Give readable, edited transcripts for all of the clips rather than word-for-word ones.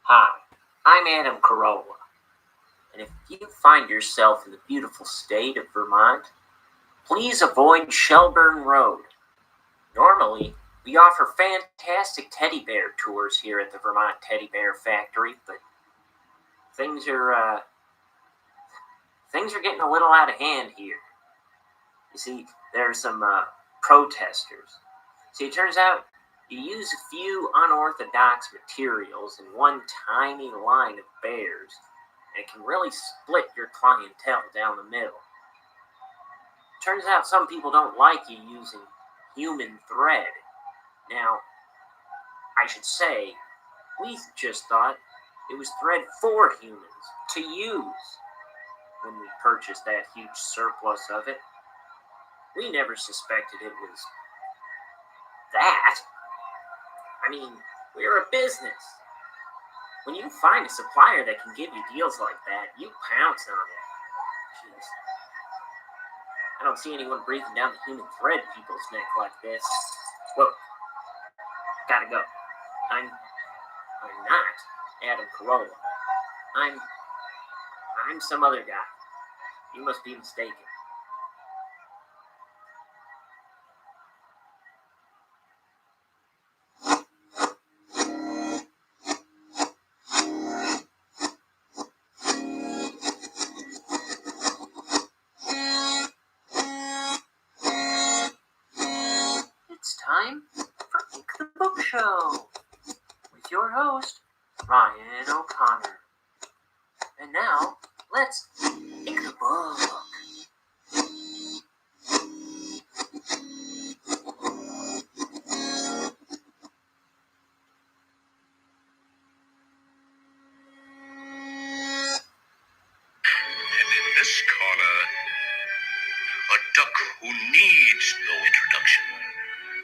Hi, I'm Adam Carolla, and if you find yourself in the beautiful state of Vermont, please avoid Shelburne Road. Normally, we offer fantastic teddy bear tours here at the Vermont Teddy Bear Factory, but things are getting a little out of hand here. You see, there are some protesters. See, it turns out you use a few unorthodox materials in one tiny line of bears, and it can really split your clientele down the middle. Turns out some people don't like you using human thread. Now, I should say, we just thought it was thread for humans to use when we purchased that huge surplus of it. We never suspected it was that. I mean, we're a business. When you find a supplier that can give you deals like that, you pounce on it. Jeez. I don't see anyone breathing down the human thread people's neck like this. Whoa. Gotta go. I'm not Adam Carolla. I'm some other guy. You must be mistaken. It's time for Ink the Book Show with your host, Ryan O'Connor. And now, let's ink the book. And in this corner, a duck who needs no introduction.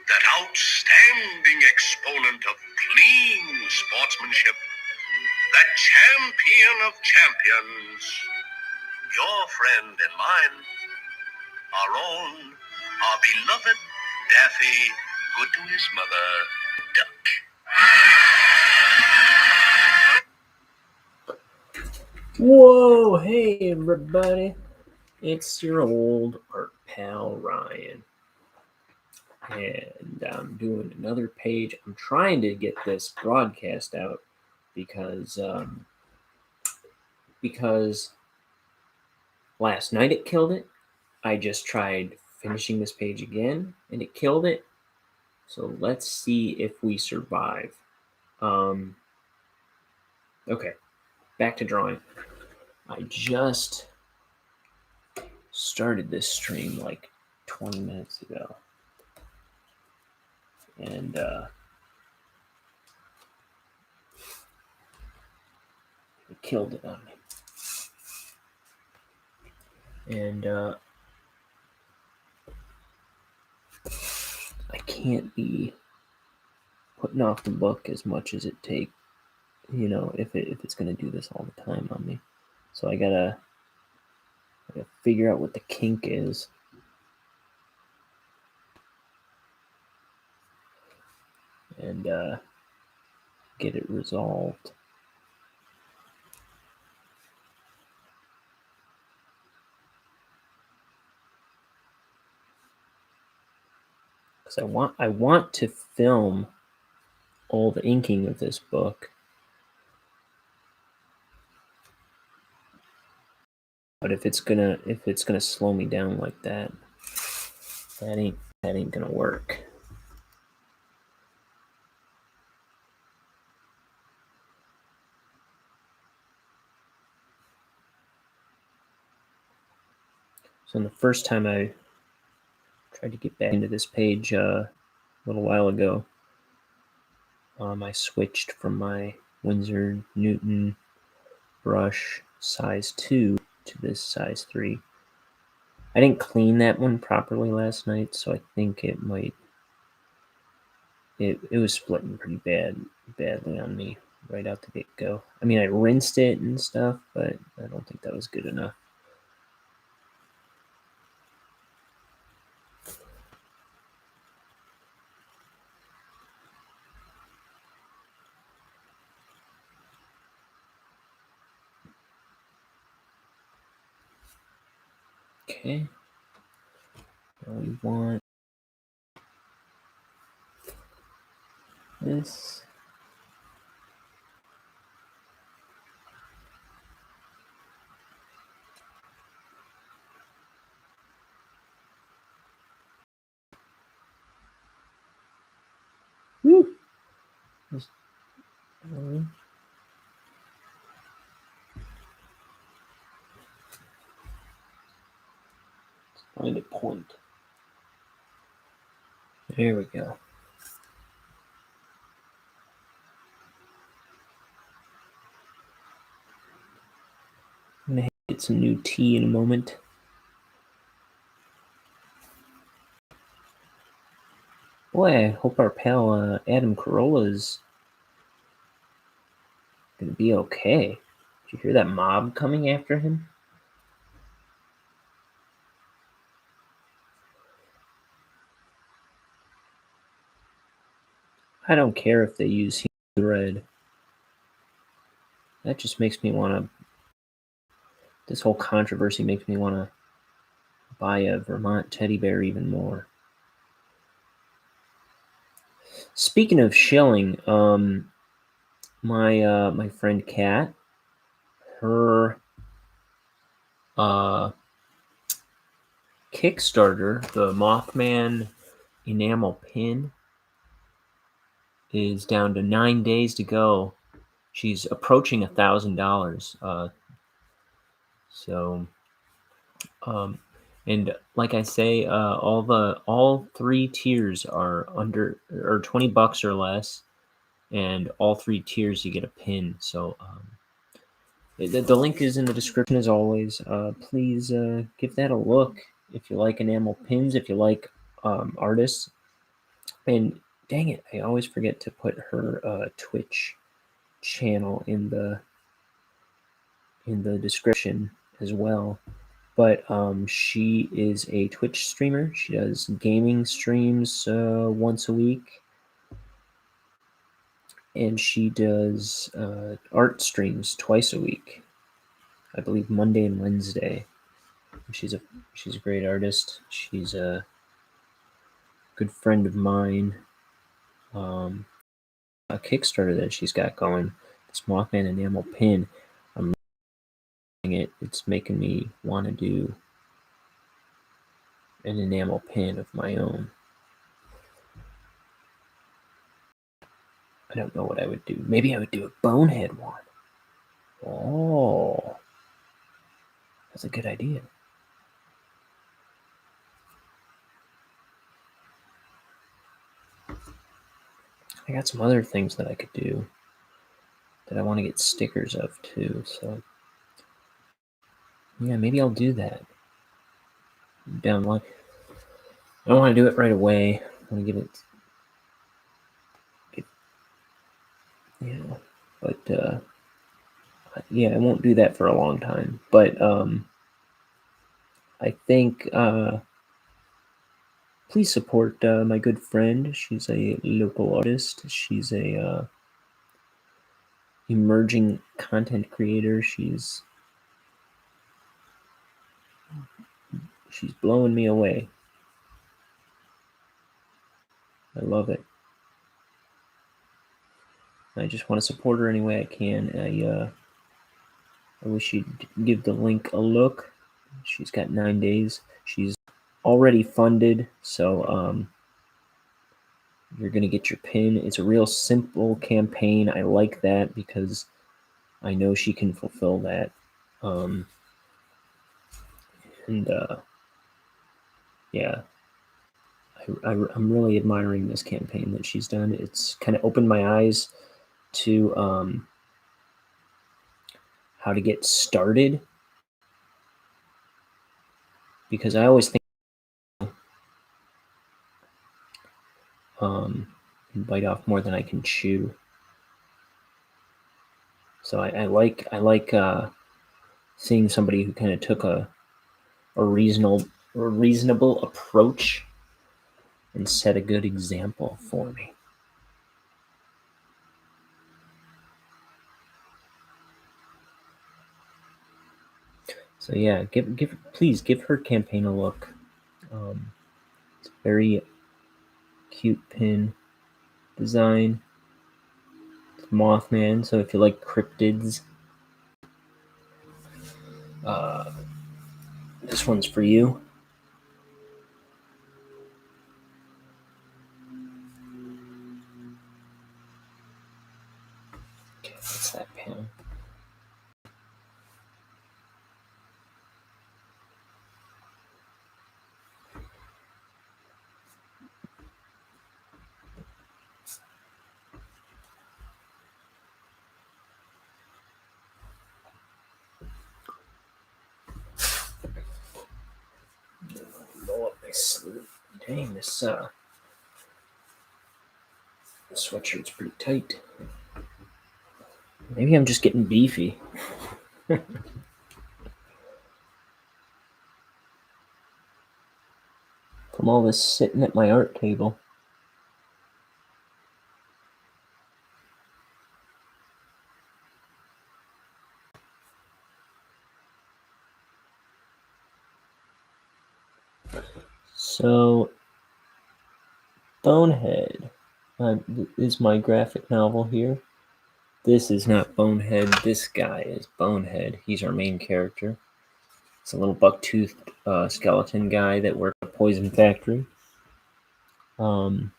That outstanding exponent of clean sportsmanship. That champion of champions. Your friend and mine. Our own, our beloved Daffy, good to his mother, Duck. Whoa, hey everybody. It's your old art pal Ryan. And I'm doing another page. I'm trying to get this broadcast out because last night it killed it. I just tried finishing this page again and it killed it. So let's see if we survive. Okay, back to drawing. I just started this stream like 20 minutes ago. And it killed it on me. And I can't be putting off the book as much as it takes, if it's going to do this all the time on me. So I gotta figure out what the kink is. And get it resolved. Because I want to film all the inking of this book. But if it's gonna slow me down like that, that ain't gonna work. So the first time I tried to get back into this page a little while ago, I switched from my Winsor Newton brush size 2 to this size 3. I didn't clean that one properly last night, so I think it might. It was splitting pretty badly on me right out the get-go. I mean, I rinsed it and stuff, but I don't think that was good enough. Okay. Now we want this. Woo! Let's find a point. There we go. I'm gonna get some new tea in a moment. Boy, I hope our pal Adam Carolla's gonna be okay. Did you hear that mob coming after him? I don't care if they use red. That just makes me want to. This whole controversy makes me want to buy a Vermont teddy bear even more. Speaking of shilling, my friend Kat, her Kickstarter, the Mothman Enamel pin, is down to 9 days to go. She's approaching $1,000. And like I say, all 3 tiers are under or $20 or less, and all 3 tiers you get a pin. So the link is in the description as always. Please give that a look if you like enamel pins, if you like artists. And dang it, I always forget to put her Twitch channel in the description as well. But she is a Twitch streamer. She does gaming streams once a week, and she does art streams twice a week. I believe Monday and Wednesday. She's a great artist. She's a good friend of mine. A Kickstarter that she's got going, this Mothman enamel pin. I'm loving it. It's making me want to do an enamel pin of my own. I don't know what I would do. Maybe I would do a Bonehead one. Oh, that's a good idea. I got some other things that I could do that I want to get stickers of too. So yeah, maybe I'll do that down the line. I don't want to do it right away. I want to give it but yeah, I won't do that for a long time. But I think please support my good friend. She's a local artist. She's a emerging content creator. She's blowing me away. I love it. I just want to support her any way I can. I wish you'd give the link a look. She's got 9 days. She's already funded, so you're going to get your pin. It's a real simple campaign. I like that because I know she can fulfill that. Yeah, I'm really admiring this campaign that she's done. It's kind of opened my eyes to how to get started, because I always think bite off more than I can chew. So I like seeing somebody who kind of took a reasonable approach and set a good example for me. So yeah, please give her campaign a look. It's a very cute pin design. It's Mothman, so if you like cryptids, this one's for you. Okay, what's that panel? Roll up my sleeve. Dang, this sweatshirt's pretty tight. Maybe I'm just getting beefy. From all this sitting at my art table. So, Bonehead is my graphic novel here. This is not Bonehead. This guy is Bonehead. He's our main character. It's a little buck-toothed skeleton guy that worked at a poison factory. It's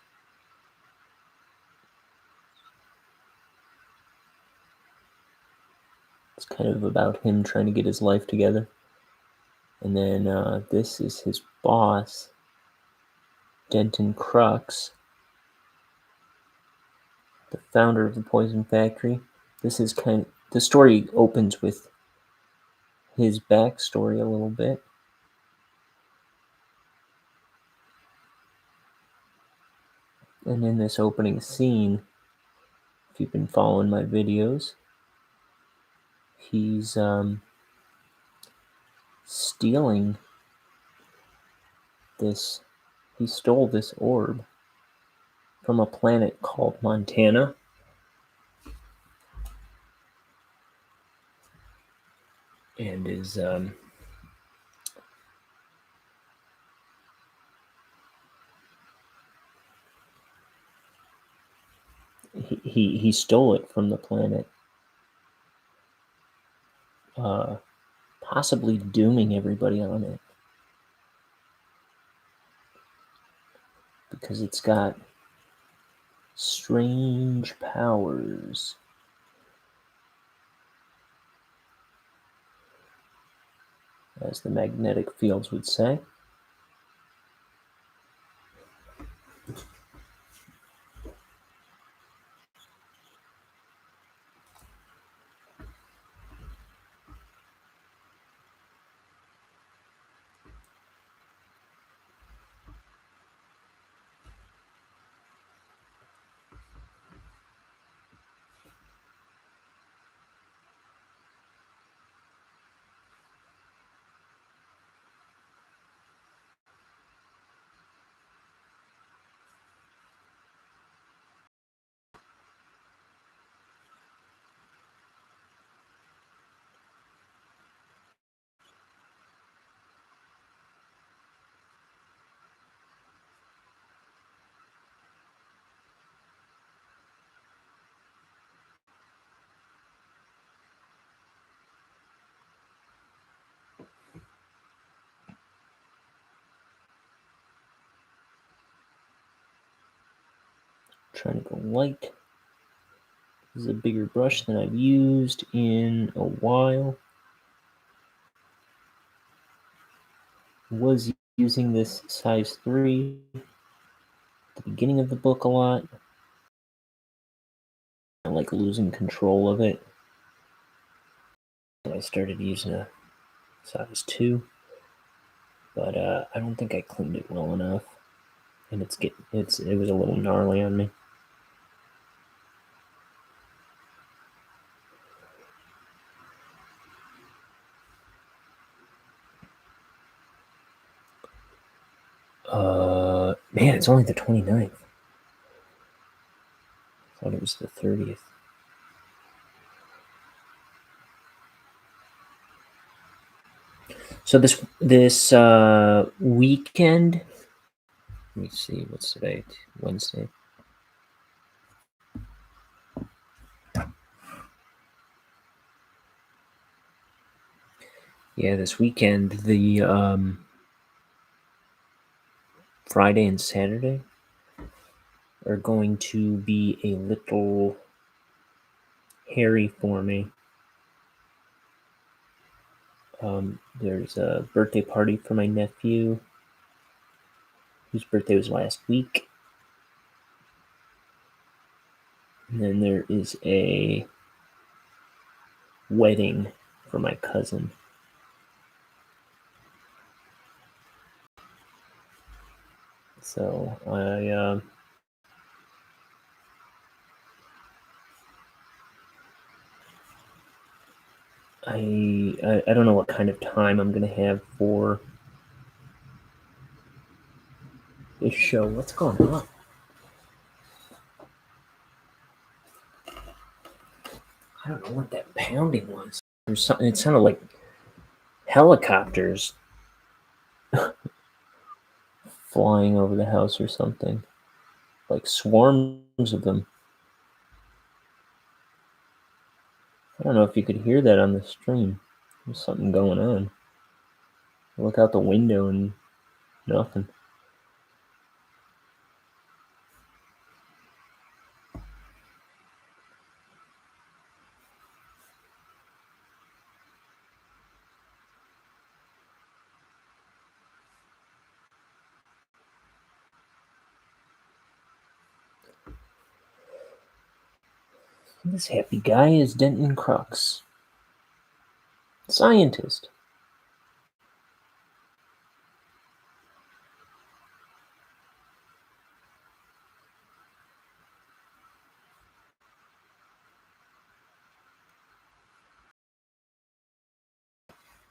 kind of about him trying to get his life together. And then this is his boss, Denton Crux, the founder of the poison factory. This is the story opens with his backstory a little bit. And in this opening scene, if you've been following my videos, he's stealing this. He stole this orb from a planet called Montana. And is he stole it from the planet, possibly dooming everybody on it because it's got strange powers. As the magnetic fields would say. Trying to go light. This is a bigger brush than I've used in a while. Was using this size 3 at the beginning of the book a lot. I like losing control of it. So I started using a size 2. But I don't think I cleaned it well enough. And it was a little gnarly on me. Man, it's only the 29th. I thought it was the 30th. So this weekend, let me see, what's today? Wednesday. Yeah, this weekend, the Friday and Saturday are going to be a little hairy for me. There's a birthday party for my nephew, whose birthday was last week. And then there is a wedding for my cousin. So I don't know what kind of time I'm gonna have for this show. What's going on? I don't know what that pounding was. There's something. It sounded like helicopters flying over the house or something, like swarms of them. I don't know if you could hear that on the stream. There's something going on. I look out the window and nothing. This happy guy is Denton Crux, scientist.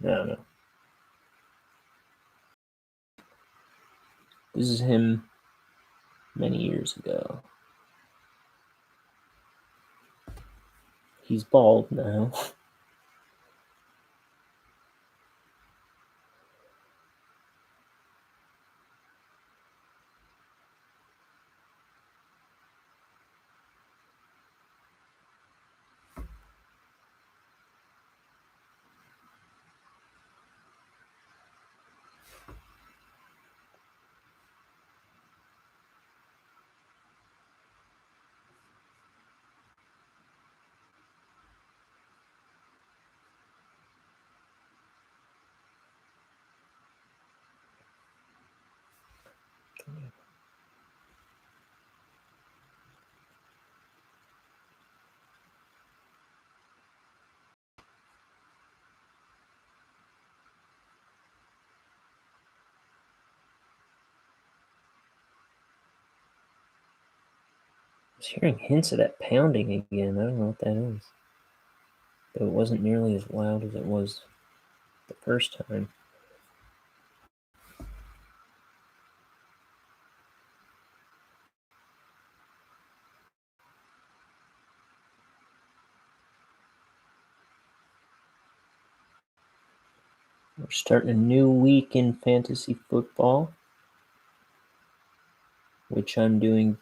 I don't know. This is him many years ago. He's bald now. I was hearing hints of that pounding again. I don't know what that is. Though it wasn't nearly as loud as it was the first time. We're starting a new week in fantasy football, which I'm doing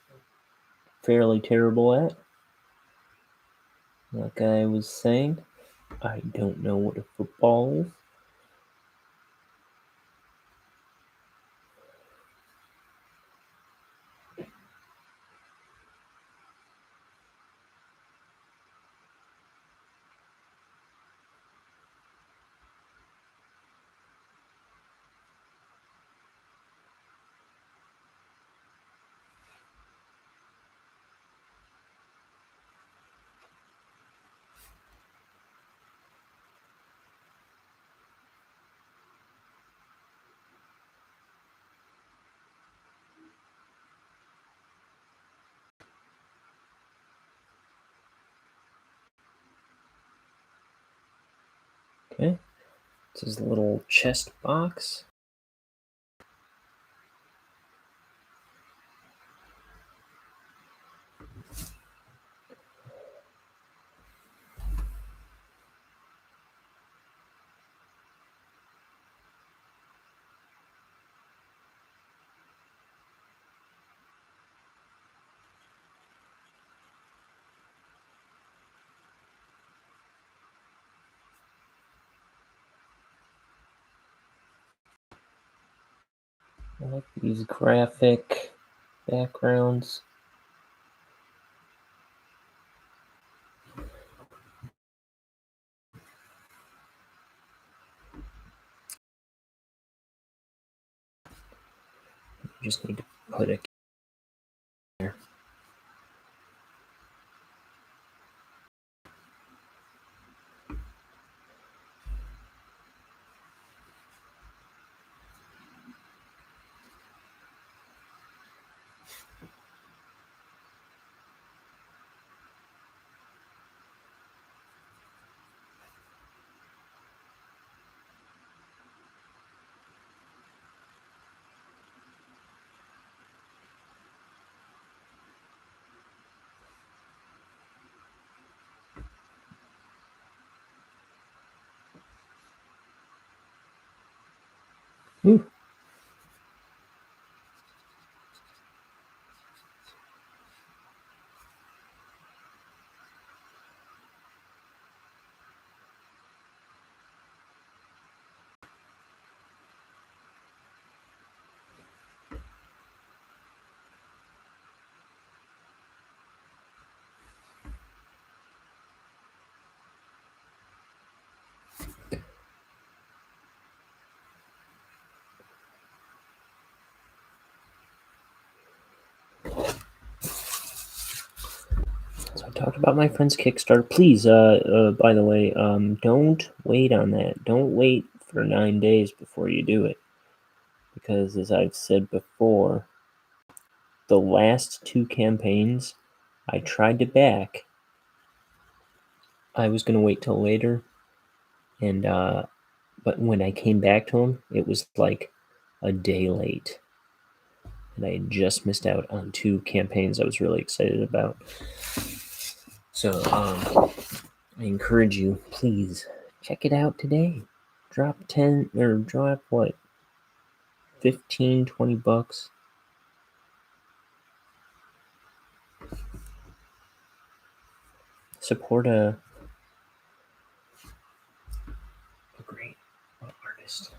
fairly terrible at. Like I was saying, I don't know what a football is. Okay, this is a little chest box. I like these graphic backgrounds. You just need to put it there. Ooh. So I talked about my friend's Kickstarter. Please, by the way, don't wait on that. Don't wait for 9 days before you do it. Because as I've said before, the last 2 campaigns I tried to back, I was going to wait till later. And, but when I came back to them, it was like a day late. And I had just missed out on 2 campaigns I was really excited about. So, I encourage you, please check it out today. Drop 10 or drop what? 15, 20 bucks. Support a great artist.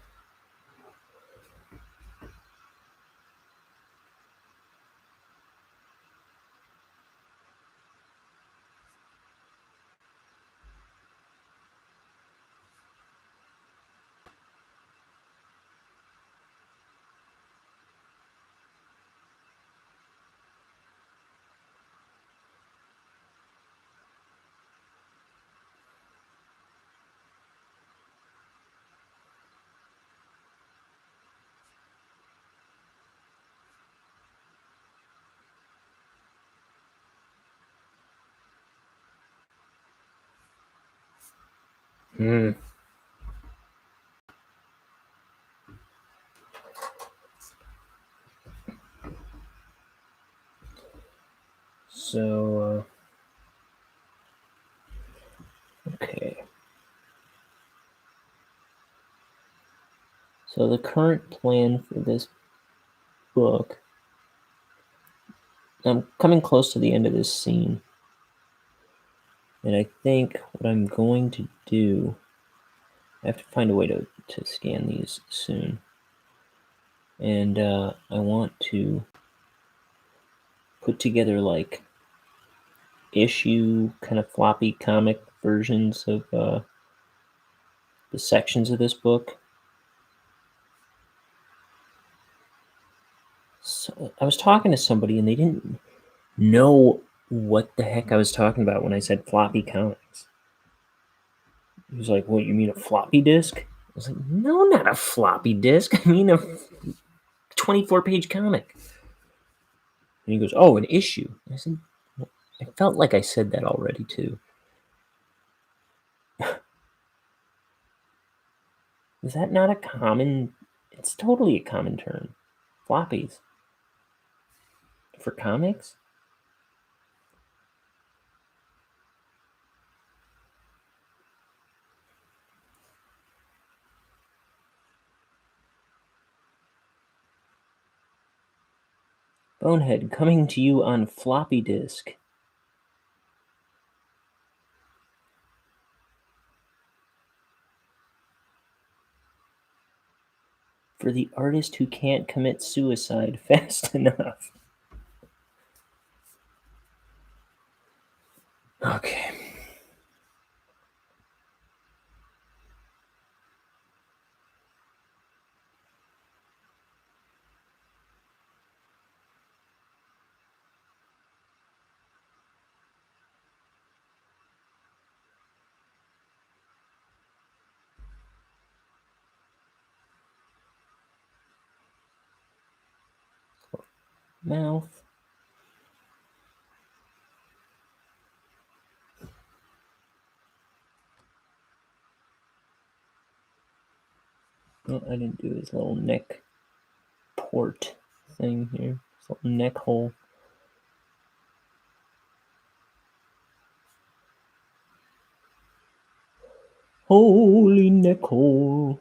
So, okay. So the current plan for this book, I'm coming close to the end of this scene. And I think what I'm going to do, I have to find a way to scan these soon. And I want to put together like issue kind of floppy comic versions of the sections of this book. So I was talking to somebody and they didn't know what the heck I was talking about when I said floppy comics. He was like, "What, you mean a floppy disk?" I was like, "No, not a floppy disk. I mean a 24-page comic." And he goes, "Oh, an issue." I said, well, I felt like I said that already too. Is that not a common? It's totally a common term. Floppies. For comics? Bonehead coming to you on floppy disk. For the artist who can't commit suicide fast enough. Okay. Mouth. Oh, I didn't do his little neck port thing here. His little neck hole. Holy neck hole.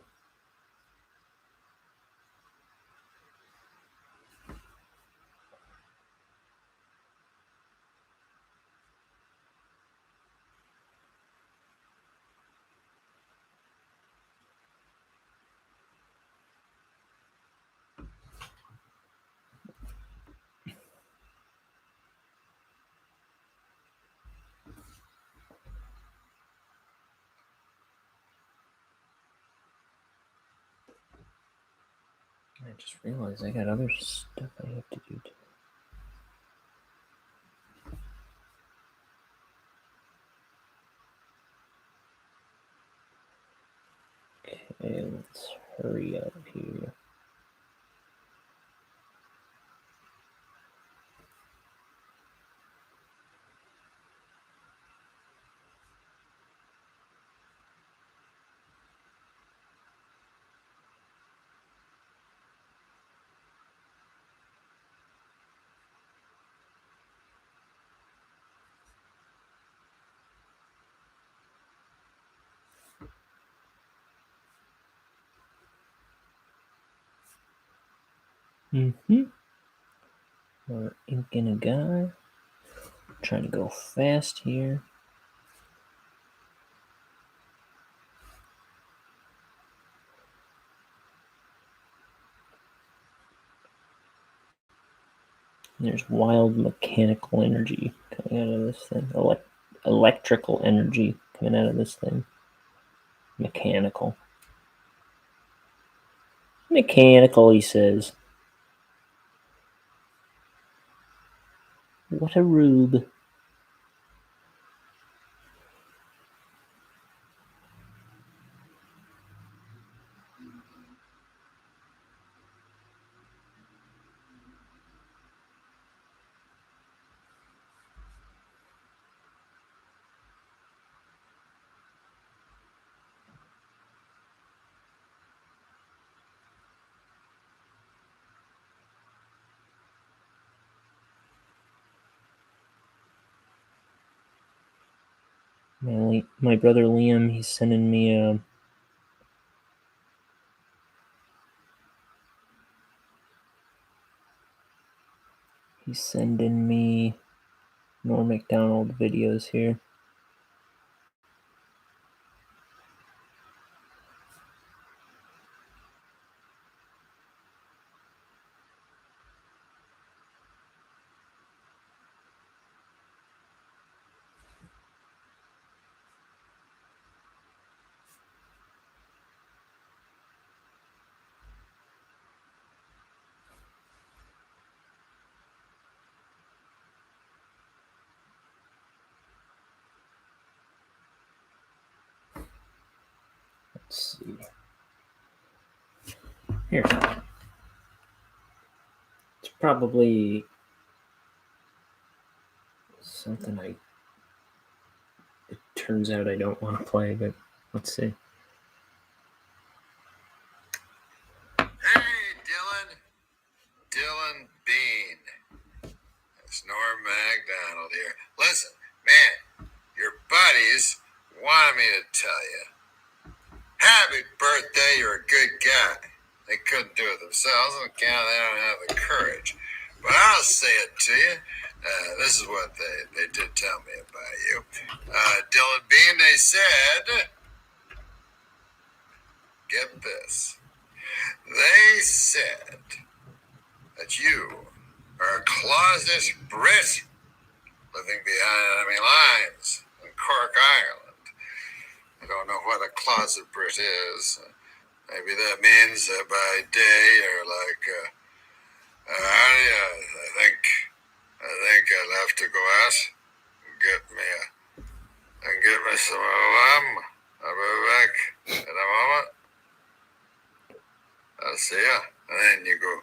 I just realized I got other stuff I have to do too. Okay, let's hurry up here. We're inking a guy. Trying to go fast here. There's wild mechanical energy coming out of this thing. Electrical energy coming out of this thing. Mechanical. Mechanical, he says. What a rube. My brother Liam, he's sending me Norm Macdonald videos here. Let's see. Here. It's probably something it turns out I don't want to play, but let's see. Hey, Dylan Bean. It's Norm MacDonald here. Listen, man, your buddies wanted me to tell you. Happy birthday, you're a good guy. They couldn't do it themselves on account they don't have the courage. But I'll say it to you. This is what they did tell me about you. Dylan Bean, they said, get this. They said that you are a closet Brit living behind enemy lines in Cork, Ireland. I don't know what a closet Brit is. Maybe that means by day you're like, I think I'll have to go out and get me some lamb. I'll be back in a moment. I'll see ya. And then you go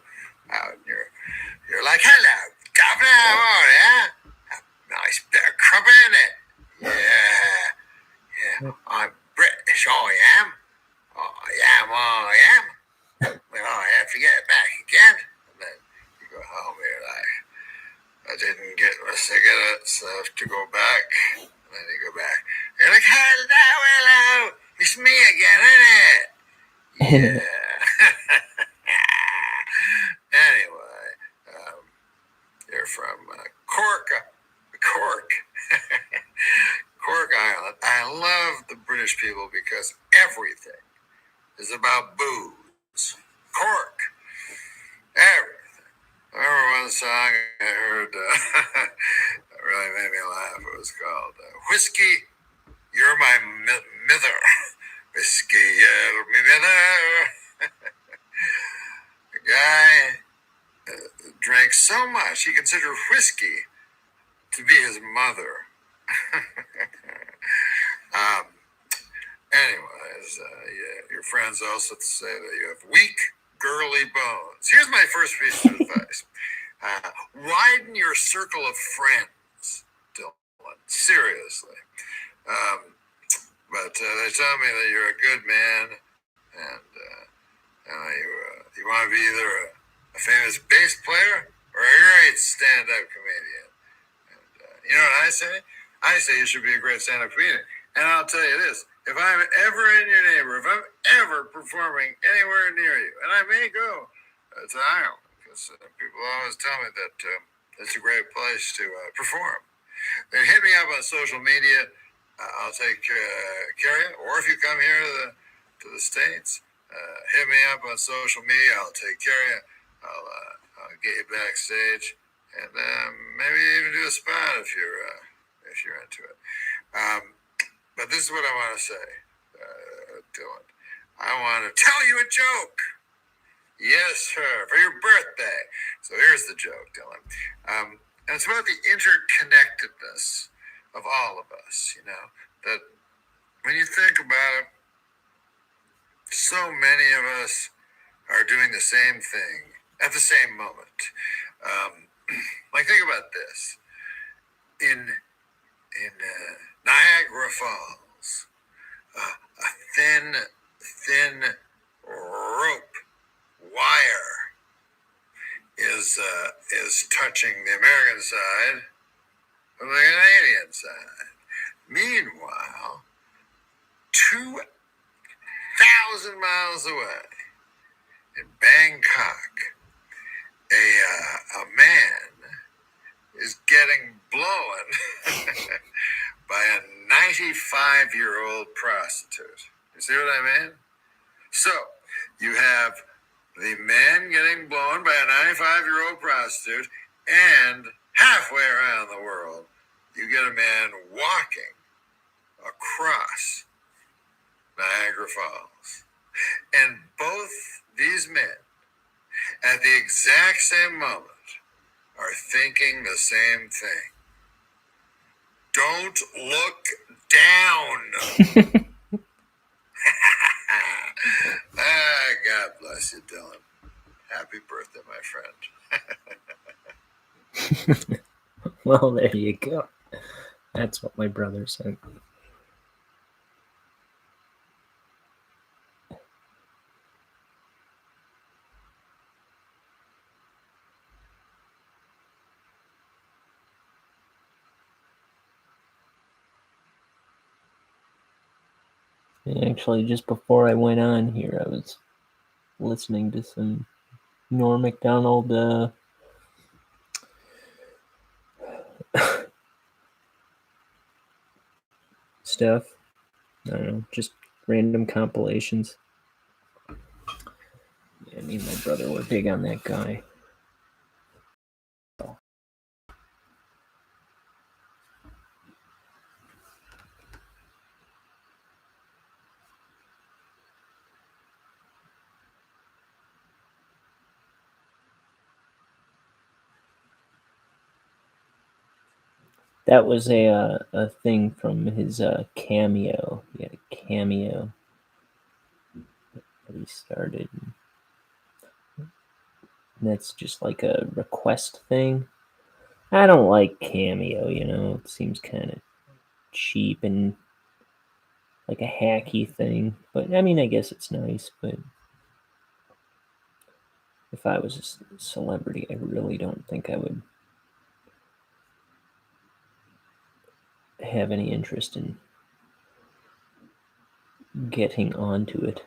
out and you're like, hello, governor, how are ya? Nice bit of crumb in it. Yeah, I'm British, I am. I am. Well, I have to get back again. And then you go home, you're like, I didn't get my cigarettes, so I have to go back. And then you go back. You're like, hello. It's me again, isn't it? Yeah. Anyway, you're from Cork, Cork, Ireland. I love the British people because everything is about booze. Cork, everything. I remember one song I heard that really made me laugh. It was called Whiskey, You're My Mither. Whiskey, You're My Mither. The guy drank so much he considered whiskey to be his mother. Anyways, your friends also say that you have weak, girly bones. Here's my first piece of advice. Widen your circle of friends, Dylan. Seriously. But they tell me that you're a good man, and you want to be either a famous bass player or a great stand-up comedian. And you know what I say? I say you should be a great stand-up comedian. And I'll tell you this, if I'm ever in your neighborhood, if I'm ever performing anywhere near you, and I may go to Ireland, because people always tell me that it's a great place to perform. Then hit me up on social media. I'll take care of you. Or if you come here to the States, hit me up on social media. I'll take care of you. I'll get you backstage, and maybe even do a spot if you're into it. But this is what I want to say, Dylan. I want to tell you a joke. Yes, sir, for your birthday. So here's the joke, Dylan. And it's about the interconnectedness of all of us, that when you think about it, so many of us are doing the same thing at the same moment. Like, think about this. In Niagara Falls, a thin rope wire is touching the American side of the Canadian side. Meanwhile, 2,000 miles away in Bangkok, a man is getting blown by a 95-year-old prostitute. You see what I mean? So, you have the man getting blown by a 95-year-old prostitute, and halfway around the world, you get a man walking across Niagara Falls. And both these men, at the exact same moment, are thinking the same thing. Don't look down. God bless you, Dylan. Happy birthday, my friend. Well, there you go. That's what my brother said. Actually, just before I went on here, I was listening to some Norm Macdonald stuff. I don't know, just random compilations. And Me and my brother were big on that guy. That was a thing from his cameo. He had a cameo that he started. And that's just like a request thing. I don't like Cameo, it seems kind of cheap and like a hacky thing. But I mean, I guess it's nice. But if I was a celebrity, I really don't think I would have any interest in getting onto it.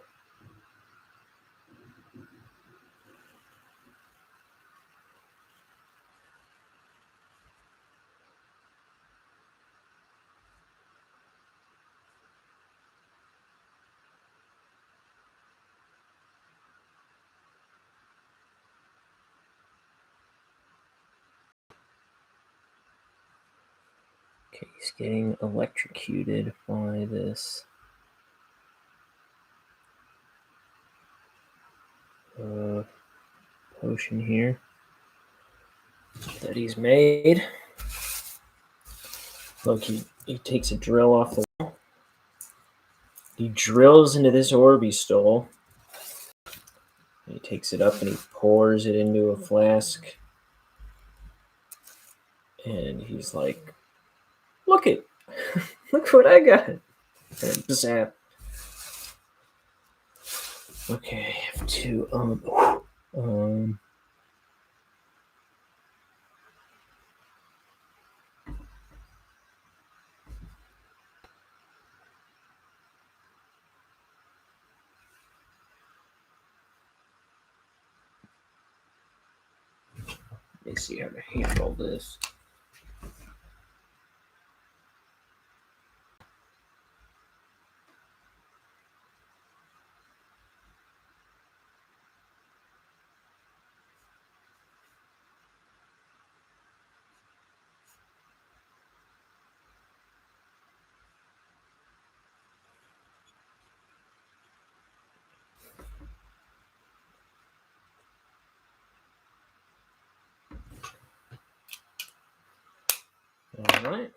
Okay, he's getting electrocuted by this potion here that he's made. Look, he takes a drill off the wall. He drills into this orb he stole. He takes it up and he pours it into a flask. And he's like, look what I got. And zap. Okay, I have to, let me see how to handle this. All right.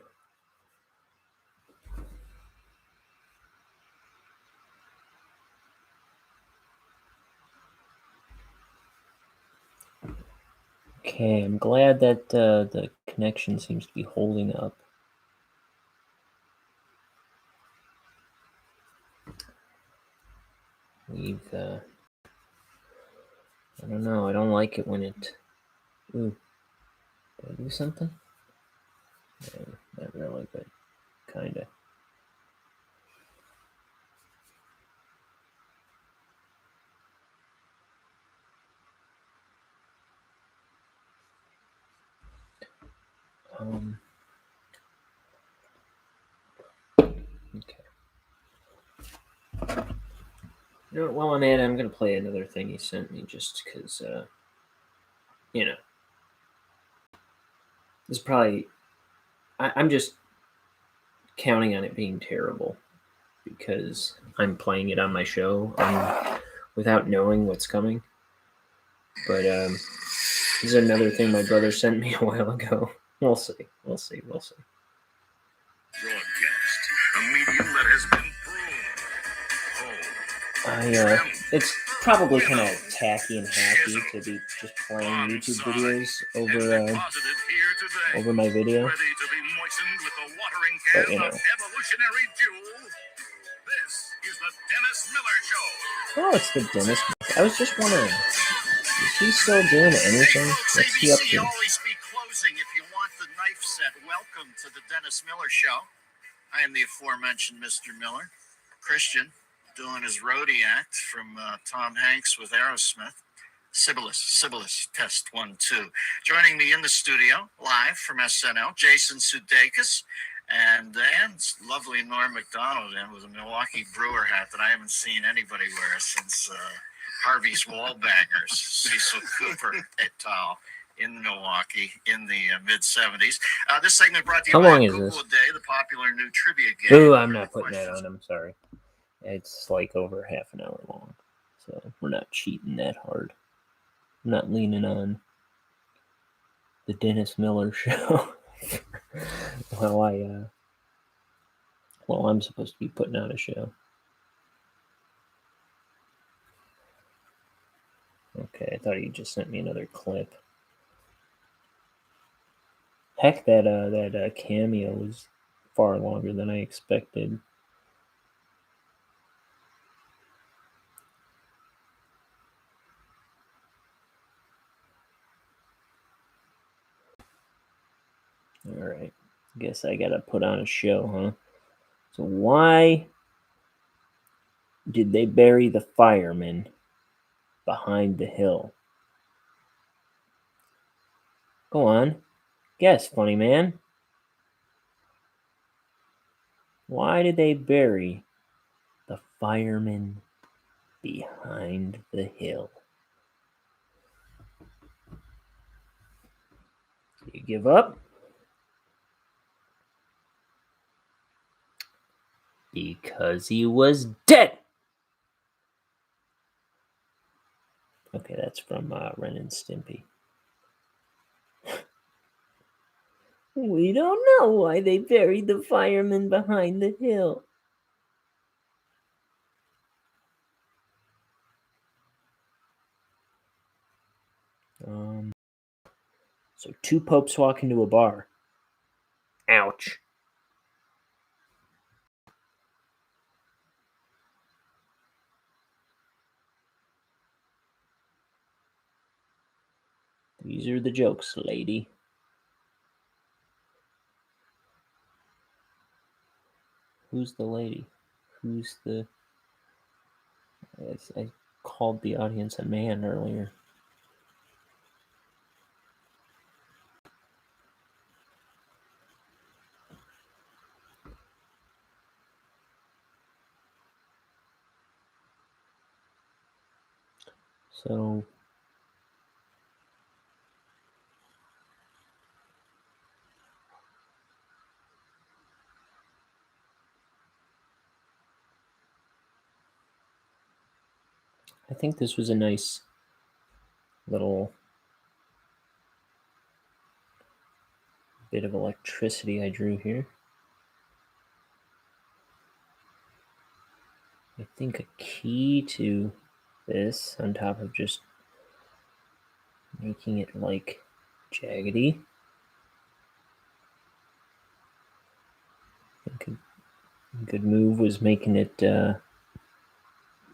Okay, I'm glad that the connection seems to be holding up. I don't know, I don't like it when it... Ooh, did I do something? No, not really, but kinda. Okay. You know what, while I'm at it, I'm going to play another thing he sent me just because, this is probably... I'm just counting on it being terrible because I'm playing it on my show without knowing what's coming. But this is another thing my brother sent me a while ago. We'll see. Broadcast, a medium that has been pruned. It's probably kind of tacky and hacky to be just playing YouTube videos over my video. But This is the Dennis Miller Show. Oh, it's the Dennis. I was just wondering, is he still doing anything? What's he up to? Always be closing if you want the knife set. Welcome to the Dennis Miller Show. I am the aforementioned Mr. Miller, Christian, doing his roadie act from Tom Hanks with Aerosmith. Sibylus, test 1, 2. Joining me in the studio, live from SNL, Jason Sudeikis, and lovely Norm Macdonald in with a Milwaukee Brewer hat that I haven't seen anybody wear since Harvey's Wallbangers, Cecil Cooper et al. In Milwaukee in the mid-'70s. This segment brought to you How by long is Google this? A Day, the popular new trivia game. Ooh, I'm not putting that on. I'm sorry. It's like over half an hour long, so we're not cheating that hard. I'm not leaning on the Dennis Miller show. Well, I'm supposed to be putting on a show. Okay, I thought you just sent me another clip. Heck, that cameo was far longer than I expected. All right, guess I gotta put on a show, huh? So why did they bury the fireman behind the hill? Go on, guess, funny man. Why did they bury the fireman behind the hill? You give up? Because he was dead. Okay, that's from Ren and Stimpy. We don't know why they buried the fireman behind the hill. So two popes walk into a bar. Ouch. These are the jokes, lady. Who's the lady? Who's the... I called the audience a man earlier. So... I think this was a nice little bit of electricity I drew here. I think a key to this, on top of just making it like jaggedy, I think a good move was making it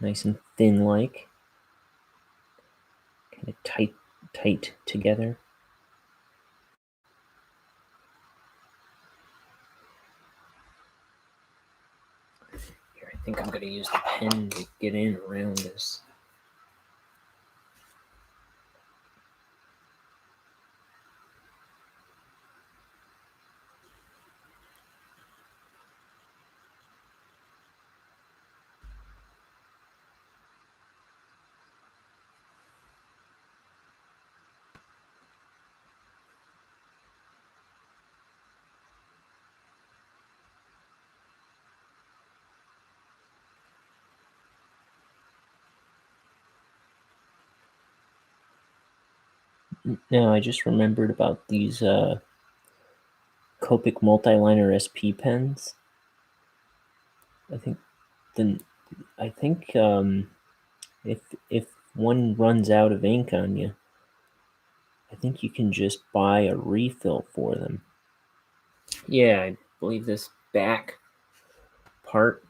nice and thin, like kind of tight together. Here, I think I'm going to use the pen to get in around this. Now, I just remembered about these Copic multiliner SP pens. I think if one runs out of ink on you, I think you can just buy a refill for them. Yeah, I believe this back part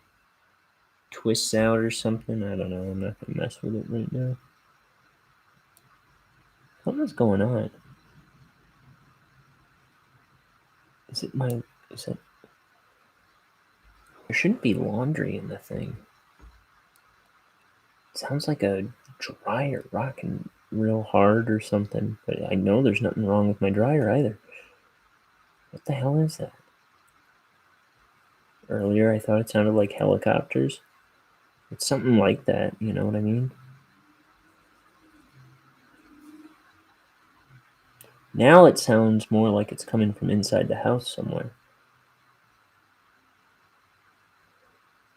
twists out or something. I don't know. I'm not gonna mess with it right now. Something's going on. Is it? There shouldn't be laundry in the thing. It sounds like a dryer rocking real hard or something, but I know there's nothing wrong with my dryer either. What the hell is that? Earlier I thought it sounded like helicopters. It's something like that, you know what I mean? Now it sounds more like it's coming from inside the house somewhere.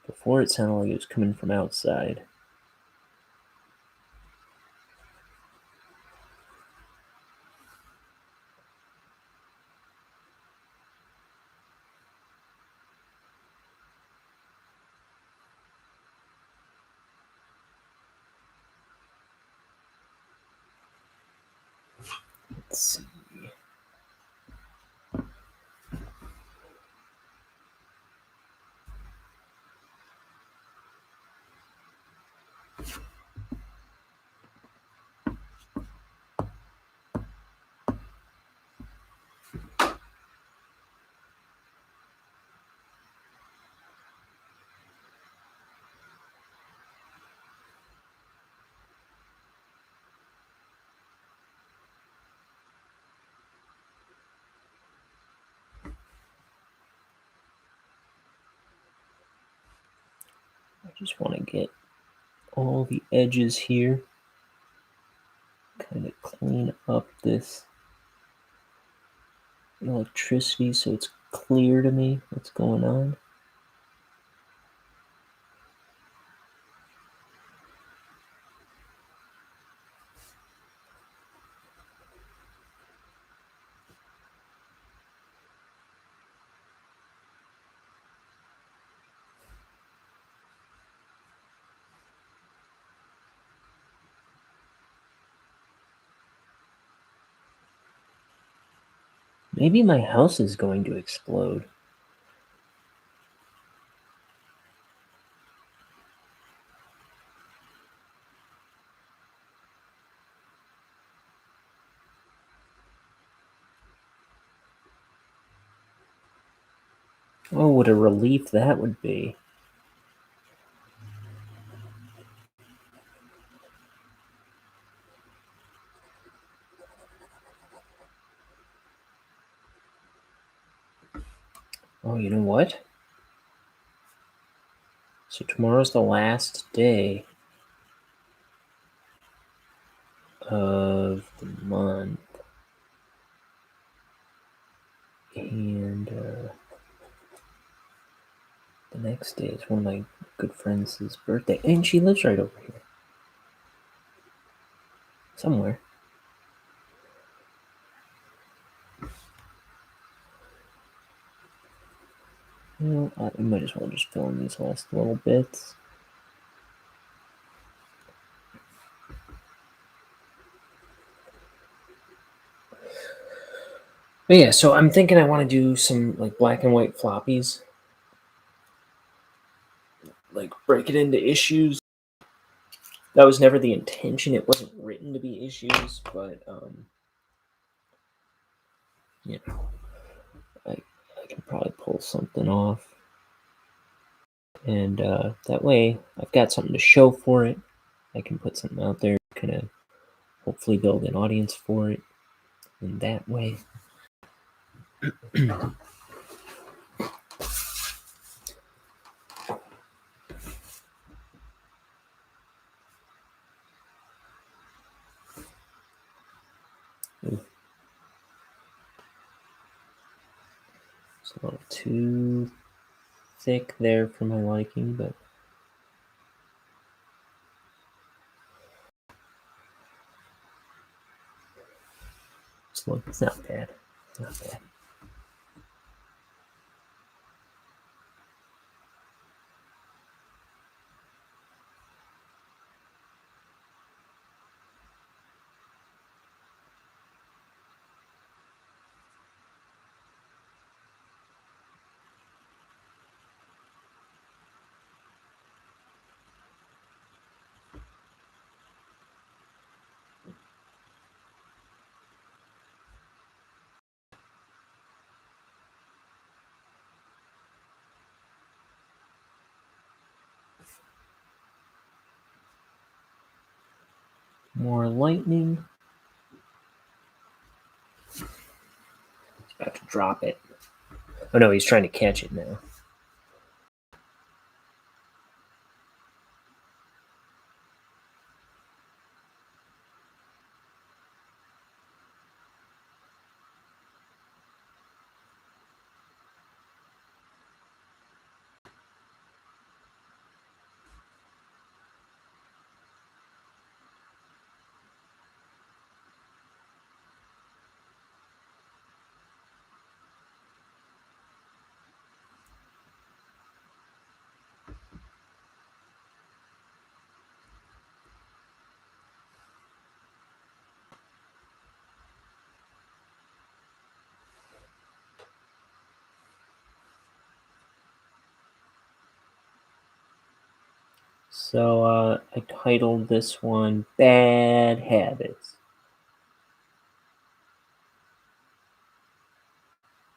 Before it sounded like it was coming from outside. Let's see. I just want to get all the edges here, kind of clean up this electricity so it's clear to me what's going on. Maybe my house is going to explode. Oh, what a relief that would be. Oh, you know what? So tomorrow's the last day of the month. And the next day is one of my good friends' birthday. And she lives right over here. Somewhere. Well, I might as well just fill in these last little bits. But yeah, so I'm thinking I want to do some like black and white floppies. Like break it into issues. That was never the intention. It wasn't written to be issues, but you know, I can probably pull something off. And that way I've got something to show for it. I can put something out there, kind of hopefully build an audience for it in that way. It's a little too thick there for my liking, but it's not bad. It's not bad. More lightning. He's about to drop it. Oh no, he's trying to catch it now. So I titled this one Bad Habits.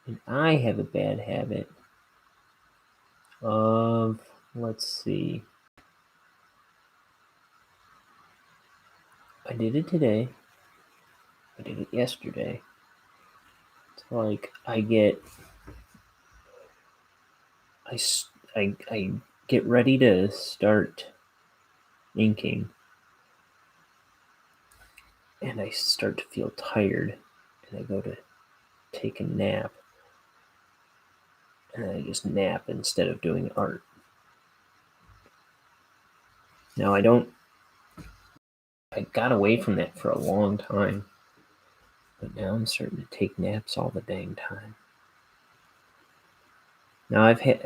And I have a bad habit of, let's see, I did it today. I did it yesterday. It's like I get ready to start inking, and I start to feel tired, and I go to take a nap, and I just nap instead of doing art. Now I got away from that for a long time, but now I'm starting to take naps all the dang time. Now I've had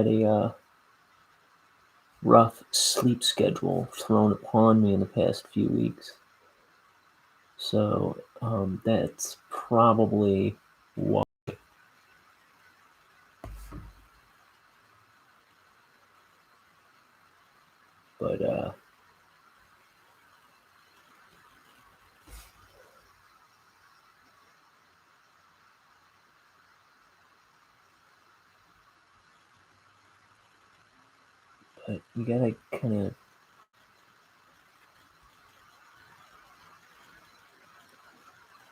a rough sleep schedule thrown upon me in the past few weeks. So that's probably why. But you gotta kind of.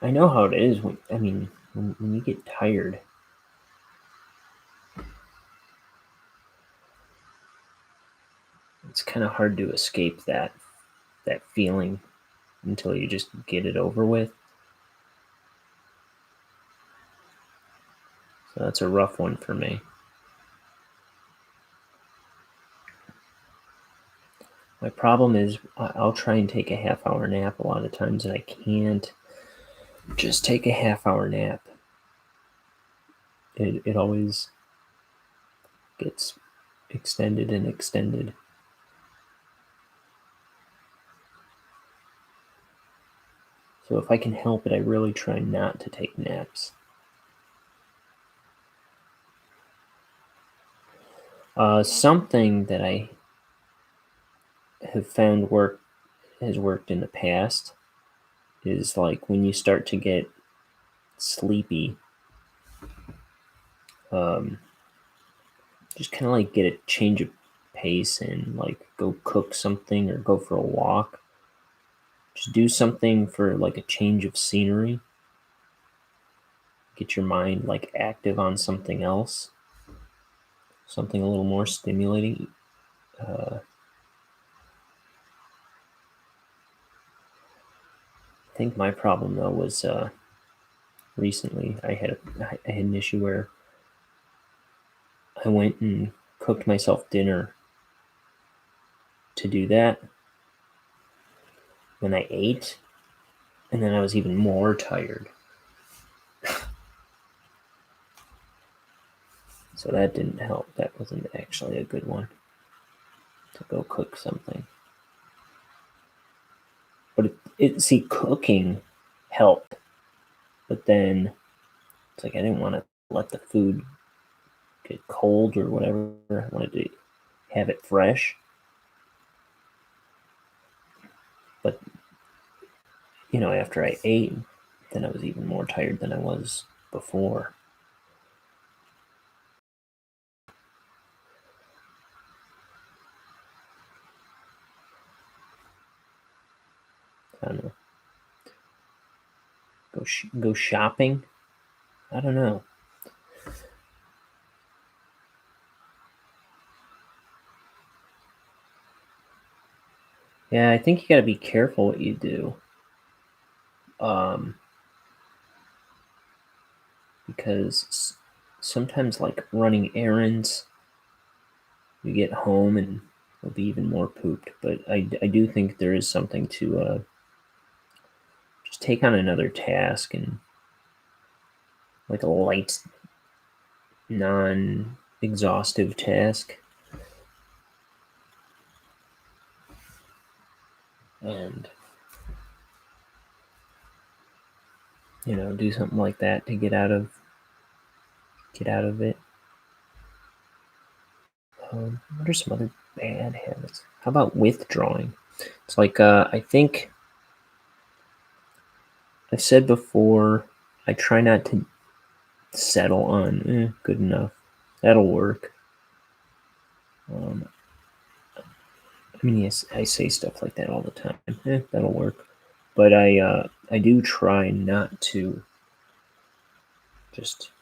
I know how it is when you get tired. It's kind of hard to escape that feeling until you just get it over with. So that's a rough one for me. My problem is I'll try and take a half-hour nap a lot of times, and I can't just take a half-hour nap. It always gets extended and extended. So if I can help it, I really try not to take naps. Something that I have found has worked in the past is like when you start to get sleepy, just kind of like get a change of pace and like go cook something or go for a walk. Just do something for like a change of scenery. Get your mind like active on something else, something a little more stimulating. I think my problem though was recently I had an issue where I went and cooked myself dinner to do that. When I ate, and then I was even more tired. So that didn't help. That wasn't actually a good one to go cook something. But see, cooking helped. But then it's like I didn't want to let the food get cold or whatever. I wanted to have it fresh. But, after I ate, then I was even more tired than I was before. I don't know. Go shopping? I don't know. Yeah, I think you got to be careful what you do. Because sometimes, like running errands, you get home and you'll be even more pooped. But I do think there is something to just take on another task and like a light, non-exhaustive task. And do something like that to get out of it. What are some other bad habits? How about withdrawing? It's like, I think I've said before, I try not to settle on good enough. That'll work. I mean, yes, I say stuff like that all the time. That'll work. But I do try not to just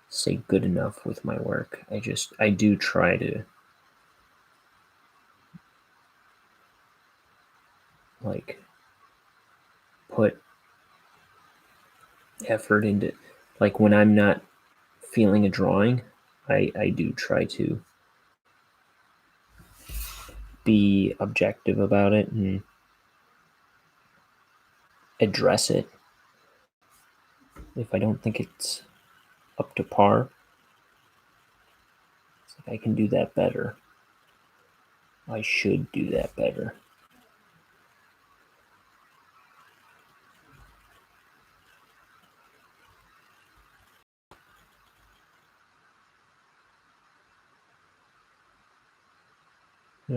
say good enough with my work. I do try to like put effort into, like when I'm not feeling a drawing, I do try to be objective about it and address it. If I don't think it's up to par, it's like I can do that better. I should do that better.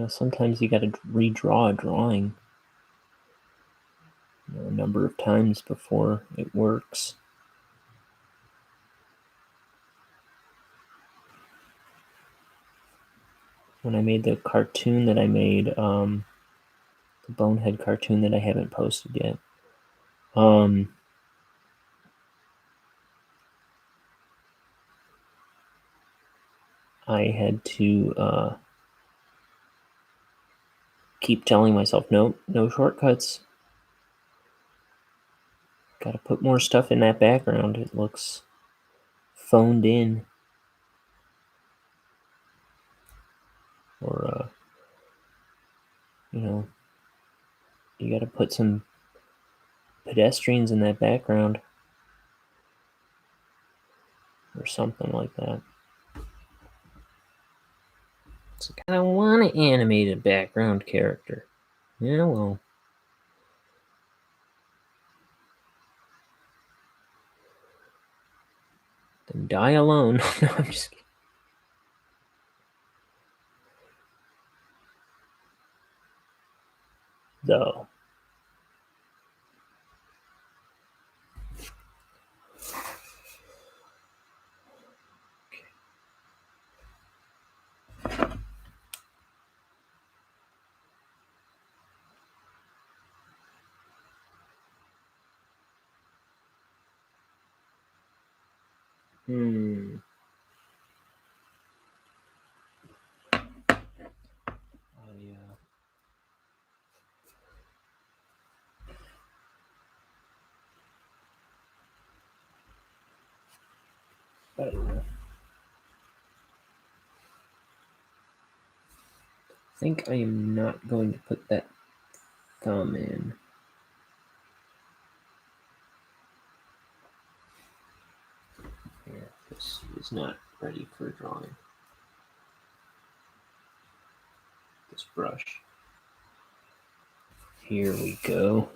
Sometimes you got to redraw a drawing a number of times before it works. When I made the cartoon that I made, the Bonehead cartoon that I haven't posted yet, I had to keep telling myself, no shortcuts. Got to put more stuff in that background. It looks phoned in. Or, you got to put some pedestrians in that background. Or something like that. It's like, I don't want to animate a background character. Yeah, well. Then die alone. No, I'm just kidding. Though. I think I am not going to put that thumb in. Here, this is not ready for drawing. This brush. Here we go.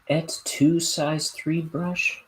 Et2 size 3 brush.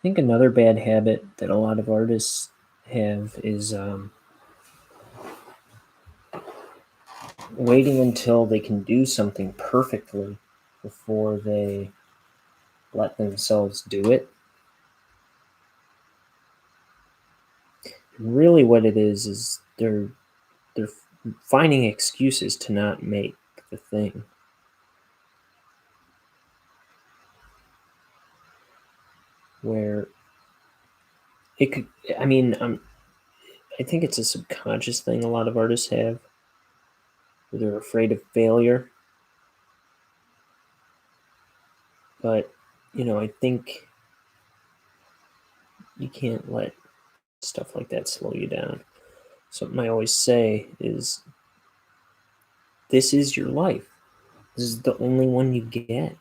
think another bad habit that a lot of artists have is waiting until they can do something perfectly before they let themselves do it. Really what it is they're finding excuses to not make the thing. Where it could, I mean, I think it's a subconscious thing a lot of artists have, where they're afraid of failure. But, I think you can't let stuff like that slow you down. Something I always say is, this is your life. This is the only one you get.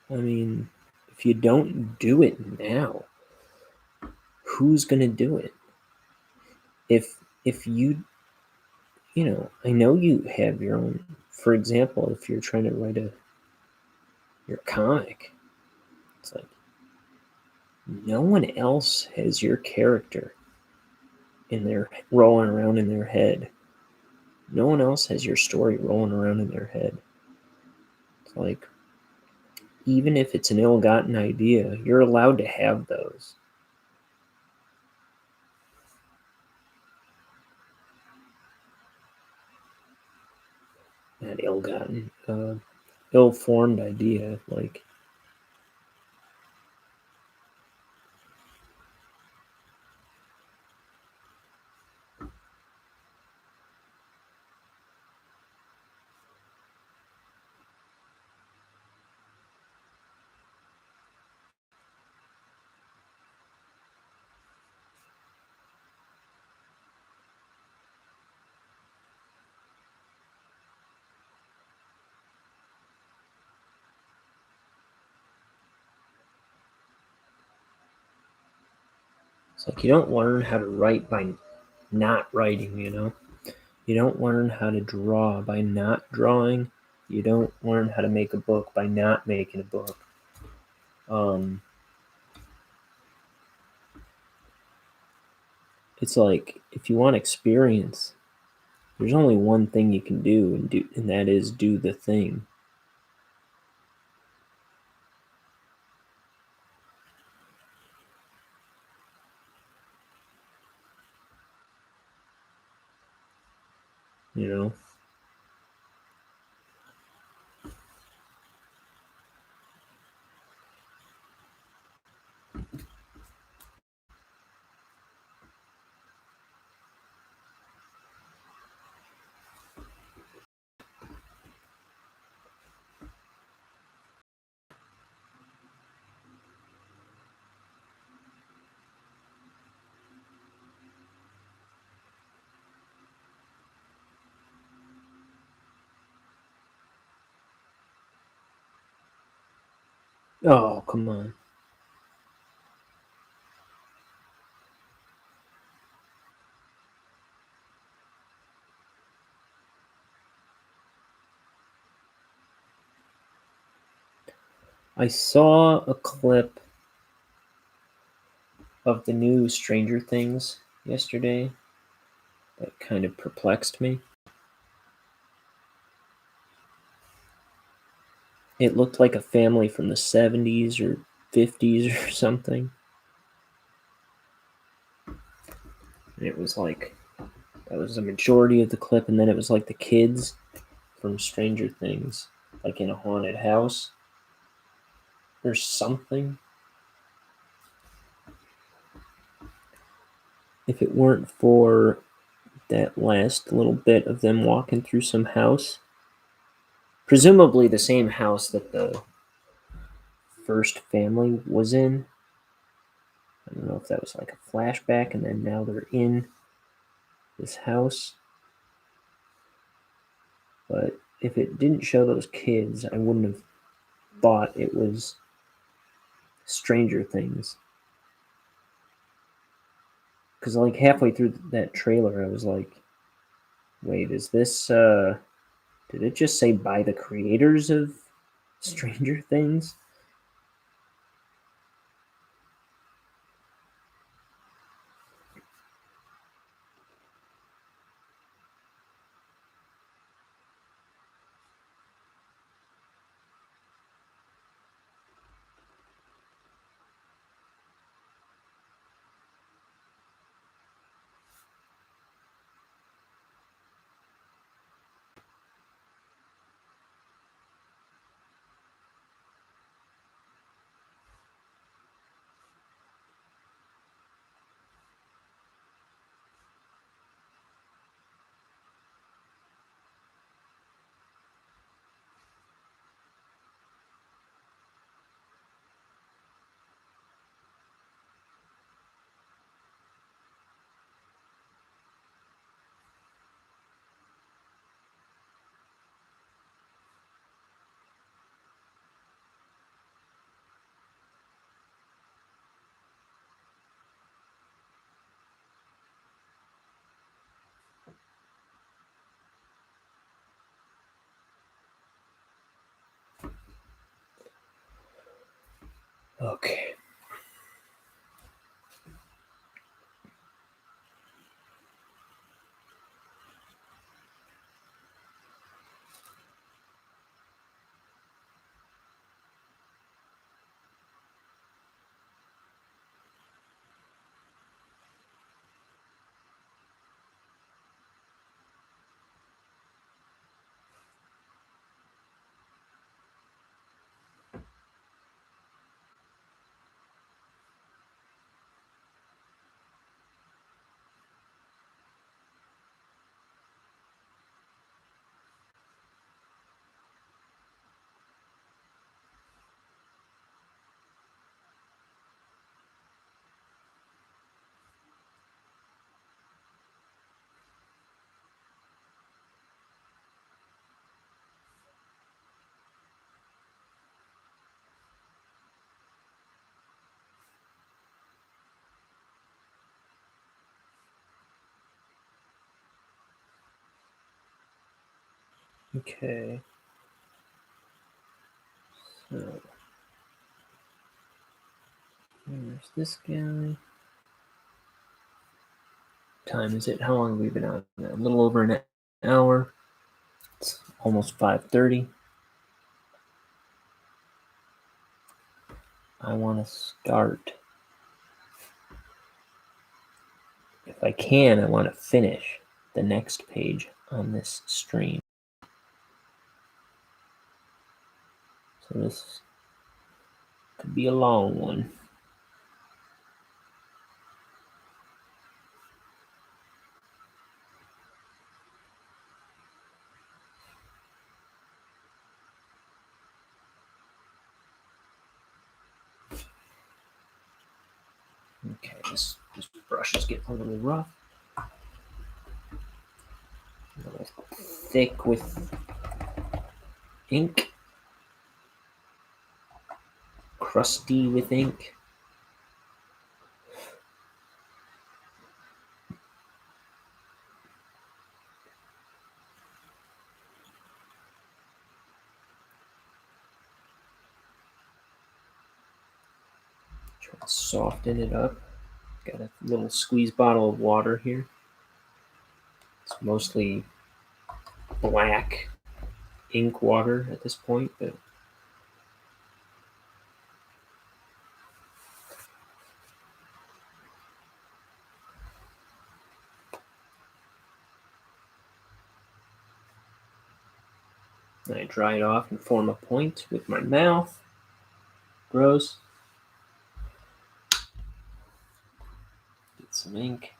I mean, if you don't do it now, who's going to do it? If you, I know you have your own, for example, if you're trying to write your comic, it's like, no one else has your character rolling around in their head. No one else has your story rolling around in their head. It's like, even if it's an ill-gotten idea, you're allowed to have those. Not ill-gotten, ill-formed idea, like, it's like you don't learn how to write by not writing, You don't learn how to draw by not drawing. You don't learn how to make a book by not making a book. It's like, if you want experience, there's only one thing you can do, and that is do the thing. You know? Oh, come on. I saw a clip of the new Stranger Things yesterday that kind of perplexed me. It looked like a family from the 70s or 50s or something. And it was like, that was the majority of the clip, and then it was like the kids from Stranger Things, like in a haunted house or something. If it weren't for that last little bit of them walking through some house, presumably the same house that the first family was in. I don't know if that was like a flashback and then now they're in this house. But if it didn't show those kids, I wouldn't have thought it was Stranger Things. Because like halfway through that trailer, I was like, wait, is this, did it just say by the creators of Stranger Things? Okay. Okay. So there's this guy. Time is it? How long have we been out? A little over an hour. It's almost 5:30. I want to start. If I can, I want to finish the next page on this stream. So this could be a long one. Okay, this brush is getting a little rough. A little thick with ink. Crusty with ink. Try to soften it up. Got a little squeeze bottle of water here. It's mostly black ink water at this point, but I dry it off and form a point with my mouth. Gross. Get some ink.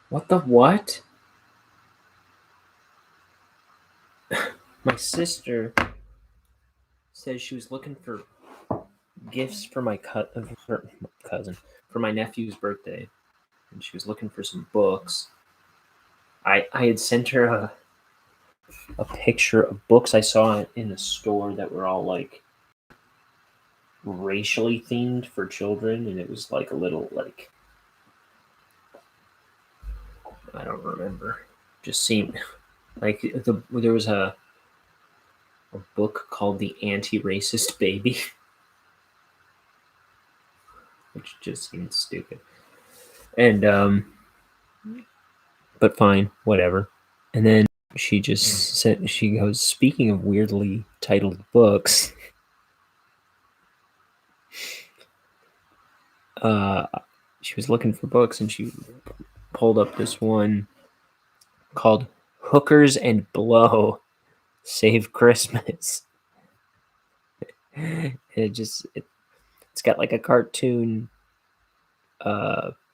What the what? My sister says she was looking for gifts for my cousin for my nephew's birthday, and she was looking for some books. I had sent her a picture of books I saw in the store that were all like racially themed for children, and it was like a little like I don't remember. Just seemed like there was a book called The Anti-Racist Baby, which just seemed stupid. And but fine, whatever. And then she just said, she goes, speaking of weirdly titled books, she was looking for books and she pulled up this one called Hookers and Blow Save Christmas. It's got like a cartoon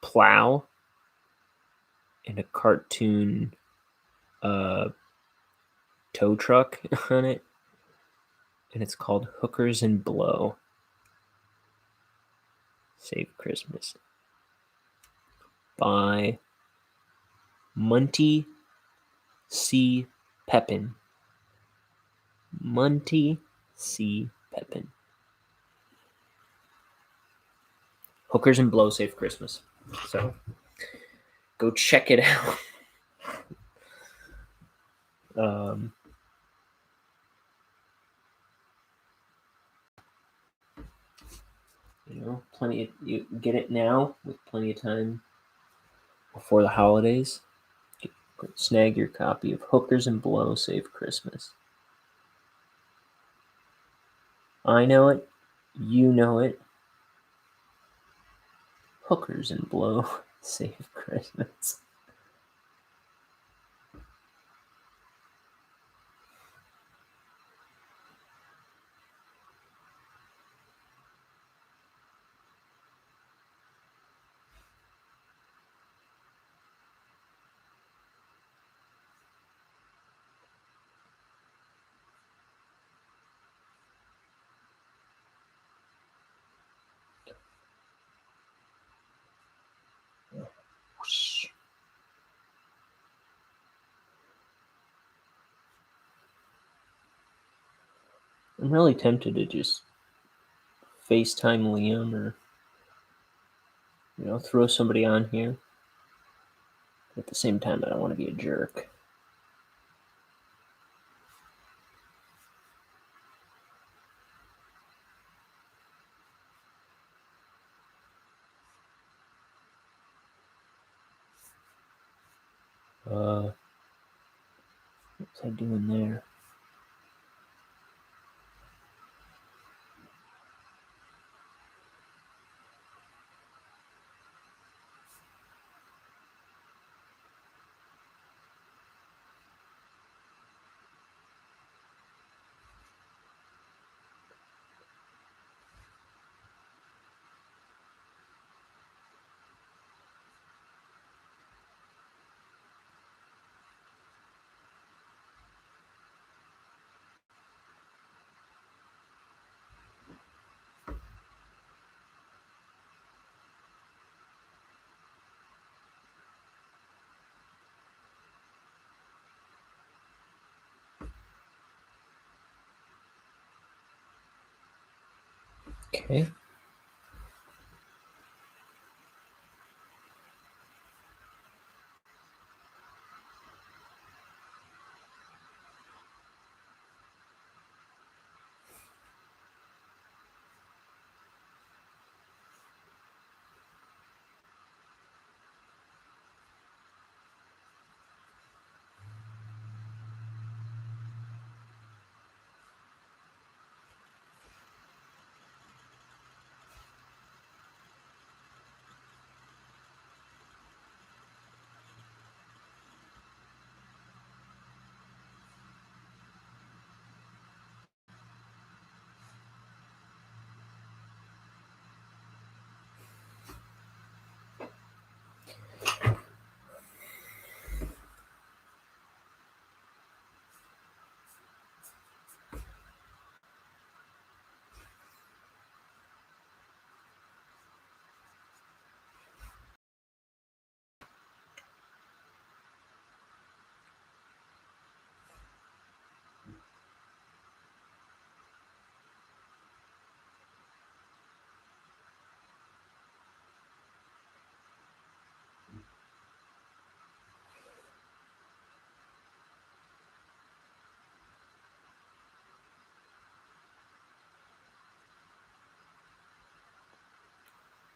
plow and a cartoon tow truck on it, and it's called Hookers and Blow Save Christmas by Monty C. Pepin. Monty C. Pepin. Hookers and Blow Safe Christmas. So go check it out. You get it now with plenty of time before the holidays. Snag your copy of Hookers and Blow Save Christmas. I know it. You know it. Hookers and Blow Save Christmas. I'm really tempted to just FaceTime Liam or, throw somebody on here. At the same time, I don't want to be a jerk. What's I doing there? Okay.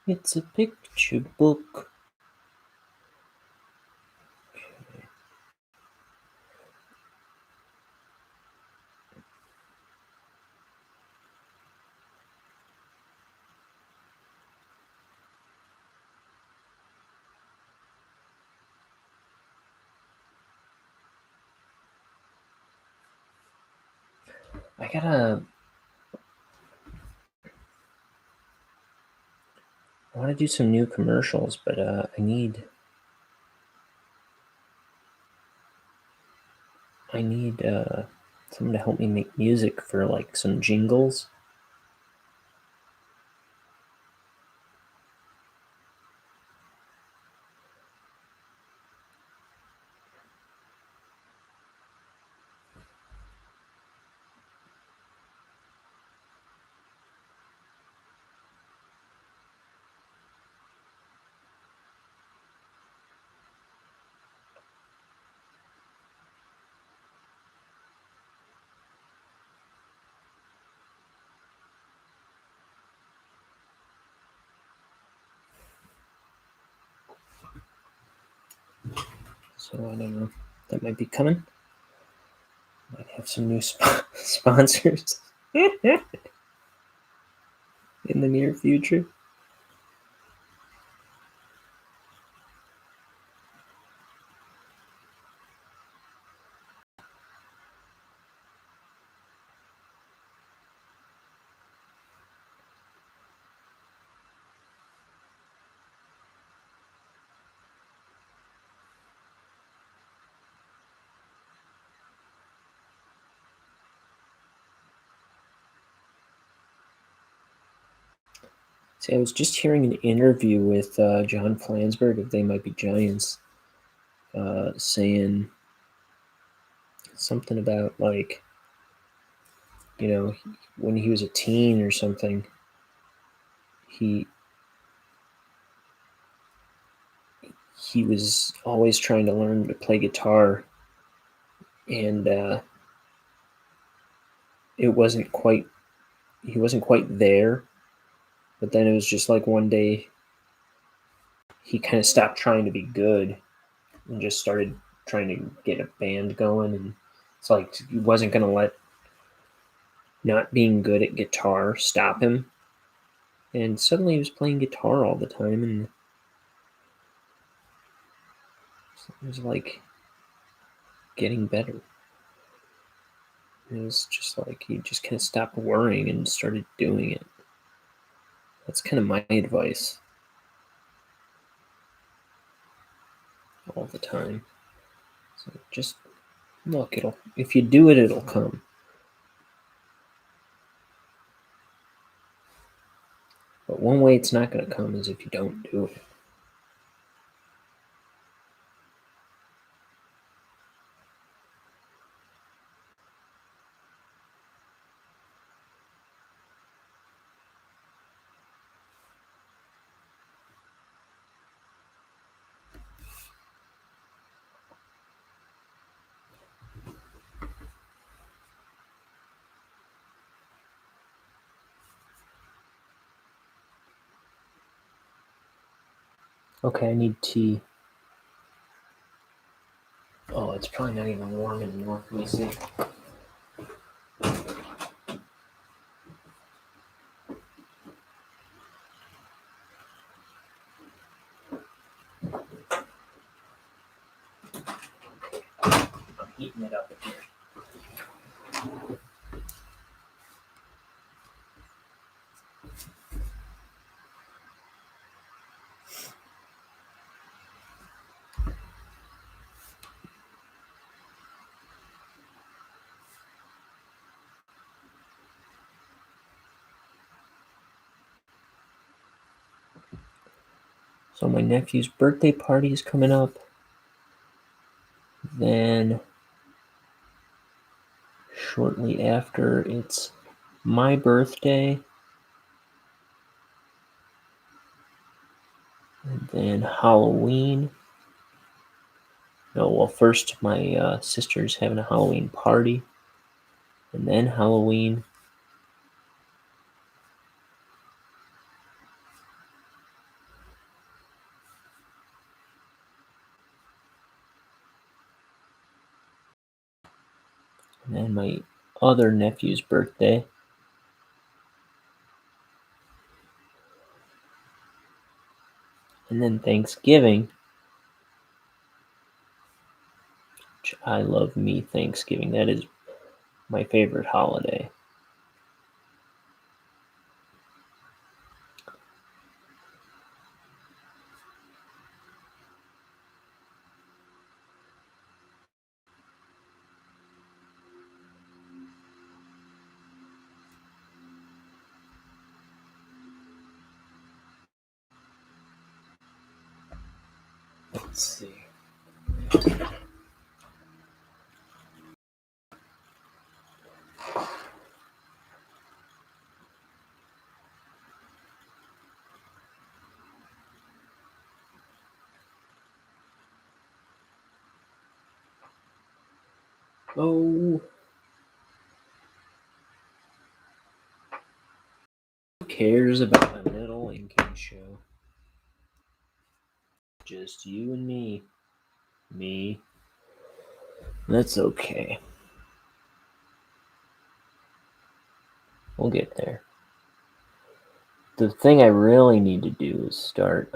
It's a picture book. I want to do some new commercials, but I need someone to help me make music for like some jingles. So I don't know. That might be coming. Might have some new sponsors in the near future. See, I was just hearing an interview with John Flansburgh of They Might Be Giants saying something about, like, you know, when he was a teen or something, he was always trying to learn to play guitar, and he wasn't quite there. But then it was just like one day he kind of stopped trying to be good and just started trying to get a band going, and it's like he wasn't going to let not being good at guitar stop him. And suddenly he was playing guitar all the time, and it was like getting better. It was just like he just kind of stopped worrying and started doing it. That's kind of my advice all the time. So just look, if you do it, it'll come. But one way it's not going to come is if you don't do it. Okay, I need tea. Oh, it's probably not even warm anymore. Let me see. I'm heating it up again. So my nephew's birthday party is coming up. Then shortly after, it's my birthday. And then Halloween. No, well, first my sister's having a Halloween party. And then Halloween. And then my other nephew's birthday. And then Thanksgiving. Which I love me Thanksgiving. That is my favorite holiday. Let's see. Oh. Who cares about my little Lincoln show? Just you and me. Me. That's okay. We'll get there. The thing I really need to do is start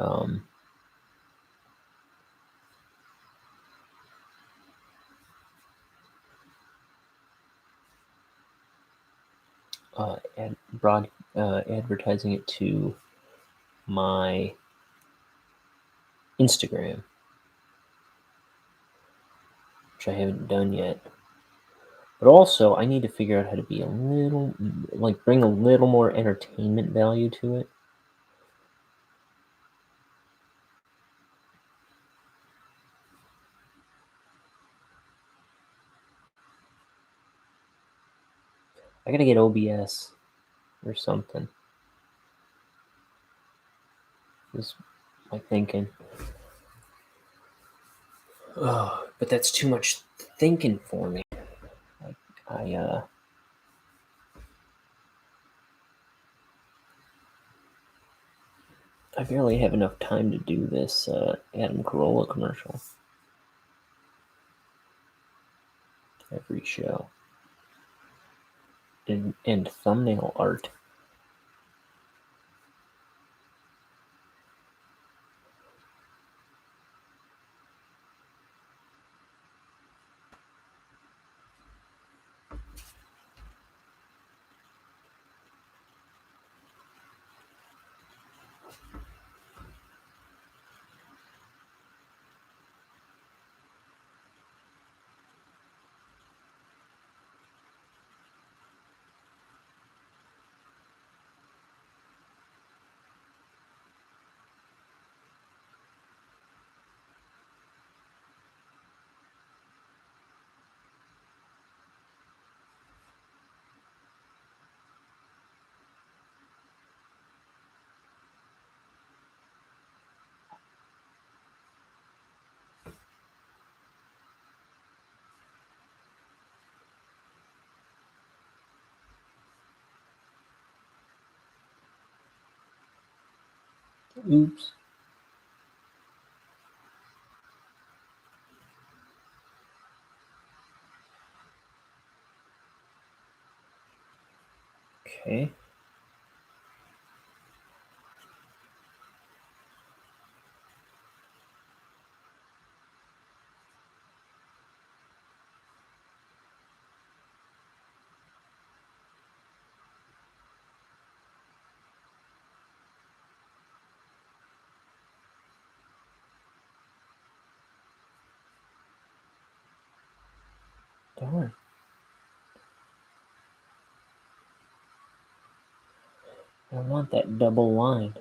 advertising it to my Instagram, which I haven't done yet. But also, I need to figure out how to be a little, bring a little more entertainment value to it. I gotta get OBS or something. Is my thinking. Oh, but that's too much thinking for me. I barely have enough time to do this Adam Carolla commercial every show. And thumbnail art. Oops. Okay. Darn. I want that double line.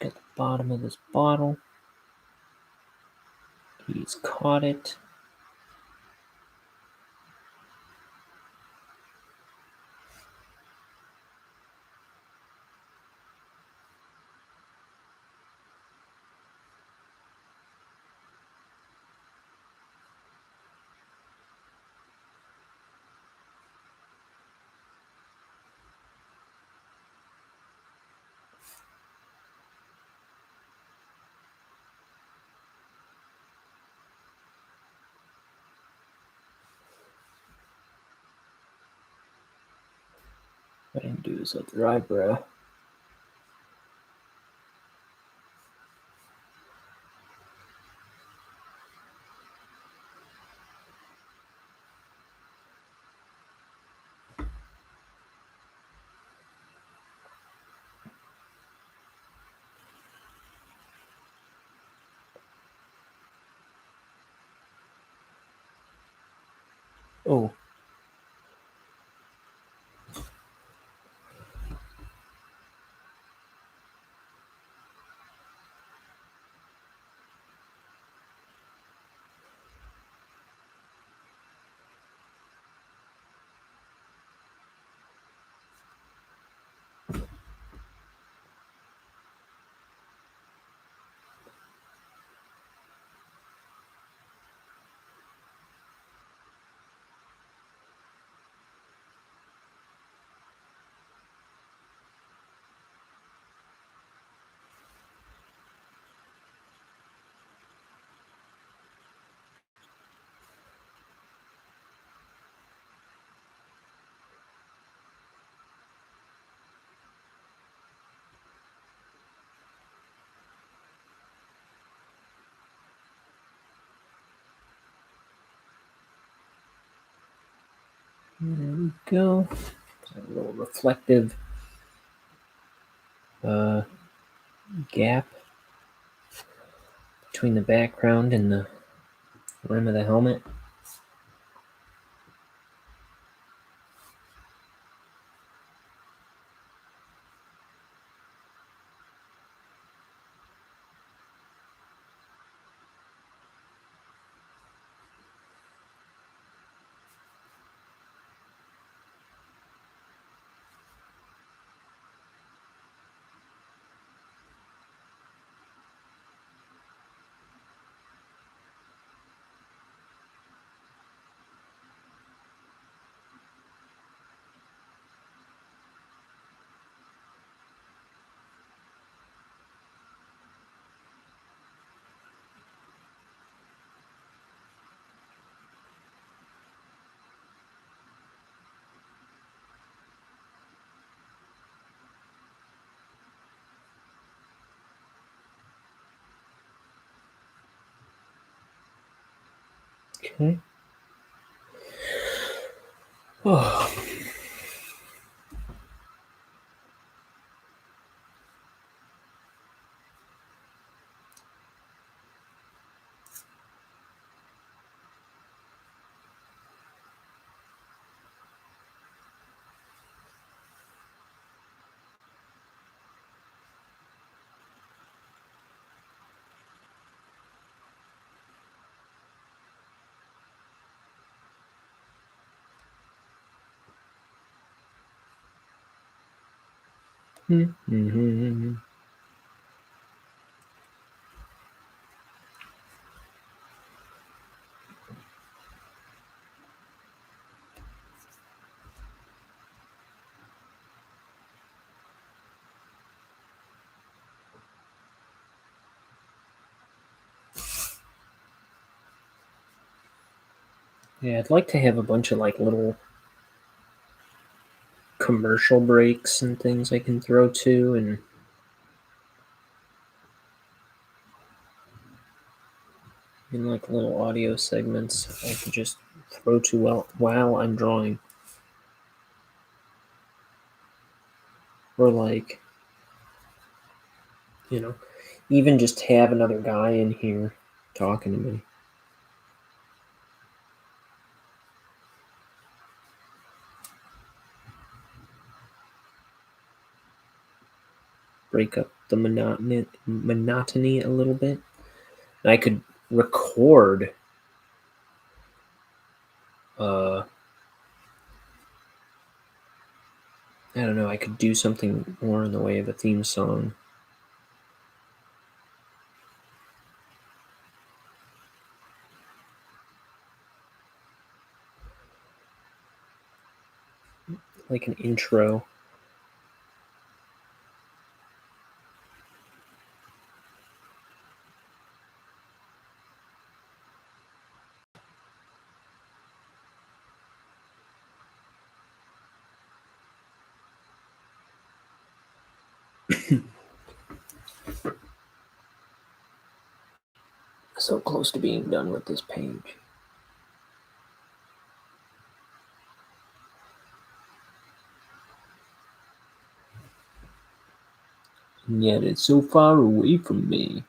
At the bottom of this bottle. He's caught it. I didn't do this other eyebrow. Oh. There we go. A little reflective gap between the background and the rim of the helmet. Okay. Oh. Mm-hmm. Yeah, I'd like to have a bunch of like little commercial breaks and things I can throw to, and like little audio segments I could just throw to while I'm drawing. Or like, even just have another guy in here talking to me. Break up the monotony a little bit. And I could record I don't know, I could do something more in the way of a theme song. Like an intro. So close to being done with this page. And yet it's so far away from me.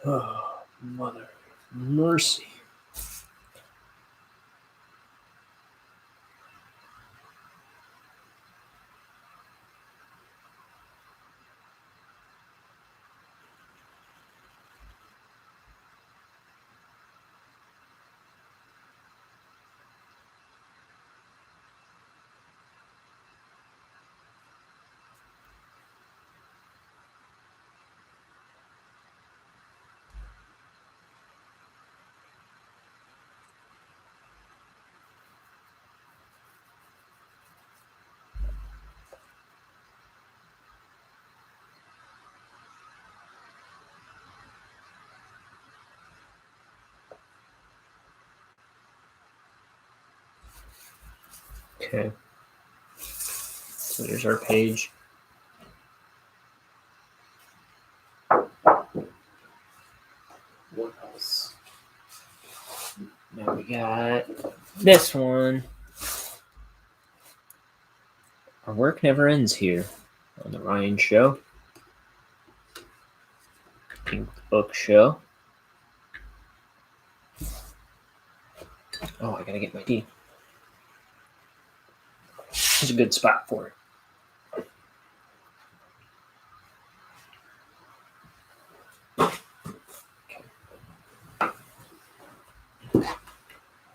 Oh, mother mercy. Okay. So there's our page. What else? Now we got this one. Our work never ends here on the Ryan Show. Pink Book Show. Oh, I gotta get my tea. It's a good spot for it.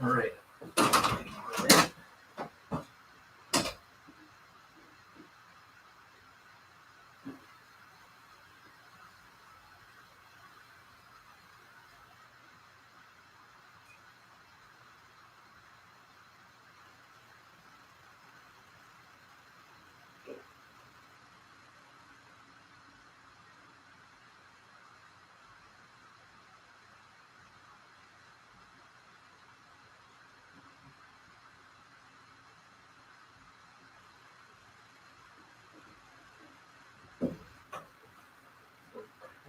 All right.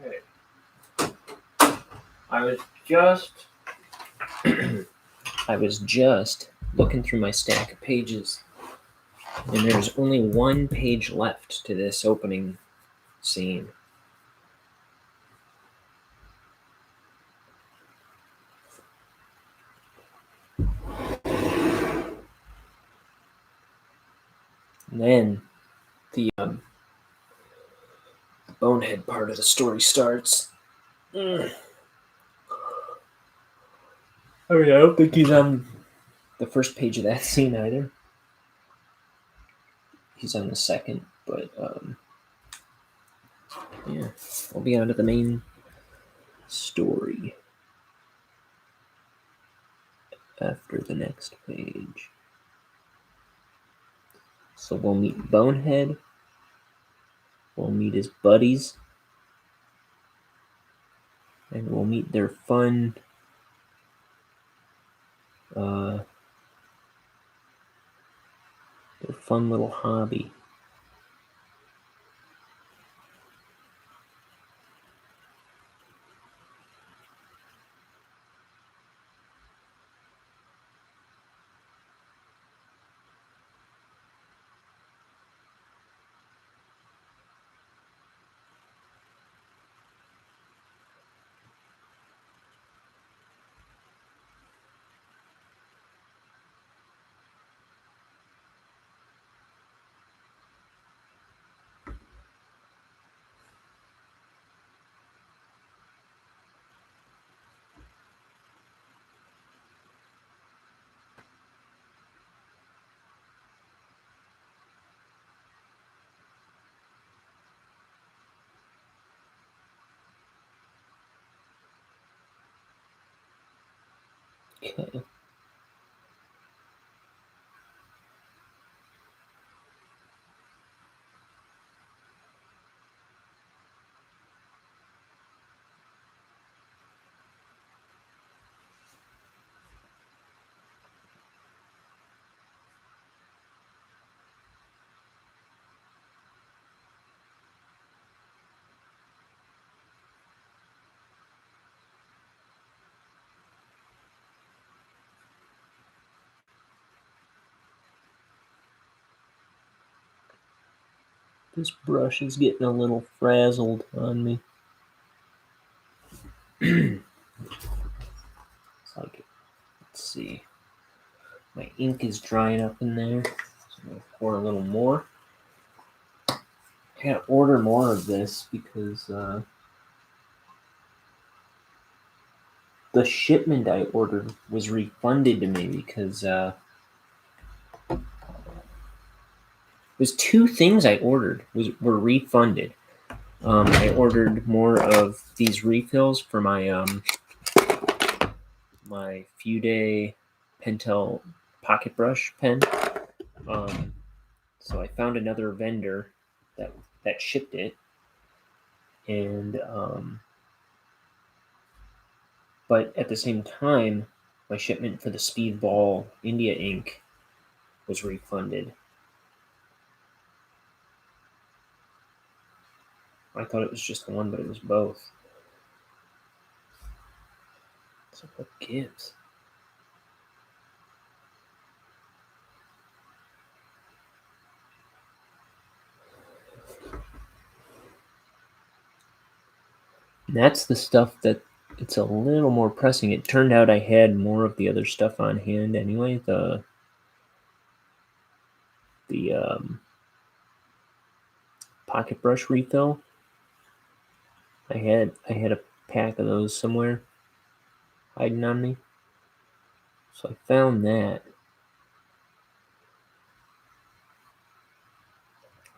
Okay. I was just looking through my stack of pages, and there's only one page left to this opening scene. And then the Bonehead part of the story starts. I don't think he's on the first page of that scene either. He's on the second, but yeah, we'll be on to the main story after the next page. So we'll meet Bonehead. We'll meet his buddies. And we'll meet their fun little hobby. Okay. This brush is getting a little frazzled on me. It's like, let's see. My ink is drying up in there. So I'm going to pour a little more. I gotta order more of this because the shipment I ordered was refunded to me because there's two things I ordered were refunded. I ordered more of these refills for my my Fude Pentel pocket brush pen. So I found another vendor that shipped it, and but at the same time, my shipment for the Speedball India ink was refunded. I thought it was just the one, but it was both. So what gives? And that's the stuff that it's a little more pressing. It turned out I had more of the other stuff on hand anyway. The pocket brush refill. I had a pack of those somewhere hiding on me. So I found that.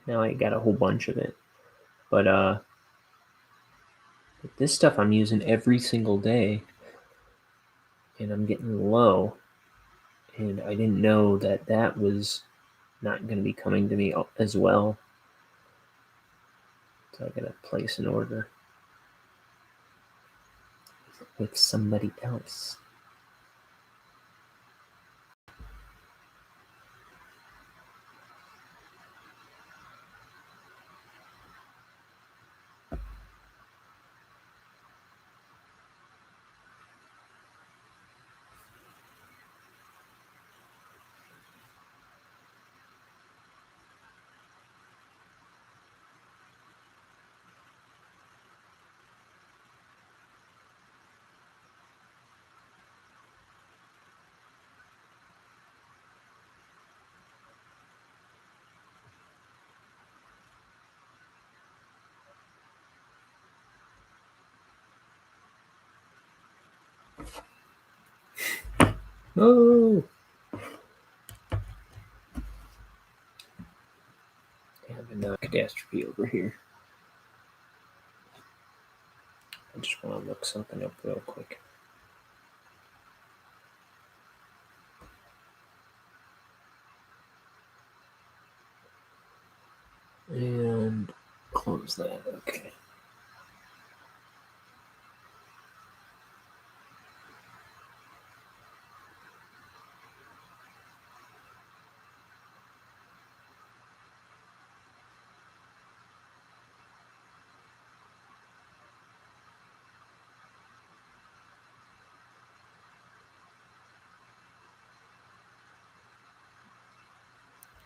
Now I got a whole bunch of it. But this stuff I'm using every single day, and I'm getting low. And I didn't know that was not going to be coming to me as well. So I gotta place an order with somebody else. Oh! Having a catastrophe over here. I just want to look something up real quick. And close that. Okay.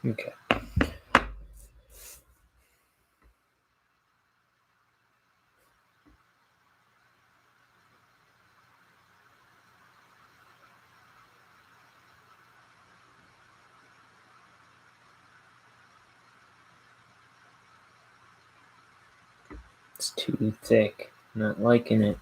Okay. It's too thick. Not liking it.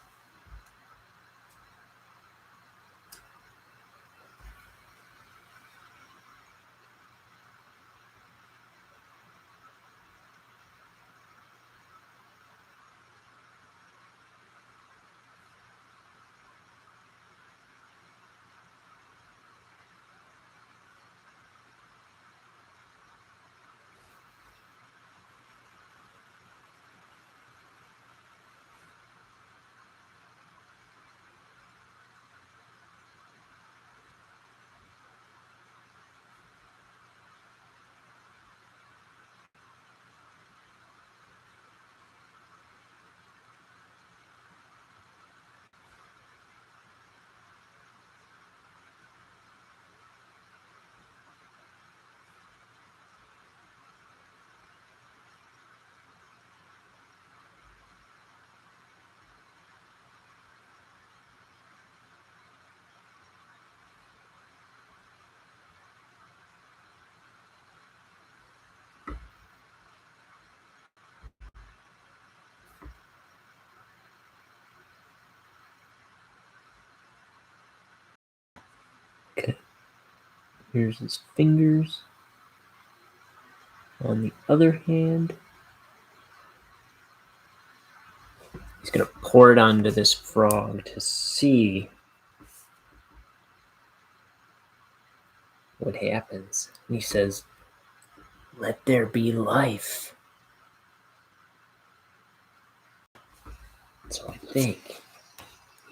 Okay. Here's his fingers. On the other hand, he's going to pour it onto this frog to see what happens. And he says, "Let there be life." So I think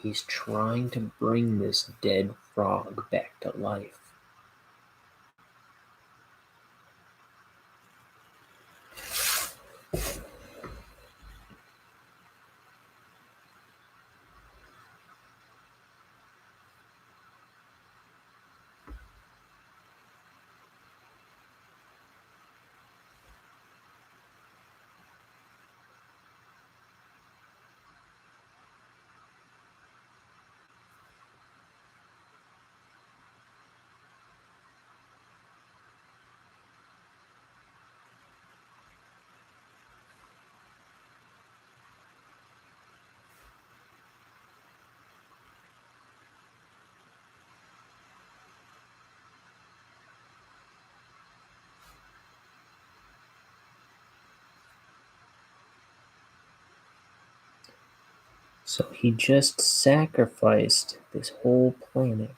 he's trying to bring this dead frog back to life. So he just sacrificed this whole planet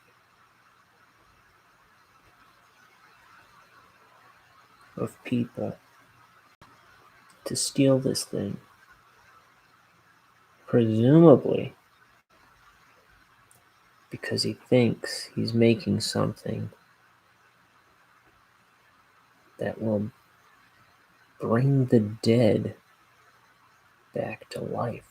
of people to steal this thing. Presumably because he thinks he's making something that will bring the dead back to life.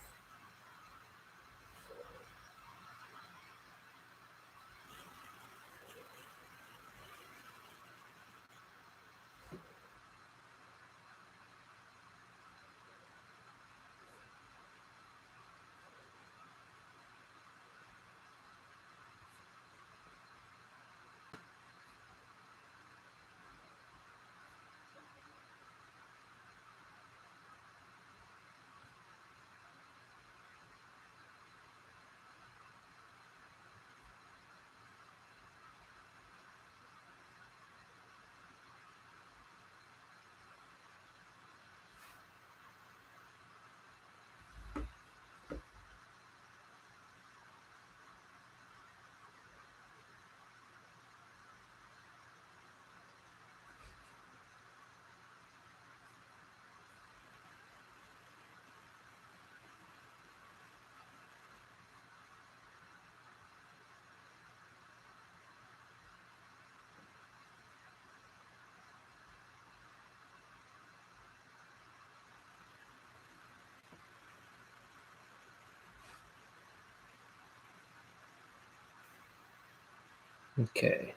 Okay.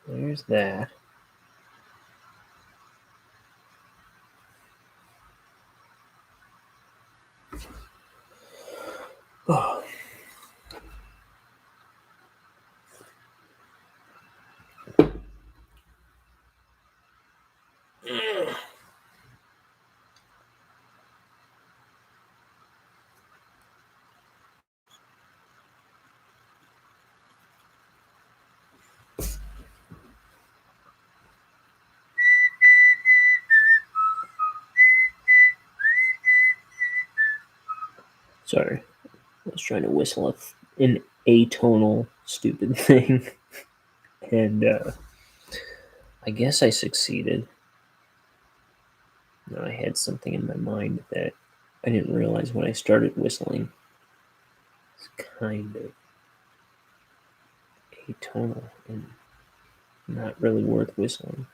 There's that. Oh. Sorry, I was trying to whistle an atonal stupid thing, and I guess I succeeded. No, I had something in my mind that I didn't realize when I started whistling. It's kind of atonal and not really worth whistling.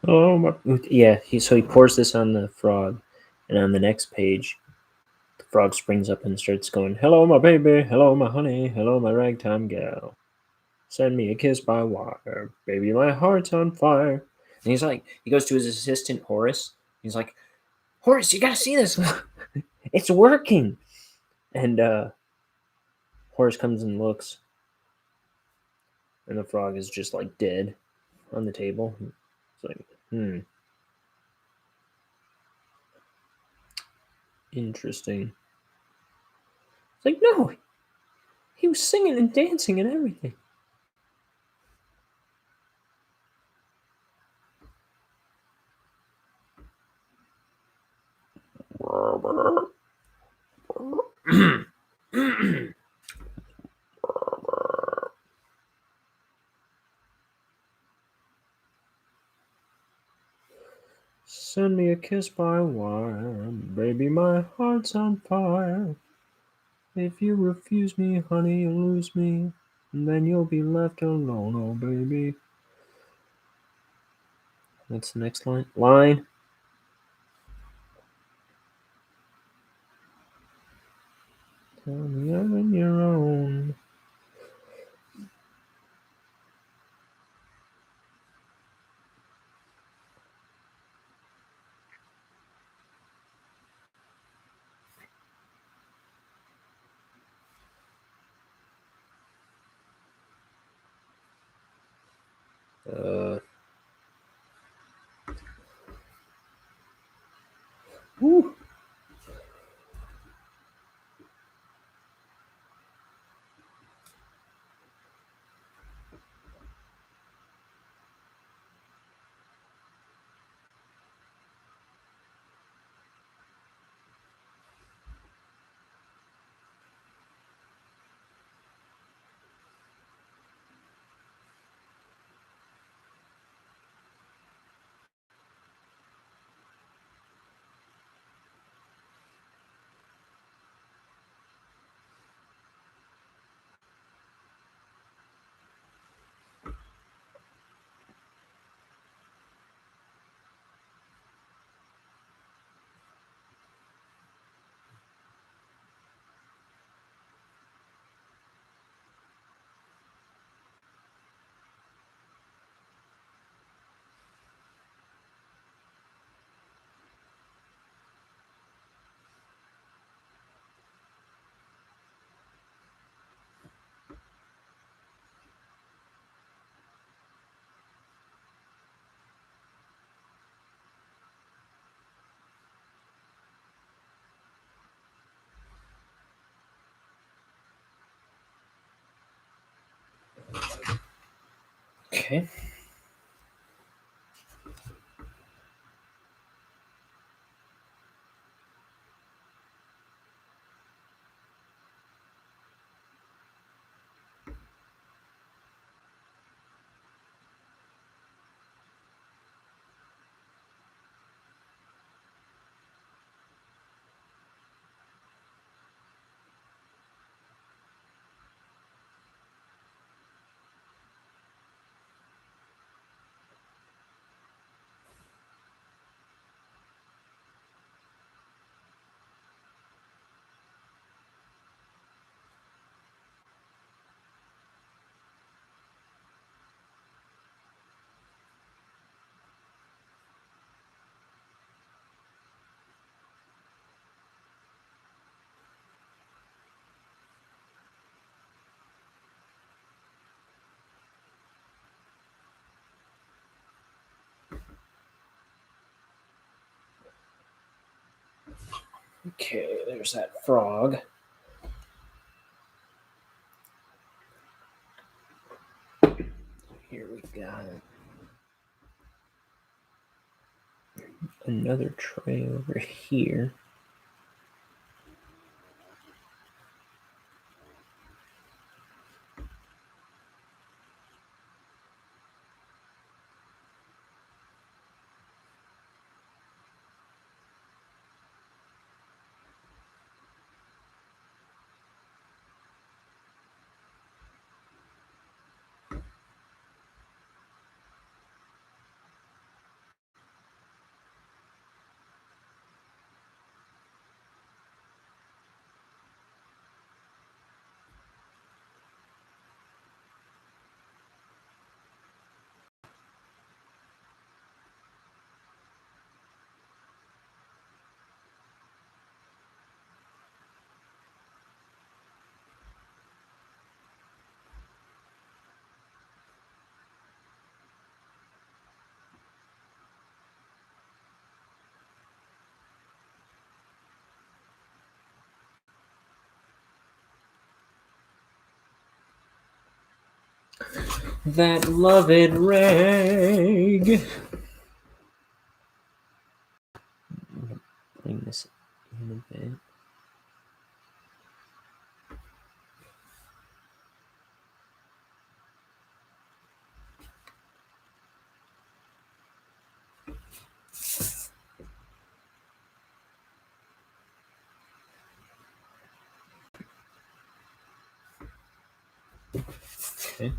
Oh my. Yeah. So he pours this on the frog, and on the next page, the frog springs up and starts going, "Hello, my baby. Hello, my honey. Hello, my ragtime gal. Send me a kiss by wire, baby. My heart's on fire." And he's like, he goes to his assistant Horace. He's like, "Horace, you gotta see this. It's working." And Horace comes and looks, and the frog is just like dead on the table. It's like, interesting. It's like, no, he was singing and dancing and everything. Send me a kiss by wire, baby, my heart's on fire. If you refuse me, honey, you'll lose me, and then you'll be left alone, oh baby. What's the next line? Tell me I'm on your own. Whew. Okay. Okay, there's that frog. Here we got another tray over here. that loved rag. Bring this in a bit. Okay.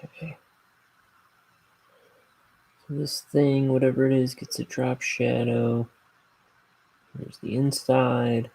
Okay. So this thing, whatever it is, gets a drop shadow. There's the inside.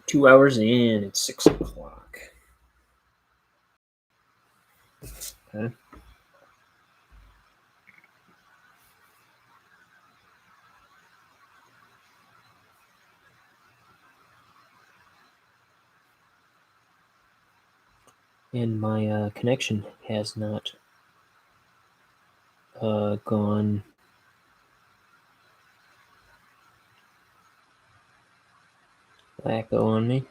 Two hours in, it's 6 o'clock. Okay. And my connection has not gone wacko on me.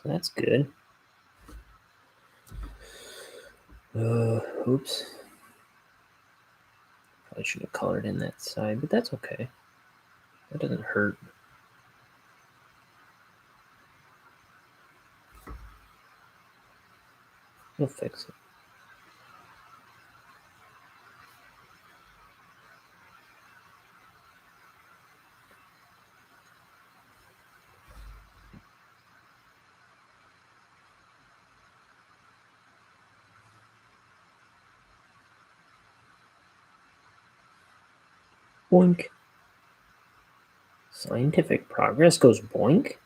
So that's good. Oops. Probably should have colored in that side, but that's okay. That doesn't hurt. We'll fix it. Boink. Scientific progress goes boink?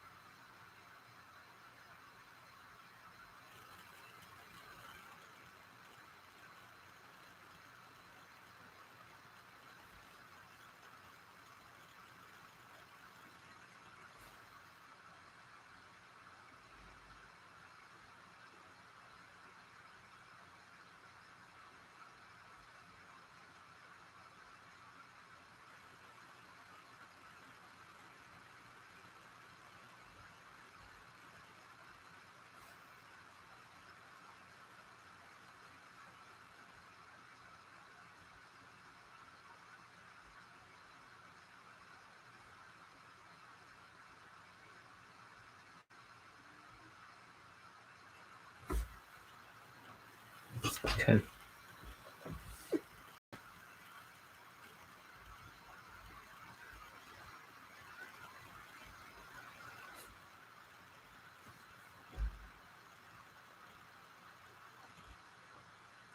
Okay.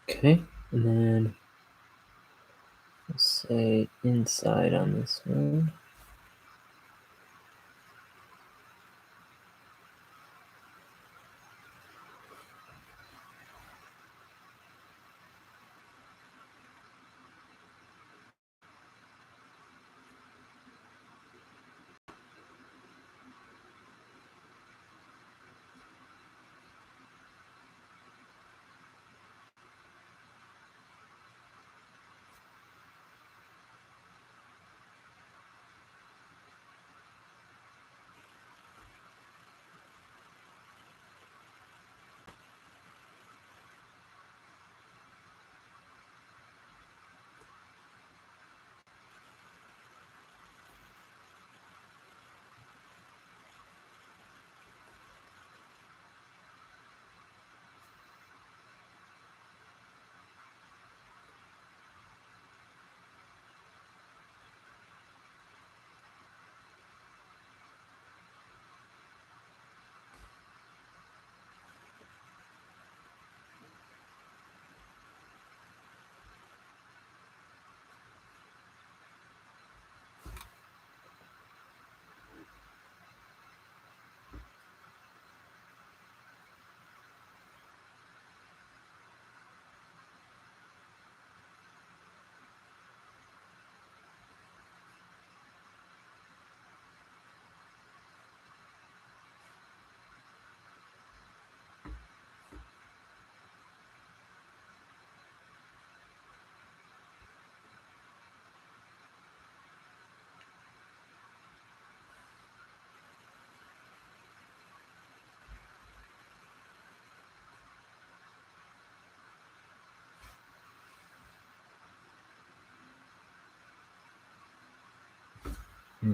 Okay, and then let's say inside on this one.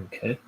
Okay.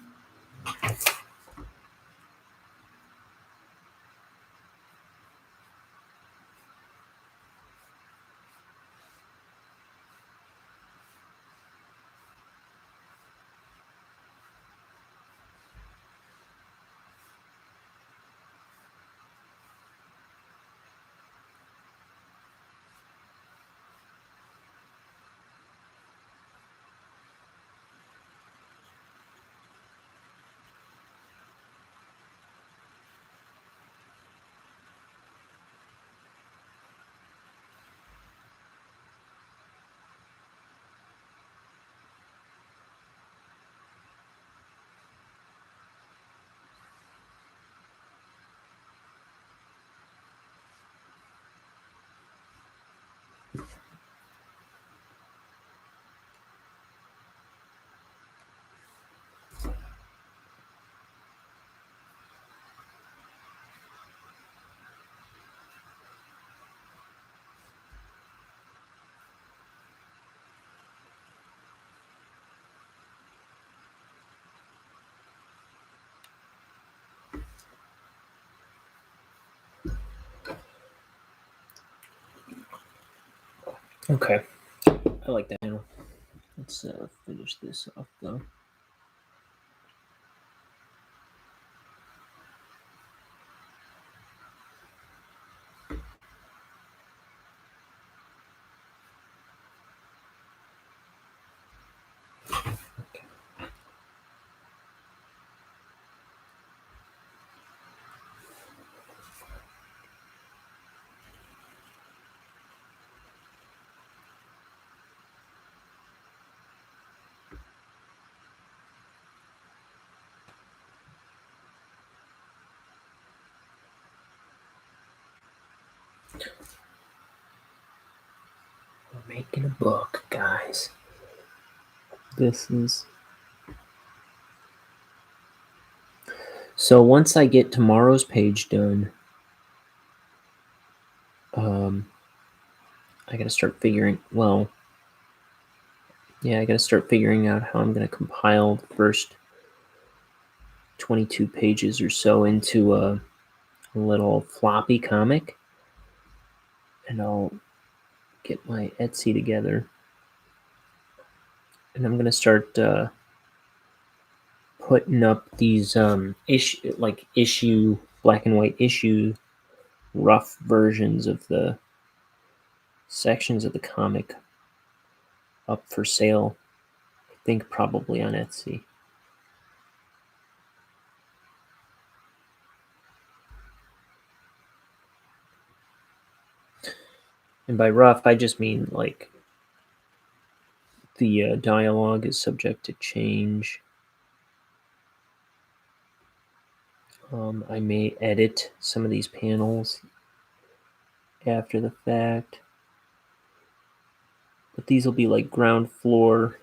Okay. I like that panel. Let's finish this off, though. We're making a book, guys. This is... So once I get tomorrow's page done, I gotta start figuring... Well, yeah, I gotta start figuring out how I'm gonna compile the first 22 pages or so into a little floppy comic. And I'll get my Etsy together. And I'm going to start putting up these issue, black and white issue, rough versions of the sections of the comic up for sale. I think probably on Etsy. And by rough, I just mean like the dialogue is subject to change. I may edit some of these panels after the fact. But these will be like ground floor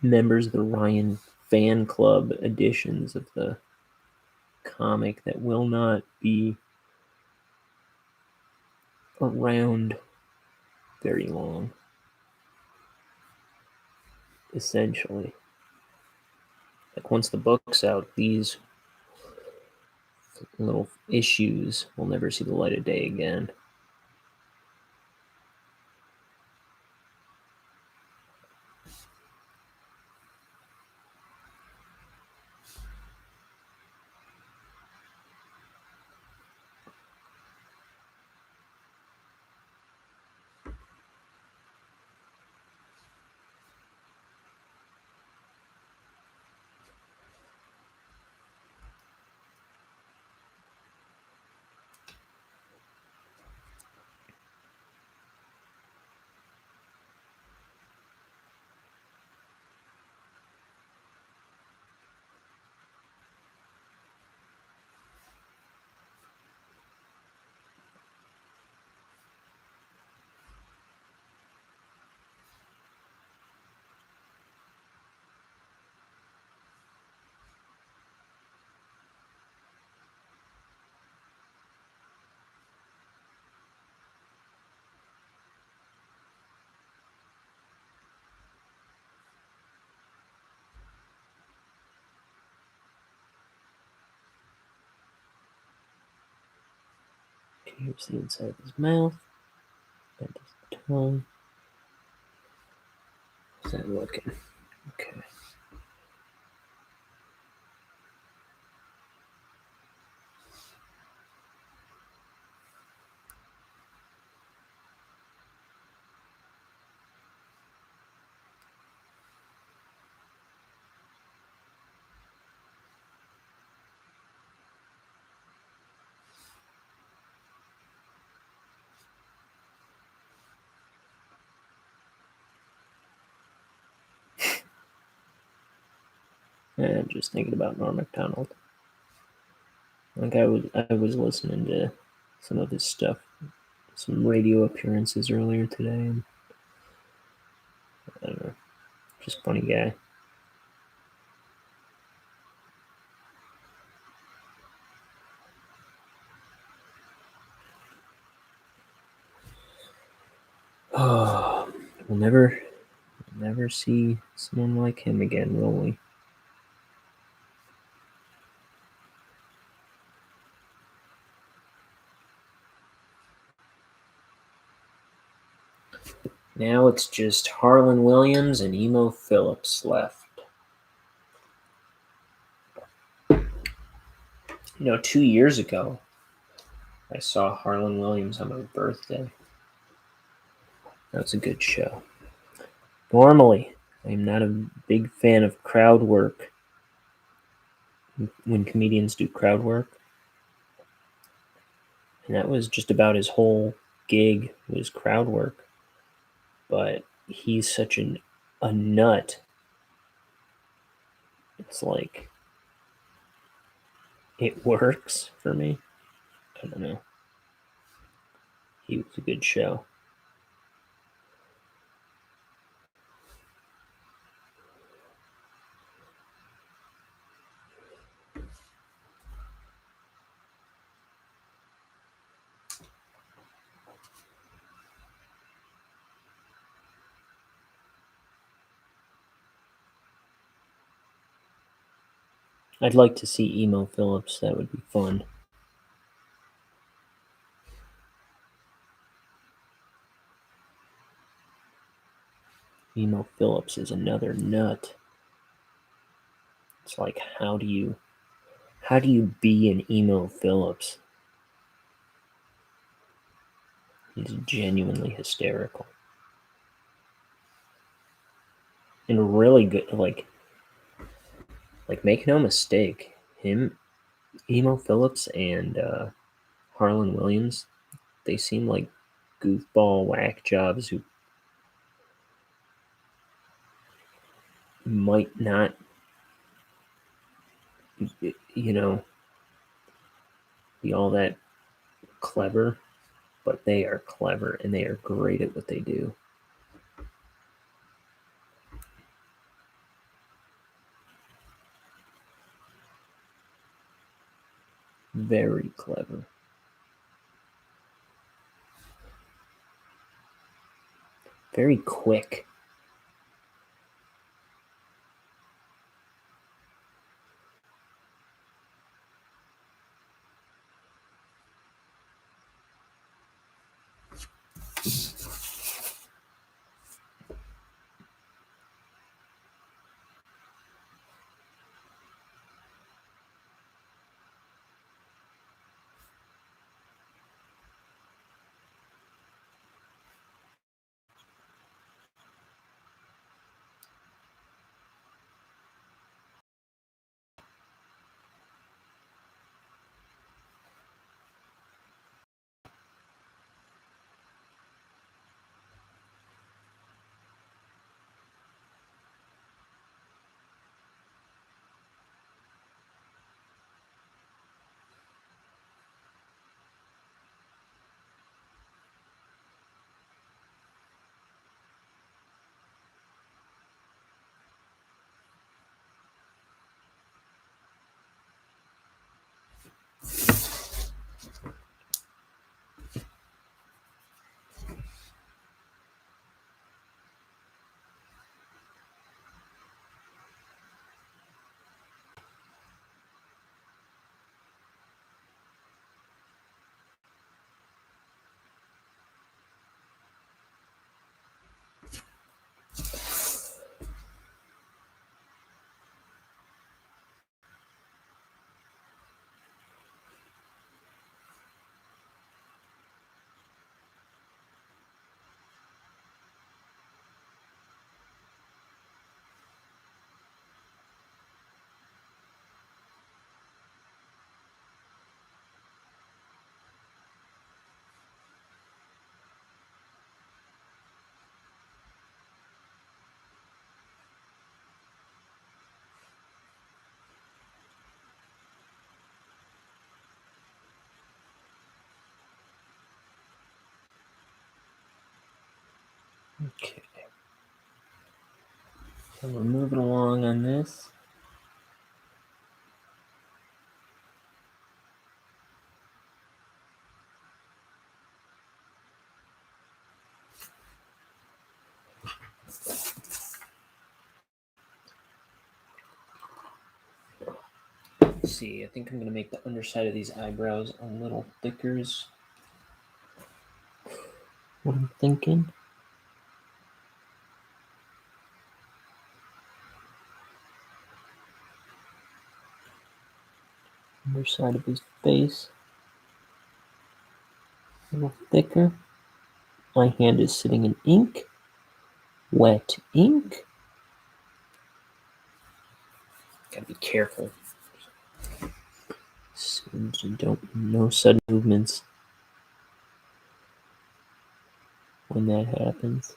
members of the Ryan fan club editions of the comic that will not be around very long, essentially. Like once the book's out, these little issues will never see the light of day again. Here's the inside of his mouth. And his tongue. How's that looking? Okay. And just thinking about Norm Macdonald. Like I was listening to some of his stuff, some radio appearances earlier today, and I don't know, just funny guy. Oh, we'll never see someone like him again, will we? Now it's just Harlan Williams and Emo Phillips left. 2 years ago, I saw Harlan Williams on my birthday. That was a good show. Normally, I'm not a big fan of crowd work. When comedians do crowd work. And that was just about his whole gig was crowd work. But he's such a nut. It's like it works for me. I don't know. He was a good show. I'd like to see Emo Phillips. That would be fun. Emo Phillips is another nut. It's like, how do you be an Emo Phillips? He's genuinely hysterical. And really good, like make no mistake, Emo Phillips and Harlan Williams, they seem like goofball whack jobs who might not, be all that clever, but they are clever and they are great at what they do. Very clever. Very quick. Okay. So we're moving along on this. Let's see, I think I'm going to make the underside of these eyebrows a little thicker is what I'm thinking. Underside of his face. A little thicker. My hand is sitting in ink. Wet ink. Gotta be careful. No sudden movements when that happens.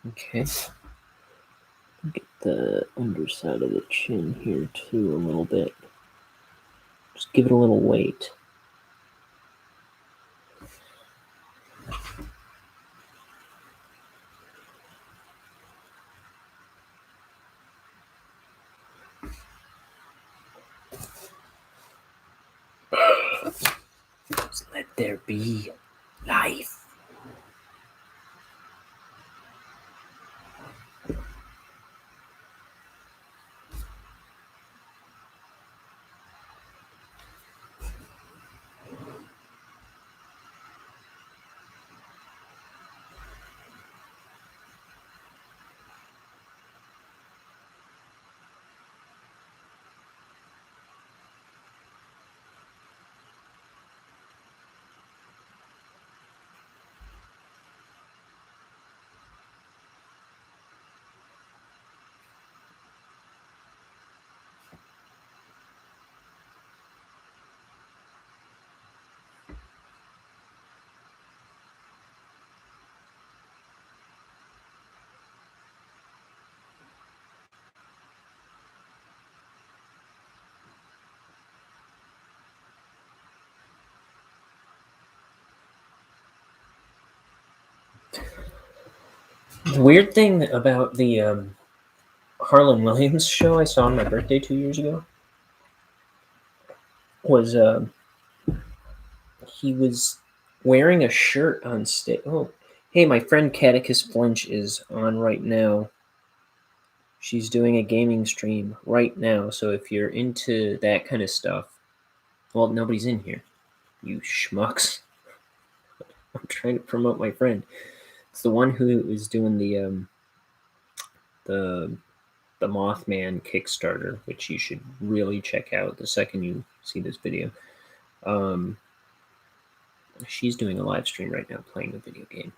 Okay. Get the underside of the chin here too a little bit. Just give it a little weight. Just let there be life. The weird thing about the Harlan Williams show I saw on my birthday 2 years ago was he was wearing a shirt on stage. Oh, hey, my friend Catechus Flinch is on right now. She's doing a gaming stream right now, so if you're into that kind of stuff, well, nobody's in here, you schmucks. I'm trying to promote my friend. It's the one who is doing the Mothman Kickstarter, which you should really check out the second you see this video. She's doing a live stream right now playing a video game.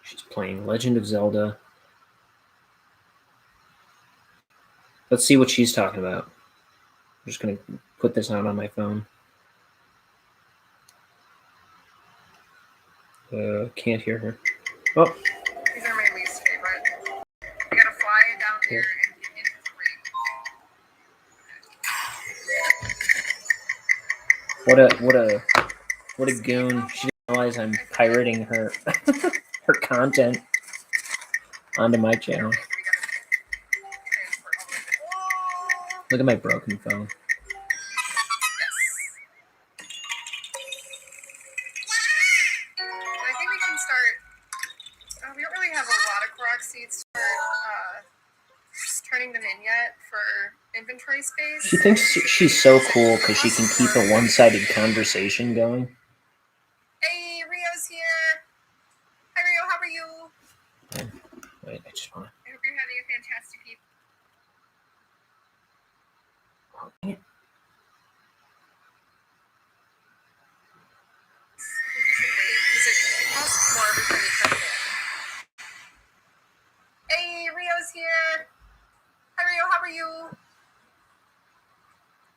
She's playing Legend of Zelda. Let's see what she's talking about. I'm just going to put this on my phone. Can't hear her. Oh. These are my least favorite. You gotta fly down here and get into the ring. What a goon. She didn't realize I'm pirating her her content onto my channel. Look at my broken phone. I think we can start. We don't really have a lot of Korok seeds for just turning them in yet for inventory space. She thinks she's so cool because she can keep a one-sided conversation going. Hey, Rio's here. Hi, Rio. How are you? Wait, I just want to. I hope you're having a fantastic evening. Oh, dang it. It costs more before you turn it in. Hey, Rio's here. Hi, Rio. How are you?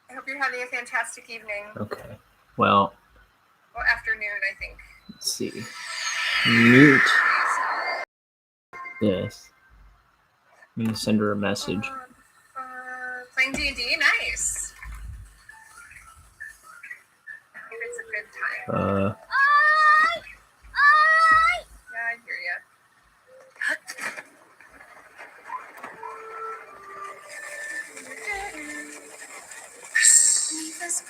I hope you're having a fantastic evening. Okay. Well, Afternoon, I think. let's see. Mute this. I'm going to send her a message. Playing D&D? Nice. Maybe it's a good time. Yeah, I hear ya.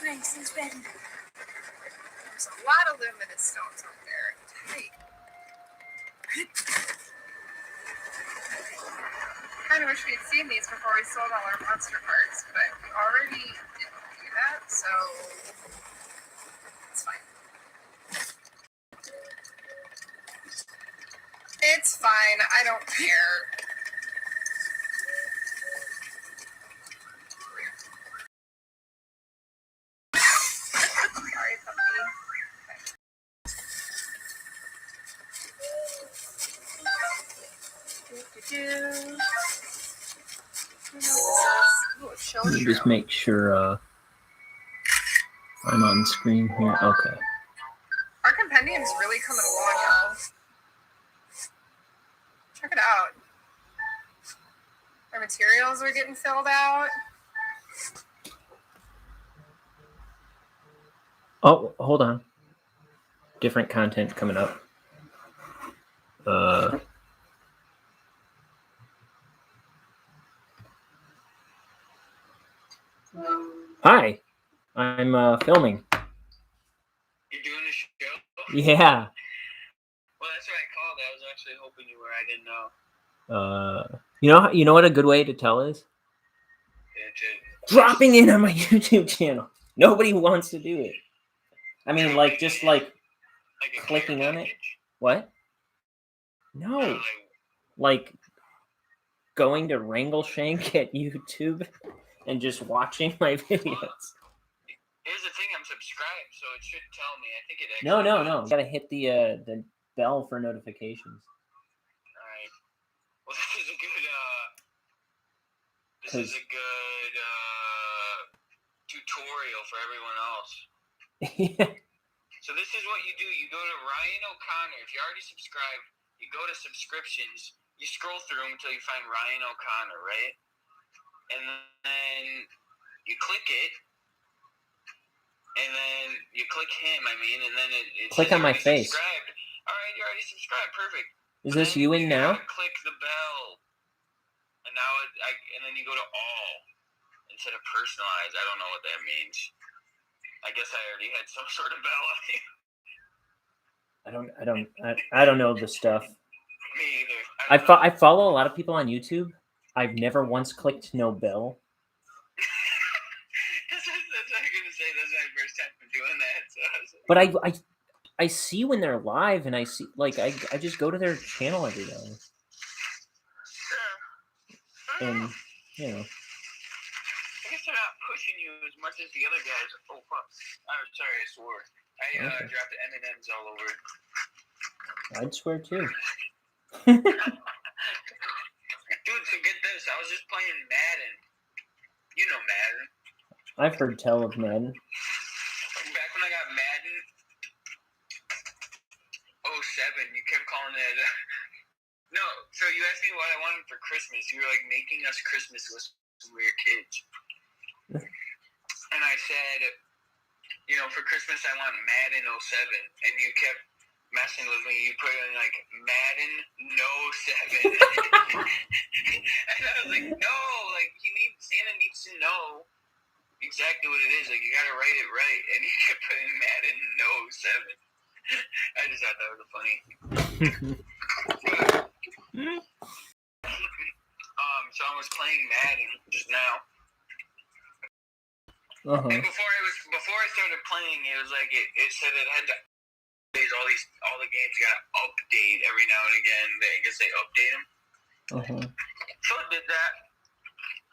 Is ready. There's a lot of luminous stones up there. Tight. Kind of wish we had seen these before we sold all our monster cards, but we already didn't do that, so fine. I don't care. Sorry, puppy. Do-do-do. Ooh, chill Let me just shroom. make sure I'm on screen here. Okay. Our compendium's really coming along, y'all. Check it out. Our materials are getting filled out. Oh, hold on. Different content coming up. Hi. I'm filming. You're doing a show? Yeah. Well, that's what I called. I was actually hoping you were. I didn't know. You know what a good way to tell is? Dropping in on my YouTube channel. Nobody wants to do it. I mean, like, just like clicking on it. What? No. Like going to Wrangleshank at YouTube and just watching my videos. Here's the thing, I'm subscribed, so it should tell me. I think it actually No. does. You gotta hit the bell for notifications. Alright. Well, this is a good tutorial for everyone else. Yeah. So this is what you do. You go to Ryan O'Connor. If you're already subscribed, you go to subscriptions. You scroll through them until you find Ryan O'Connor, right? And then you click it. And then you click him, and then it Click on my face. Subscribed. All right, you're already subscribed. Perfect. Is this you in now? Click the bell. And now and then you go to all instead of personalized. I don't know what that means. I guess I already had some sort of bell on you. I don't know the stuff. Me either. I follow a lot of people on YouTube. I've never once clicked no bell. That's what I was gonna say. That's my first time doing that. So But I see when they're live, and I see I just go to their channel every day. Yeah. And you know. I guess they're not pushing you as much as the other guys. Oh fuck! I'm sorry, I swore. I dropped M&Ms all over. I'd swear too. Dude, so get this. I was just playing Madden. You know Madden. I've heard tell of Madden. Back when I got Madden 07, you kept calling it... No, so you asked me what I wanted for Christmas. You were like making us Christmas lists when we were kids. And I said, for Christmas I want Madden 07. And you kept messing with me. You put in like Madden no 7. And I was like, no, like Santa needs to know exactly what it is. Like you gotta write it right. And you kept putting Madden no 7. I just thought that was funny. So I was playing Madden just now. Uh-huh. And before I started playing, it was like it said it had to all the games gotta update every now and again. I guess they update them. Uh-huh. So I did that,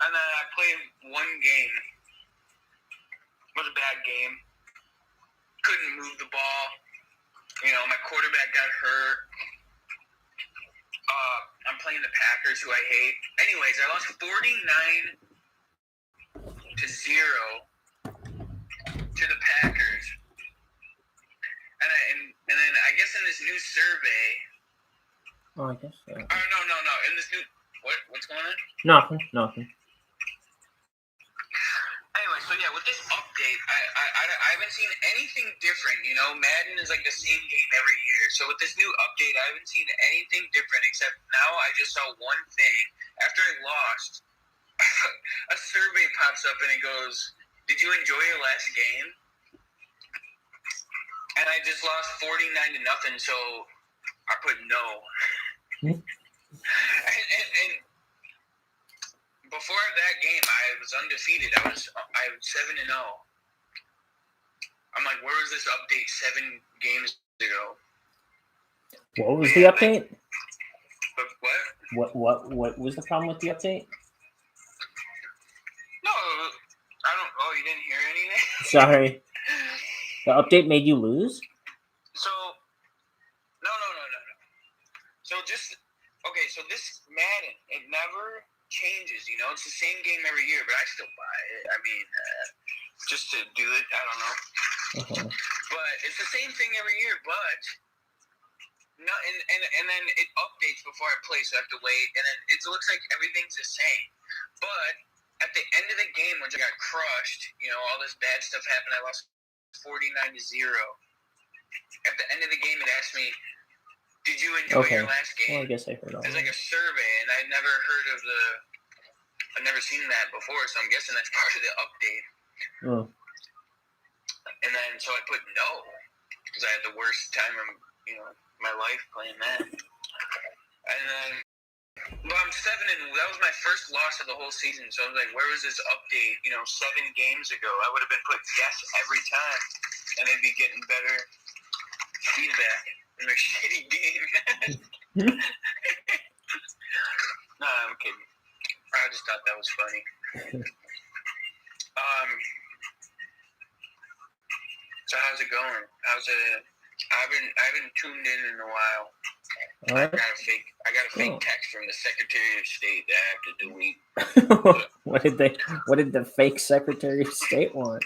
and then I played one game. It was a bad game. Couldn't move the ball. My quarterback got hurt. I'm playing the Packers, who I hate. Anyways, I lost 49-0 to the Packers. And then I guess in this new survey. Oh, I guess so. Oh no! In this new what's going on? Nothing. Anyway, so yeah, with this update, I haven't seen anything different. Madden is like the same game every year. So with this new update, I haven't seen anything different except now I just saw one thing. After I lost, a survey pops up and it goes, "Did you enjoy your last game?" And I just lost 49-0, so I put no. and before that game, I was undefeated. I was 7-0. I'm like, where was this update 7 games ago? What was the update? What was the problem with the update? No, I don't. Oh, you didn't hear anything? Sorry. The update made you lose? So, no. So just, okay, so this Madden, it never changes, you know? It's the same game every year, but I still buy it. I mean, just to do it, I don't know. Uh-huh. But it's the same thing every year, but no, and then it updates before I play, so I have to wait, and then it looks like everything's the same. But at the end of the game, when I got crushed, you know, all this bad stuff happened, I lost 49-0. At the end of the game, it asked me, did you enjoy your last game? Well, I guess I heard all It was that. like a survey, and I'd never heard of I'd never seen that before, so I'm guessing that's part of the update. Oh. And then, so I put no, because I had the worst time of, you know, my life playing that. And then, well, I'm 7-0. That was my first loss of the whole season, so I was like, where was this update, you know, 7 games ago? I would have been put yes every time, and they'd be getting better feedback in their shitty game. No, I'm kidding. I just thought that was funny. So how's it going? I haven't tuned in a while. I got a fake text from the Secretary of State that I have to delete. What did the fake Secretary of State want?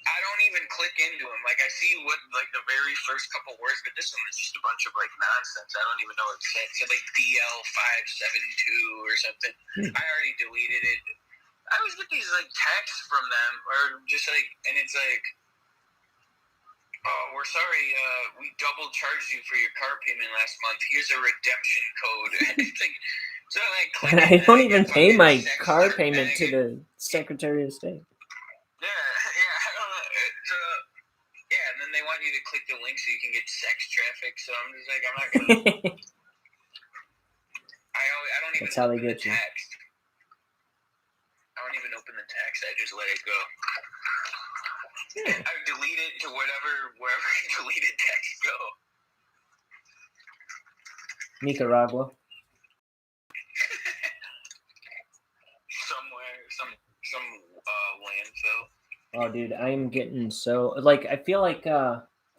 I don't even click into them. Like, I see what, like, the very first couple words, but this one is just a bunch of, like, nonsense. I don't even know what it said. It said, like, DL572 or something. I already deleted it. I always get these, like, texts from them, or just, like, and it's like, oh, we're sorry, we double charged you for your car payment last month. Here's a redemption code. It's like, so, like, I don't even pay my car payment to the Secretary of State. Yeah, I don't know. It's, yeah, and then they want you to click the link so you can get sex traffic. So I'm just like, I'm not gonna. I don't even. That's how they get you. Text. I don't even open the text. I just let it go. Yeah. I delete it to wherever deleted text go. Nicaragua. Somewhere, some landfill. Oh, dude, I am getting so, like, I feel like,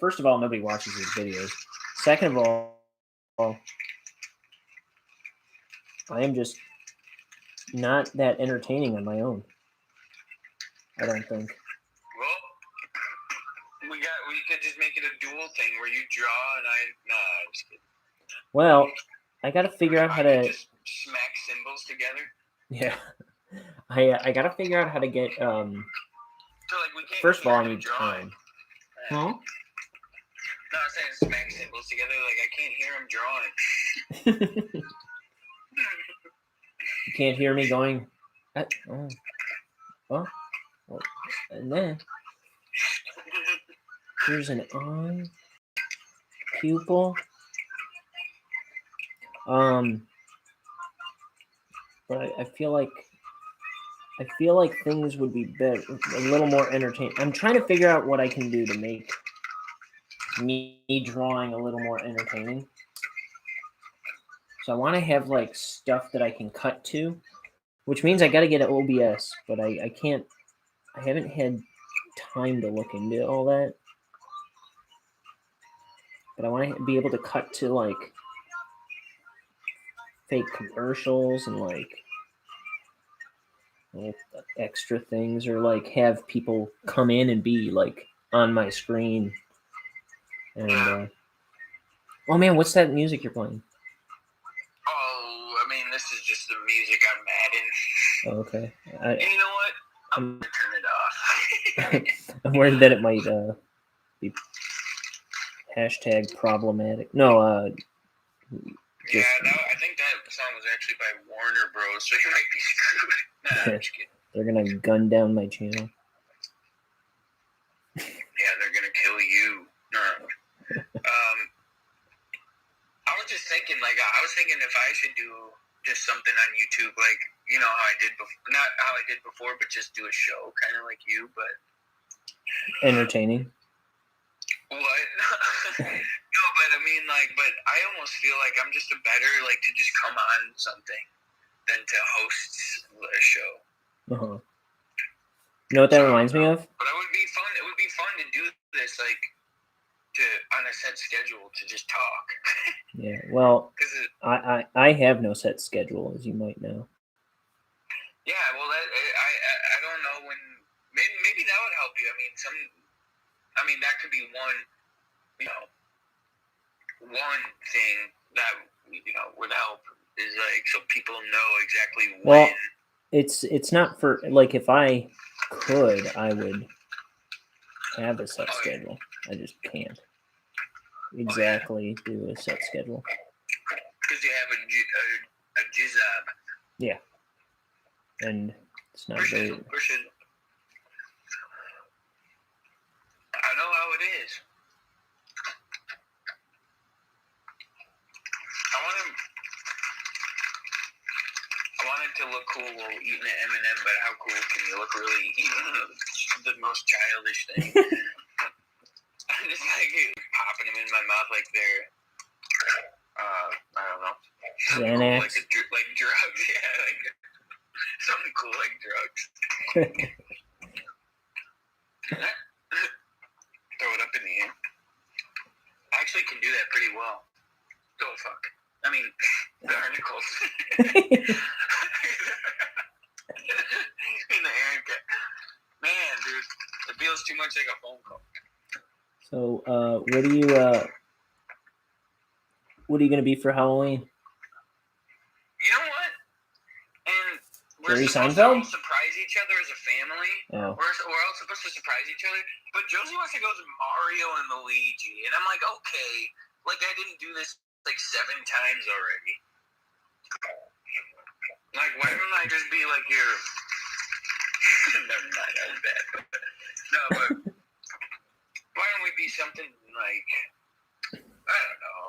first of all, nobody watches these videos. Second of all, I am just not that entertaining on my own. I don't think. Well, we could just make it a dual thing where you draw and I'm just kidding. Well, I gotta figure out how to just smack symbols together. Yeah. I gotta figure out how to get, so, like, we can't first of all, I need time. Huh? No, I'm saying smack symbols together. Like, I can't hear them drawing. You can't hear me going. Oh, and then here's an eye, pupil. But I feel like things would be better, a little more entertaining. I'm trying to figure out what I can do to make me drawing a little more entertaining. So I want to have, like, stuff that I can cut to, which means I got to get an OBS, but I can't. I haven't had time to look into all that. But I want to be able to cut to, like, fake commercials and, like, extra things, or, like, have people come in and be, like, on my screen. And oh man, what's that music you're playing? Oh, I mean, this is just the music on Madden. Oh, okay. And you know what? I'm gonna turn it off. I'm worried that it might be hashtag problematic. No, yeah, I think that song was actually by Warner Bros. So you might be screwed. Nah, I'm just kidding. They're gonna gun down my channel. Yeah, they're gonna kill you. No. I was just thinking, like, if I should do just something on YouTube, like, you know how I did before, not how I did before, but just do a show, kind of like you, but entertaining. What? No, but I mean, like, but I almost feel like I'm just a better to just come on something than to host a show. Uh-huh. You know what that reminds me of? But it would be fun. It would be fun to do this on a set schedule to just talk. Yeah. Well, I have no set schedule, as you might know. Yeah. Well, I don't know when. Maybe that would help you. I mean, that could be one. One thing that would help is so people know exactly when. Well, it's not for if I could, I would have a set schedule. I just can't exactly do a set schedule. Because you have a jizzab. Yeah, and it's not very. I know how it is. I wanted to look cool while eating an M&M, but how cool can you look really eating the most childish thing? I'm just popping them in my mouth like they're, I don't know. Xanax? Cool, like drugs, yeah, something cool like drugs. Throw it up in the air. I actually can do that pretty well. Oh, fuck. I mean, the articles. In the air. Man, dude, it feels too much like a phone call. So, what are you gonna be for Halloween? You know what? And we're Jerry supposed Seinfeld? to all surprise each other as a family. Oh. We're all supposed to surprise each other. But Josie wants to go as Mario and Luigi. And I'm like, okay. I didn't do this 7 times already. Why don't I just be your... Never mind, that was bad. No, but why don't we be something I don't know.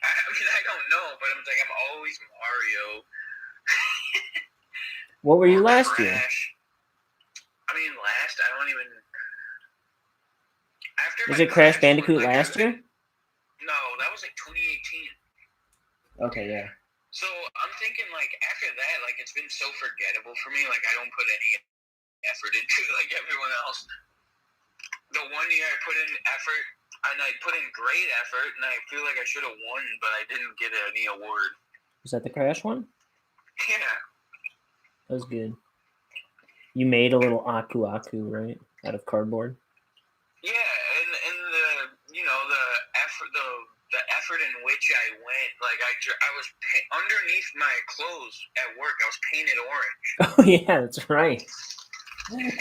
I don't know, but I'm always Mario. What were you last year? Last, I don't even... Was it Crash Bandicoot last year? No, that was 2018. Okay, yeah. So I'm thinking after that, it's been so forgettable for me. I don't put any effort into it everyone else. The one year I put in effort, and I put in great effort, and I feel like I should have won, but I didn't get any award. Was that the Crash one? Yeah. That was good. You made a little Aku Aku, right? Out of cardboard? Yeah, and the effort in which I went, I was underneath my clothes at work, I was painted orange. Oh yeah, that's right. And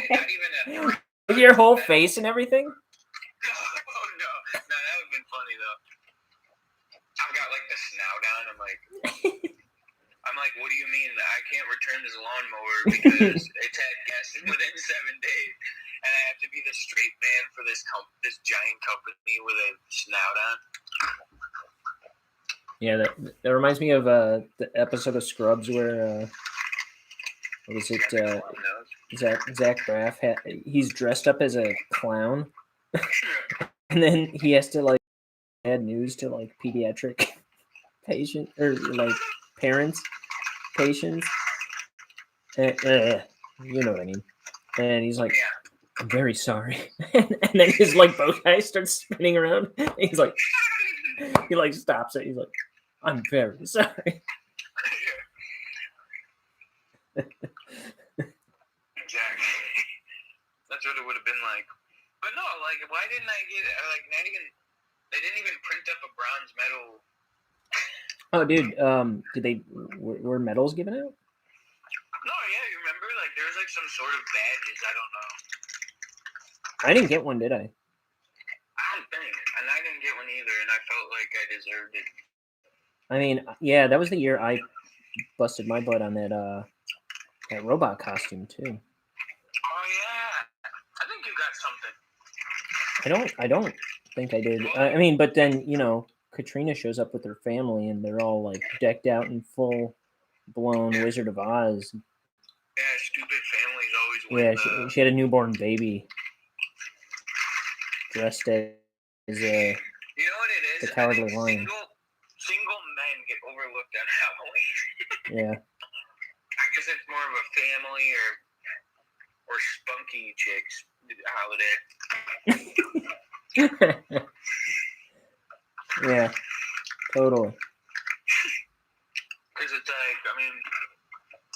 not even With your whole face and everything? Oh no, that would have been funny though. I've got the snout on. I'm like, what do you mean I can't return this lawnmower because it's had guests within 7 days, and I have to be the straight man for this giant company with a snout on? Yeah, that reminds me of the episode of Scrubs where what is it? Zach Braff he's dressed up as a clown, and then he has to add news to pediatric patient or parents, patients. You know what I mean? And he's like, I'm very sorry. And then his bow tie starts spinning around. He's like, he stops it. He's like, I'm very sorry. Exactly. That's what it would have been like. But no, why didn't I get not even? They didn't even print up a bronze medal. Oh, dude, were medals given out? No, yeah, you remember? There was some sort of badges. I don't know. I didn't get one, did I? I don't think, and I didn't get one either, and I felt like I deserved it. I mean, yeah, that was the year I busted my butt on that robot costume too. Oh yeah, I think you got something. I don't think I did. I mean, but then Katrina shows up with her family, and they're all decked out in full blown Wizard of Oz. Yeah, stupid families always win. Yeah, she had a newborn baby dressed as a You know what it is? The Cowardly I think Lion. single men get overlooked on Halloween. Yeah. I guess it's more of a family or spunky chicks holiday. Yeah, totally. Because it's like, I mean,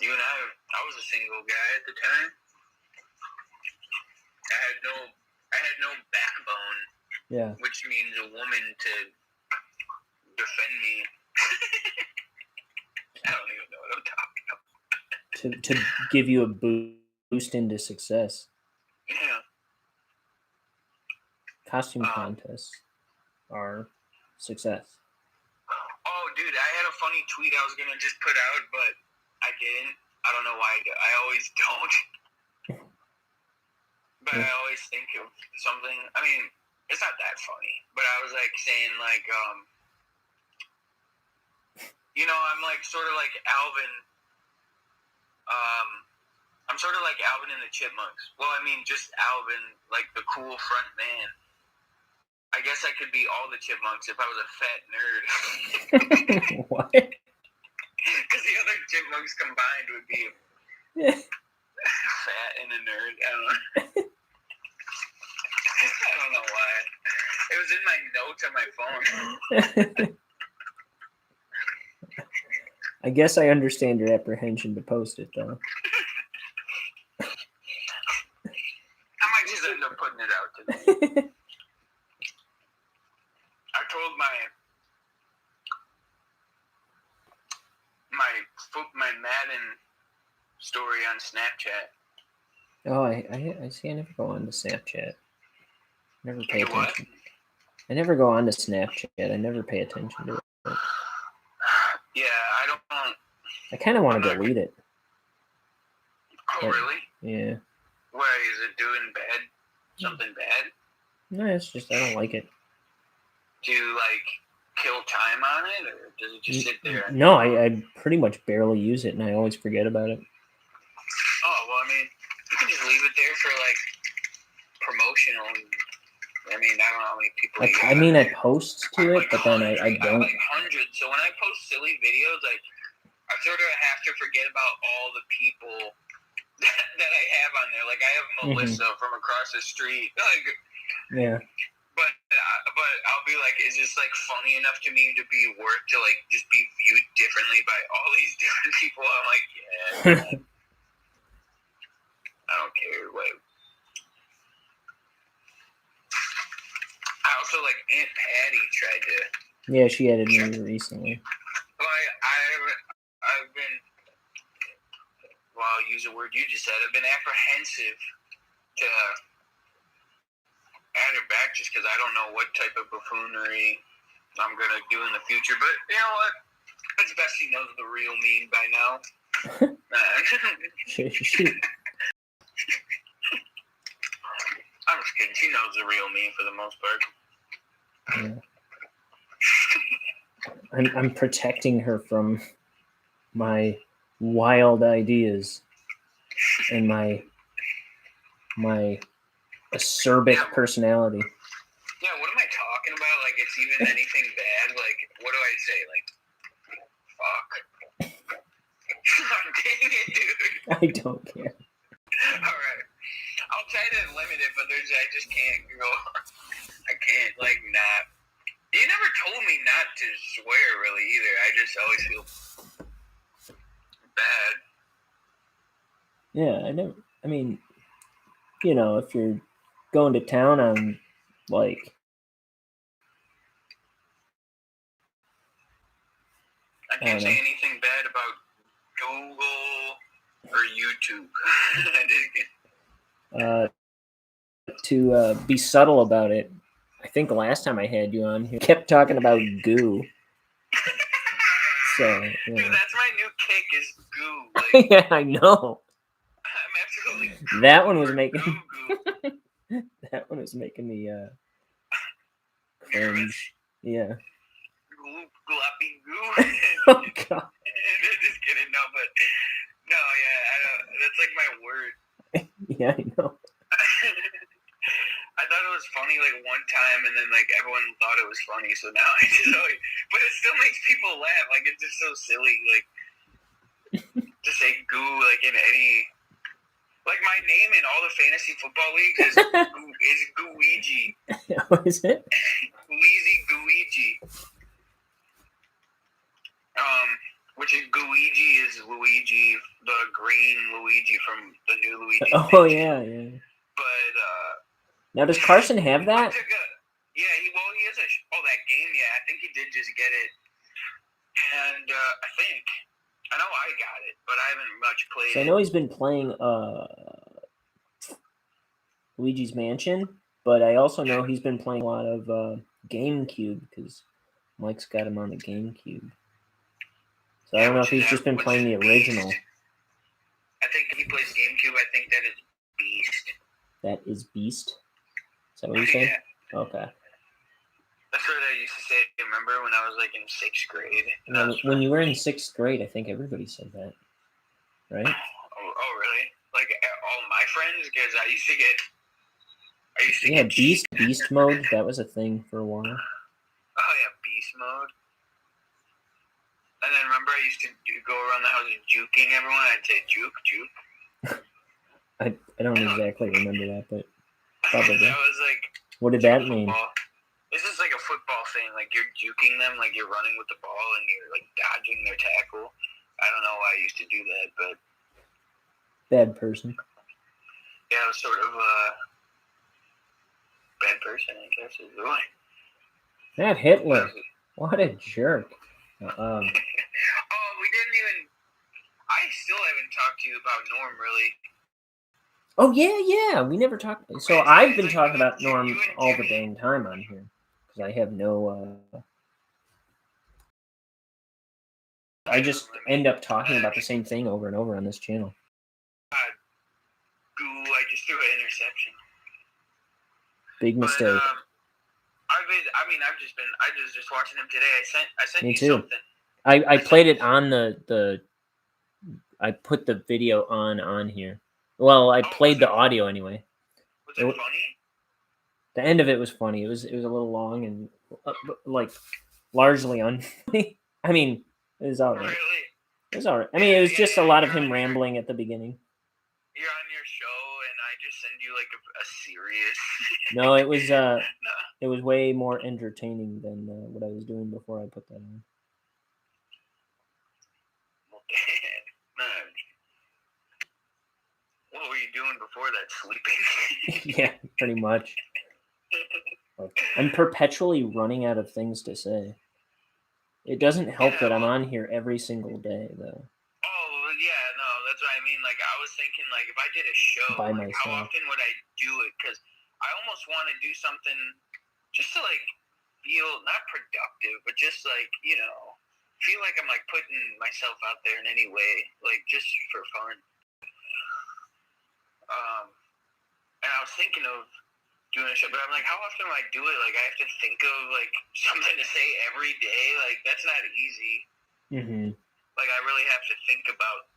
you and I was a single guy at the time. I had no backbone. Yeah. Which means a woman to defend me. I don't even know what I'm talking about. To give you a boost into success. Yeah. Costume contests are success. Oh, dude, I had a funny tweet I was gonna just put out, but I didn't. I don't know why. I always don't. But I always think of something. I mean, it's not that funny, but I was like saying like, you know, I'm like sort of like Alvin. I'm sort of like Alvin and the Chipmunks. Well, I mean, just Alvin, like the cool front man. I guess I could be all the Chipmunks if I was a fat nerd. What? Because the other Chipmunks combined would be fat and a nerd. I don't know. I don't know why. It was in my notes on my phone. I guess I understand your apprehension to post it, though. I might just end up putting it out today. I told my Madden story on Snapchat. Oh, I see. I never go on to Snapchat. Never pay You what? attention. I never go on to Snapchat. I never pay attention to it. Yeah, I don't. I kind of want to delete it. Oh, But, really? yeah. Why, is it doing bad? Something bad? No, it's just I don't like it. Do you, like, kill time on it, or does it just sit there? No, I pretty much barely use it, and I always forget about it. Oh, well, I mean, you can just leave it there for, like, promotional. I mean, I don't know how many people you I mean, I post to it, but then I I don't. like hundreds. So when I post silly videos, like, I sort of have to forget about all the people that I have on there. Like, I have Melissa from across the street. Like, Yeah. But I'll be like, is this like funny enough to me to be worth to like just be viewed differently by all these different people? I'm like, yeah. I don't care. Like, I also like Aunt Patty tried to. Yeah, she added me recently. Well, I've been. Well, I'll use a word you just said. I've been apprehensive to add her back just because I don't know what type of buffoonery I'm going to do in the future. But you know what? It's best she knows the real me by now. Shoot. I'm just kidding. She knows the real me for the most part. Yeah. I'm protecting her from my wild ideas and my acerbic personality. Yeah, what am I talking about? Like, it's even anything bad? Like, what do I say? Like, fuck. Dang it, dude. I don't care. Alright. I'll try to limit it, but I just can't go. I can't, like, not. You never told me not to swear, really, either. I just always feel bad. Yeah, I mean, you know, if you're going to town on, like... I can't say anything bad about Google or YouTube. To be subtle about it, I think last time I had you on here, kept talking about goo. So, yeah. Dude, that's my new kick is goo. Like, Yeah, I know. I'm absolutely. That one was making. Goo. That one was making me cringe. Yeah. Gloppy goo. Oh God. Just kidding. No, but no, yeah, I don't. That's like my word. Yeah, I know. I thought it was funny like one time, and then like everyone thought it was funny, so now I just always, but it still makes people laugh. Like it's just so silly, like to say goo like in any, like my name in all the fantasy football leagues is Gooigi. What is it? Wheezy Gooigi. Which is Gooigi is Luigi, the green Luigi from the new Luigi. Oh yeah, yeah. But Now does Carson have that? yeah, he has that game. Yeah, I think he did just get it, and I know I got it, but I haven't much played. So I know he's been playing Luigi's Mansion, but I also know he's been playing a lot of GameCube because Mike's got him on the GameCube. So I don't know if he's just been playing the original. I think he plays GameCube. I think that is Beast. That is Beast? Is that what you said? Yeah. Okay. That's what I used to say. Remember when I was like in 6th grade? When you were in 6th grade, I think everybody said that, right? Oh really? Like all my friends? Because I used to Yeah, get Beast mode. That was a thing for a while. Oh yeah, Beast mode. And then remember, I used to go around the house juking everyone. I'd say juke. I don't exactly remember that, but probably. That was like. What did that mean? This is like a football thing. Like you're juking them, like you're running with the ball and you're like dodging their tackle. I don't know why I used to do that, but. Bad person. Yeah, I was sort of a bad person, I guess, is the way. That Hitler. What a jerk. Oh, we didn't even. I still haven't talked to you about Norm, really. Oh, yeah. We never talked. So I've been talking about Norm all the dang time on here. Because I have no. I just end up talking about the same thing over and over on this channel. I just threw an interception. Big mistake. I was just watching him today. I sent Me you too. something. I played it on the I put the video on here. Well, I played the audio anyway. Was it funny? The end of it was funny. It was a little long and like largely unfunny. I mean, it was alright. Really? It was alright. I mean, it was just a lot of him rambling at the beginning. You're on your show, and I just send you like a serious. No, it was way more entertaining than what I was doing before I put that on. What were you doing before that? Sleeping? Yeah, pretty much. I'm perpetually running out of things to say. It doesn't help that I'm on here every single day, though. Oh, yeah, no, that's what I mean. Like, I was thinking, like, if I did a show, By like, how myself. often would I do it? Because I almost want to do something just to, like, feel, not productive, but just, like, you know, feel like I'm, like, putting myself out there in any way, like, just for fun. And I was thinking of doing a show, but I'm like, how often do I do it? Like, I have to think of, like, something to say every day. Like, that's not easy. Mm-hmm. Like, I really have to think about,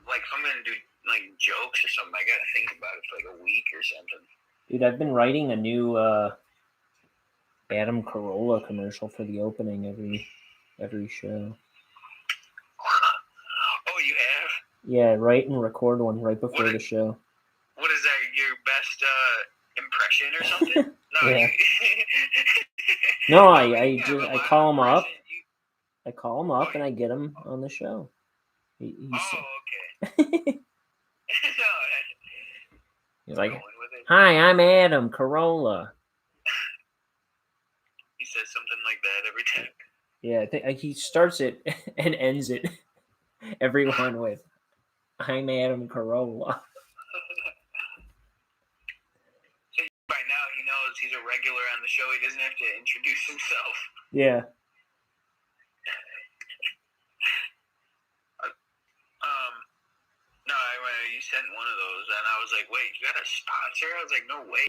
like, if I'm going to do, like, jokes or something, I got to think about it for, like, a week or something. Dude, I've been writing a new Adam Carolla commercial for the opening every show. Oh, you have? Yeah, write and record one right before the show. What is that, your best impression or something? No, Yeah. No, I call him up. I call him up and I get him on the show. Okay. He's like, "Hi, I'm Adam Carolla." He says something like that every time. Yeah, I think he starts it and ends it every one with, "I'm Adam Carolla." So by now he knows he's a regular on the show. He doesn't have to introduce himself. Yeah. No, you sent one of those, and I was like, wait, you got a sponsor? I was like, no way.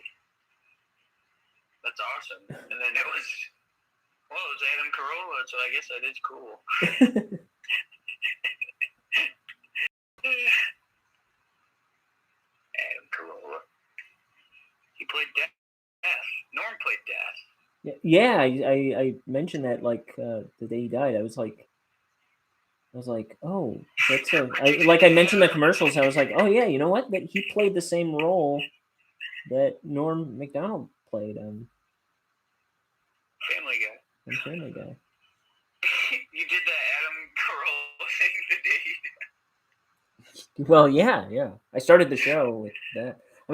That's awesome. And then it was Adam Carolla, so I guess that is cool. Adam Carolla. He played Norm played Death. Yeah, I mentioned that like the day he died. I was like, oh, that's I mentioned the commercials. I was like, oh yeah, you know what? That he played the same role that Norm Macdonald played on Family Guy. Family Guy. You did that Adam Carolla thing the day he died. Well, yeah. I started the show with that. I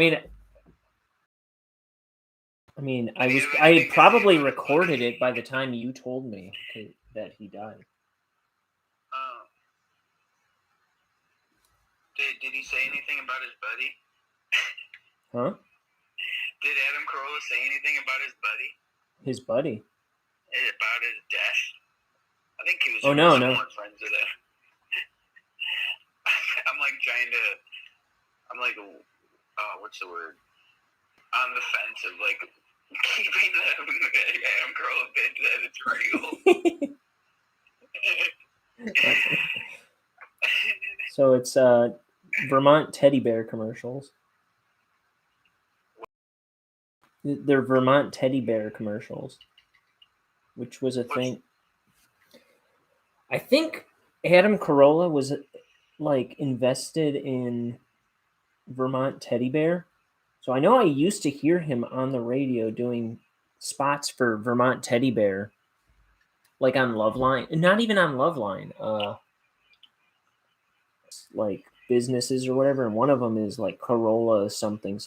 mean, I had probably recorded it by the time you told me that he died. Did he say anything about his buddy? Huh? Did Adam Carolla say anything about his buddy? His buddy? About his death? I think he was somewhat friends with him. I'm like, what's the word? On the fence of like keeping the Adam Carolla bit that it's real. So it's Vermont teddy bear commercials. They're Vermont teddy bear commercials, which was a thing. I think Adam Carolla was like invested in Vermont teddy bear. So I know I used to hear him on the radio doing spots for Vermont teddy bear, like on Loveline, not even on Loveline, like businesses or whatever. And one of them is like Carolla something.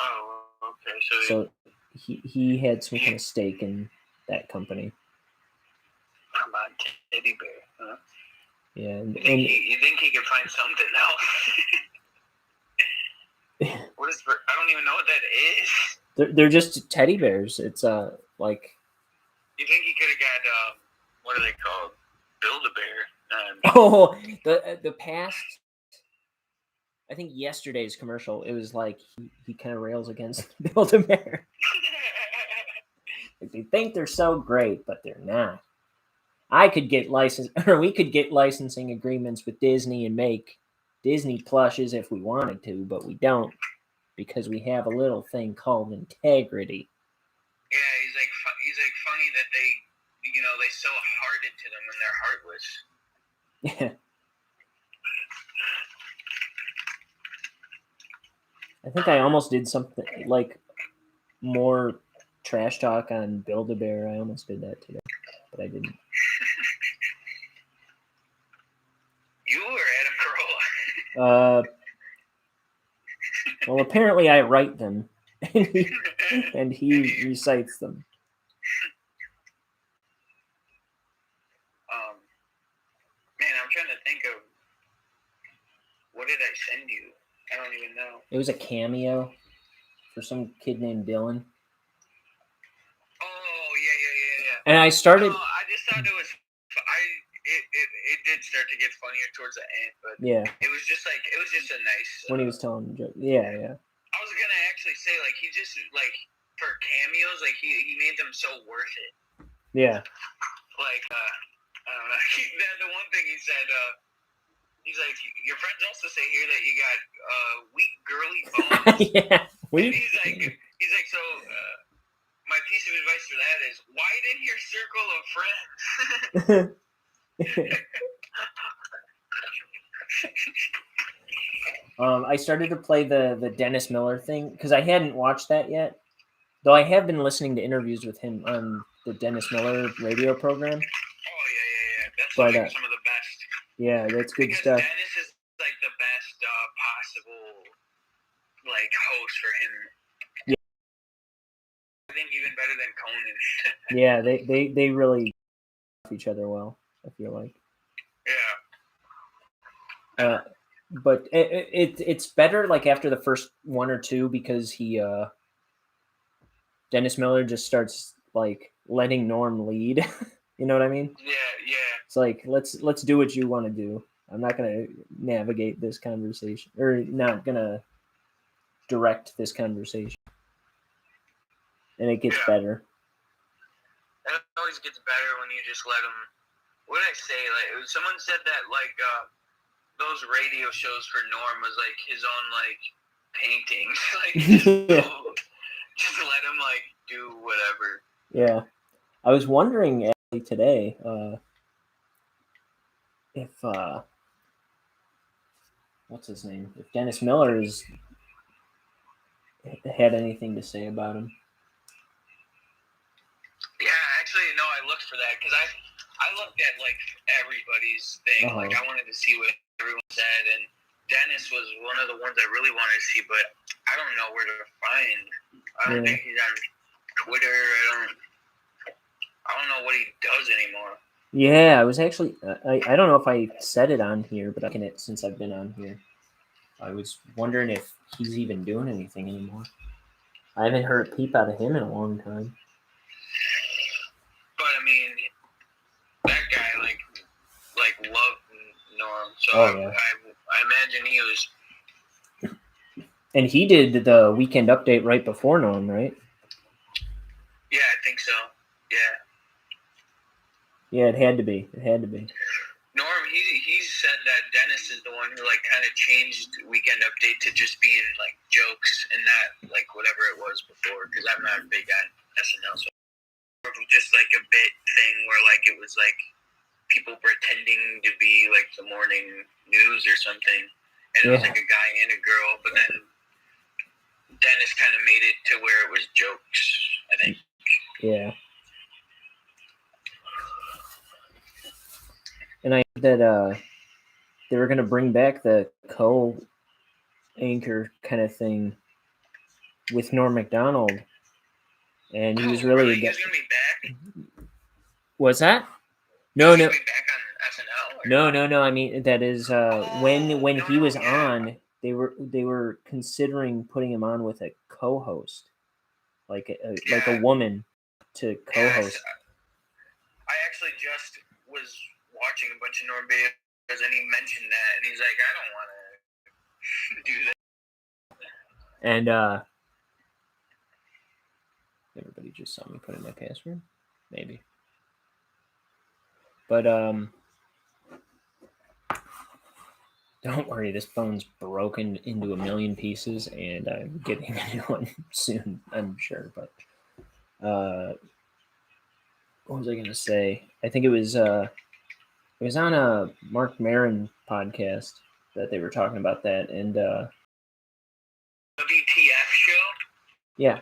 Oh, okay. So he had some kind of stake in that company. Vermont teddy bear, huh? Yeah, you think he could find something else? What is? I don't even know what that is. They're just teddy bears. It's like. You think he could have got what are they called? Build-A-Bear. Oh, the past. I think yesterday's commercial. It was like he kind of rails against Build-A-Bear. Like they think they're so great, but they're not. We could get licensing agreements with Disney and make Disney plushes if we wanted to, but we don't because we have a little thing called integrity. Yeah, he's like funny that they sew a heart into them when they're heartless. Yeah. I think I almost did something like more trash talk on Build-A-Bear. I almost did that today, but I didn't. You or Adam Carolla? Well, apparently I write them, and he recites them. Man, I'm trying to think of what did I send you? I don't even know. It was a cameo for some kid named Dylan. Oh yeah. And I started. No, I just thought it was. It did start to get funnier towards the end, but yeah, it was just a nice. When he was telling the joke, yeah. I was gonna actually say like he just like for cameos like he made them so worth it. Yeah. Like I don't know. The one thing he said. He's like, your friends also say here that you got weak girly bones. Yeah. And he's like, so my piece of advice for that is widen your circle of friends. I started to play the Dennis Miller thing because I hadn't watched that yet. Though I have been listening to interviews with him on the Dennis Miller radio program. Oh yeah. That's but, like some of the best. Yeah, that's good because stuff. Dennis is like the best possible like host for him. Yeah. I think even better than Conan. Yeah, they really each other well, I feel like. Yeah. But it's better like after the first one or two because Dennis Miller just starts like letting Norm lead. You know what I mean? Yeah. It's like let's do what you want to do. I'm not gonna navigate this conversation or not gonna direct this conversation. And it gets better. It always gets better when you just let them. What did I say? Like someone said that like those radio shows for Norm was like his own like paintings. Like Just let him like do whatever. Yeah, I was wondering actually today if what's his name? If Dennis Miller had anything to say about him. Yeah, actually, no, I looked for that because I looked at like everybody's thing. Uh-huh. Like I wanted to see what everyone said, and Dennis was one of the ones I really wanted to see, but I don't know where to find. I don't think he's on Twitter. I don't know what he does anymore. Yeah, I was actually I don't know if I said it on here, but I can since I've been on here. I was wondering if he's even doing anything anymore. I haven't heard a peep out of him in a long time. But I mean, that guy like loved Norm, so Oh, yeah. I imagine he was. And he did the Weekend Update right before Norm, right? Yeah, I think so. Yeah. Yeah, it had to be. It had to be. Norm, he said that Dennis is the one who like kind of changed Weekend Update to just being like jokes and not like whatever it was before. Because I'm not big on SNL, so it was just like a bit thing where like it was like people pretending to be like the morning news or something, and it was like a guy and a girl. But then Dennis kind of made it to where it was jokes, I think. Yeah. And I heard that they were going to bring back the co-anchor kind of thing with Norm Macdonald, and he was really. He was going to be back. What's that? No. Be back on SNL? No. I mean, that is when he was on, they were considering putting him on with a co-host, like a woman to co-host. I actually just was watching a bunch of Norm videos, and he mentioned that, and he's like, I don't want to do that. And everybody just saw me put in my password, maybe. But don't worry, this phone's broken into a million pieces, and I'm getting a new one soon, I'm sure. But what was I gonna say? I think it was on a Mark Maron podcast that they were talking about that, and WTF show? Yeah.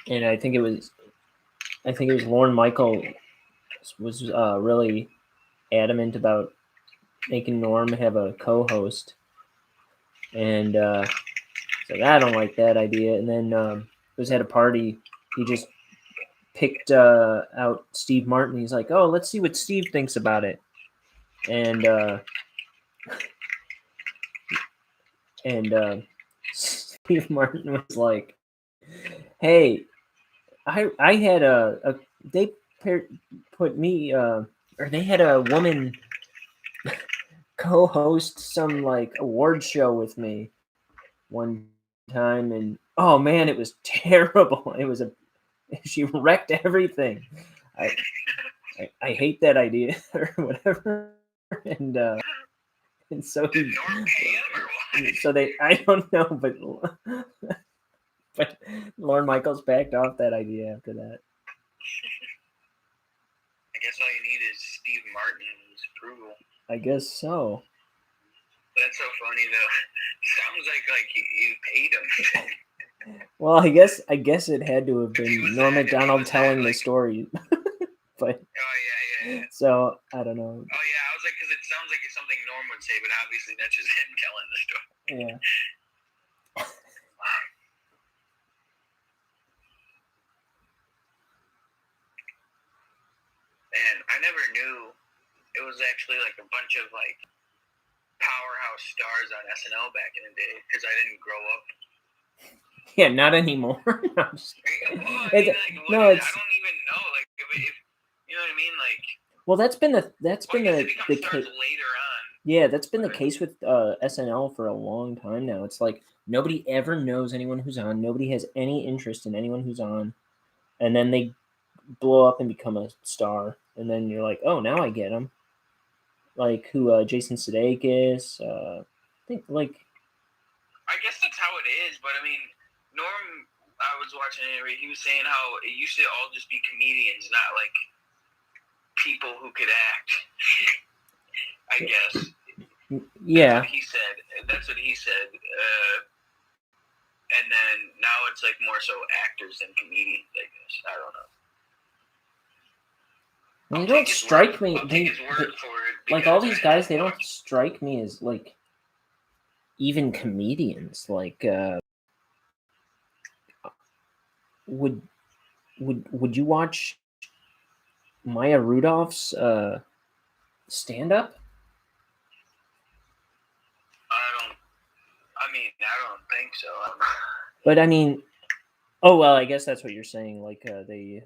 And I think it was Lorne Michael was really adamant about making Norm have a co-host, and like, I don't like that idea. And then was at a party, he just picked out Steve Martin. He's like, oh, let's see what Steve thinks about it, and Steve Martin was like, hey, I had they put me or they had a woman co-host some like award show with me one time, and oh man, it was terrible. She wrecked everything. I hate that idea or whatever, and so I don't know, but Lorne Michaels backed off that idea after that. I guess all you need is Steve Martin's approval. I guess so. That's so funny though. Sounds like you paid him. Well, I guess it had to have been Norm Macdonald telling the story. But yeah. So I don't know. Oh yeah, I was like, because it sounds like it's something Norm would say, but obviously that's just him telling the story. Yeah. And I never knew it was actually like a bunch of like powerhouse stars on SNL back in the day, because I didn't grow up. Yeah, not anymore. No, I'm just I don't even know. Like, if you know what I mean, like. Well, that's been the case later on. Yeah, that's been the case with SNL for a long time now. It's like nobody ever knows anyone who's on. Nobody has any interest in anyone who's on, and then they blow up and become a star, and then you're like, oh, now I get them. Like who? Jason Sudeikis. I think like. I I guess that's how it is. But I mean, Norm, I was watching it. He was saying how it used to all just be comedians, not like people who could act. I guess. Yeah. That's what he said. And then now it's like more so actors than comedians, I guess. I don't know. They don't strike me. Like all these guys, they don't watch. strike me as like even comedians. Like, would you watch Maya Rudolph's stand up? I don't think so. But I mean, oh well, I guess that's what you're saying. Like they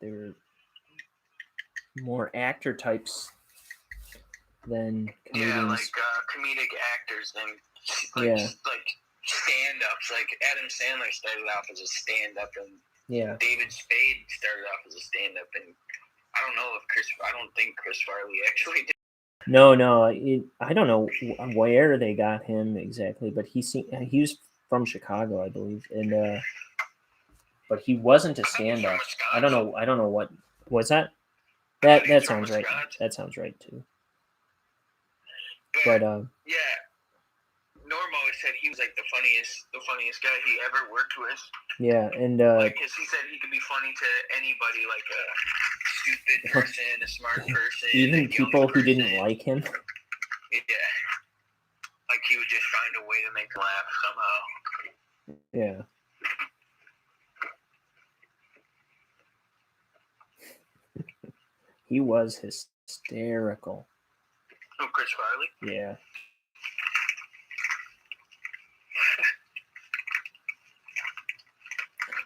were more actor types than comedians. Yeah, like comedic actors than like stand-ups. Like Adam Sandler started off as a stand-up, and David Spade started off as a stand-up, and I don't think Chris Farley actually did. No, I don't know where they got him exactly, but he was from Chicago, I believe, and but he wasn't a stand-up. I don't know what was that. That sounds right. That sounds right too. But yeah, Norm always said he was like the funniest guy he ever worked with. Yeah, and because he said he could be funny to anybody, like a stupid person, a smart person, even people who didn't like him. Yeah, like he would just find a way to make them laugh somehow. Yeah. He was hysterical. Oh, Chris Farley? Yeah.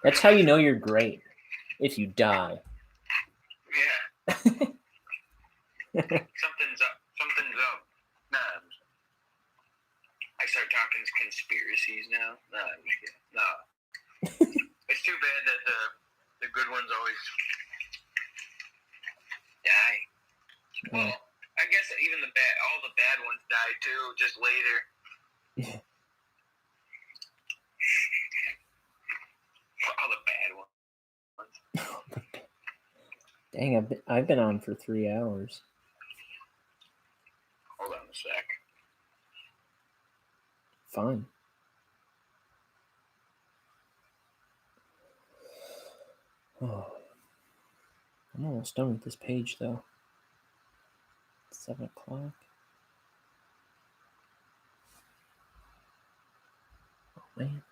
That's how you know you're great. If you die. Yeah. Something's up. Nah. I start talking conspiracies now. No. It's too bad that the good ones always die. Well, I guess even all the bad ones die too, just later. Yeah. All the bad ones. Dang, I've been on for 3 hours. Hold on a sec. Fine. Oh, I'm almost done with this page though. 7 o'clock. Oh man.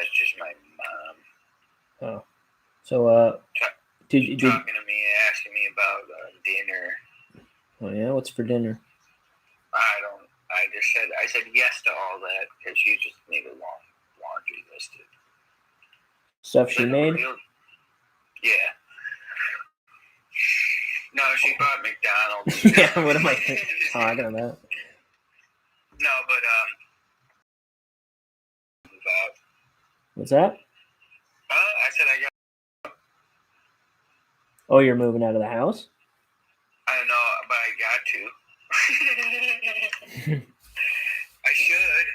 It's just my mom. Oh, so did talking to me, asking me about dinner. Oh yeah, what's for dinner? I said yes to all that because she just made a long laundry list of stuff she made. Yeah. No, she bought McDonald's. Yeah, what am I talking about? No, but What's that? I said I got. Oh, you're moving out of the house? I don't know, but I got to. I should,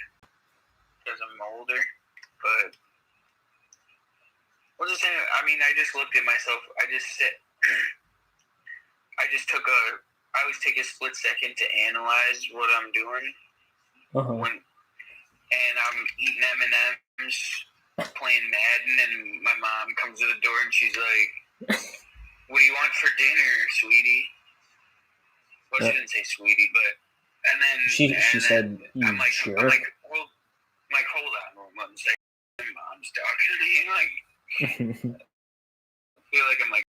because I'm older. But what's the saying? I mean, I just looked at myself. I always take a split second to analyze what I'm doing. And I'm eating M&M's, playing Madden, and my mom comes to the door and she's like, "What do you want for dinner, sweetie?" Well, she didn't say sweetie, but and then she said, I'm like, sure. hold on one second. My mom's talking to me, like, I feel like I'm like,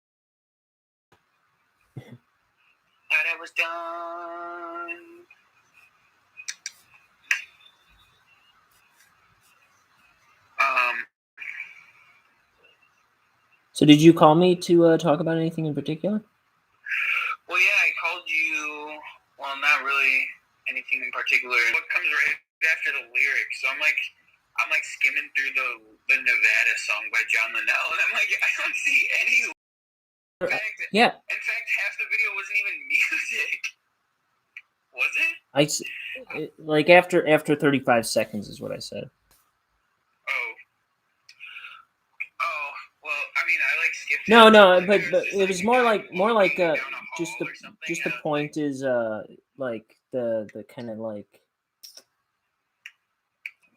thought I was done. So did you call me to talk about anything in particular? Well, yeah, I called you. Well, not really anything in particular. What comes right after the lyrics? So I'm like skimming through the Nevada song by John Linnell, and I'm like, I don't see any Yeah, In fact, half the video wasn't even music. Was it? like after 35 seconds is what I said. Oh. Oh. Well, I mean, I like skipped. No, it, but just it was a more guy like walking down a just hall or something, the and I was point is like the kind of like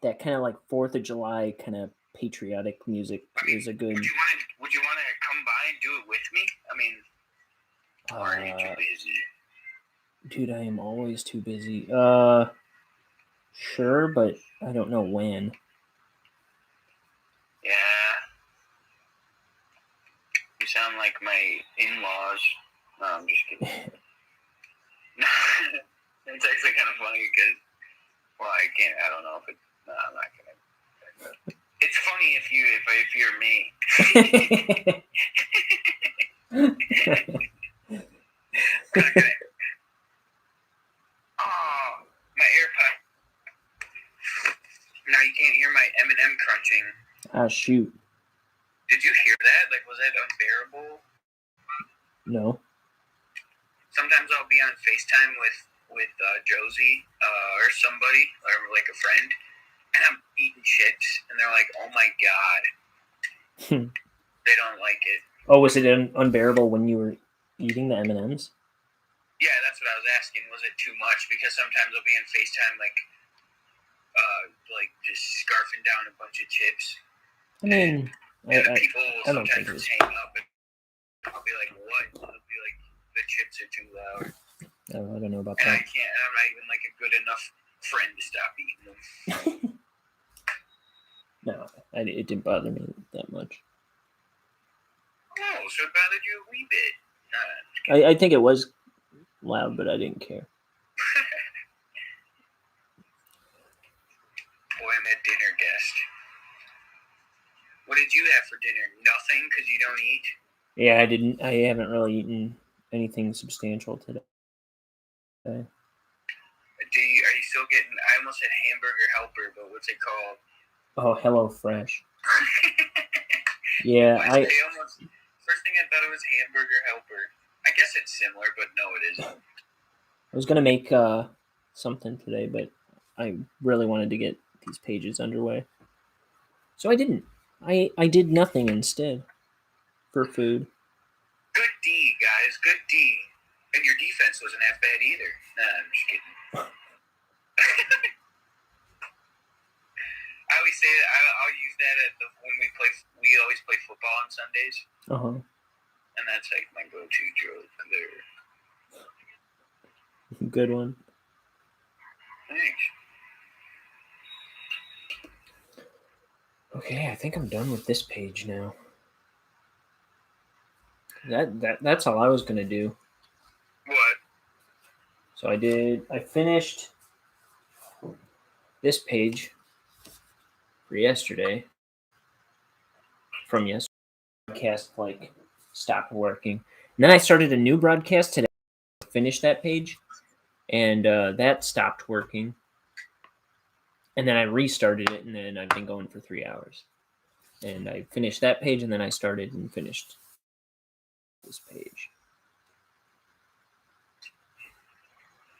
that kind of like 4th of July kind of patriotic music is a good. Would you want to come by and do it with me? I mean, or are you too busy? Dude, I am always too busy. Sure, but I don't know when. Yeah. You sound like my in-laws. No, I'm just kidding. It's actually kind of funny because, well, I don't know if it's, no, I'm not gonna. It's funny if you're me. Okay. Oh, my AirPod. Now you can't hear my M&M crunching. Ah, shoot. Did you hear that? Like, was that unbearable? No. Sometimes I'll be on FaceTime with Josie or somebody or like a friend, and I'm eating chips, and they're like, "Oh my god," they don't like it. Oh, was it unbearable when you were eating the M&Ms? Yeah, that's what I was asking. Was it too much? Because sometimes I'll be on FaceTime like just scarfing down a bunch of chips. I mean, And people will I don't sometimes think just hang up, and I'll be like, "What?" They'll be like, "The chips are too loud." I don't know about And I that. can't, and I'm not even like a good enough friend to stop eating them. No, it didn't bother me that much. Oh, so it bothered you a wee bit. I think it was loud, but I didn't care. Boy, I'm a dinner guest. What did you have for dinner? Nothing, because you don't eat? Yeah, I haven't really eaten anything substantial today. Are you still getting, I almost said hamburger helper, but what's it called? Oh, Hello Fresh. Yeah, first thing I thought it was hamburger helper. I guess it's similar, but no, it isn't. I was gonna make something today, but I really wanted to get these pages underway, so I didn't. I did nothing instead for food. Good D, guys. Good D. And your defense wasn't that bad either. Nah, I'm just kidding. I always say that I'll use that when we always play football on Sundays. And that's like my go-to joke there. Good one. Thanks. Okay, I think I'm done with this page now. That's all I was gonna do. What? So I finished this page for yesterday. From yesterday, broadcast like stopped working, and then I started a new broadcast today. Finished that page, and that stopped working. And then I restarted it, and then I've been going for 3 hours. And I finished that page, and then I started and finished this page.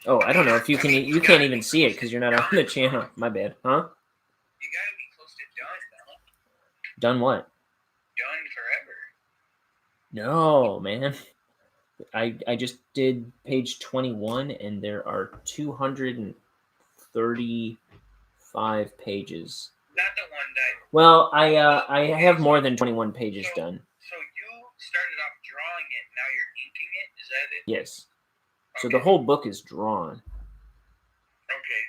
Oh, I don't know if you can. You can't even see it because you're not on the channel. My bad, huh? You gotta be close to done, though. Done what? Done forever. No, man. I just did page 21, and there are 235 pages. Not the one that. Well, I have more than 21 pages done. So you started off drawing it, now you're inking it? Is that it? Yes. So the whole book is drawn. Okay.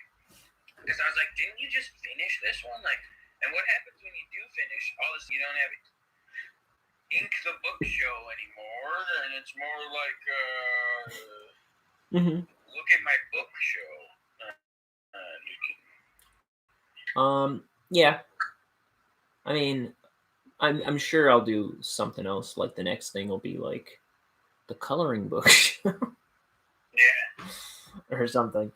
Because I was like, didn't you just finish this one? Like, and what happens when you do finish all this? You don't have ink the book show anymore, and it's more like look at my book show. Yeah. I mean, I'm sure I'll do something else. Like the next thing will be like the coloring book show. Yeah. Or something.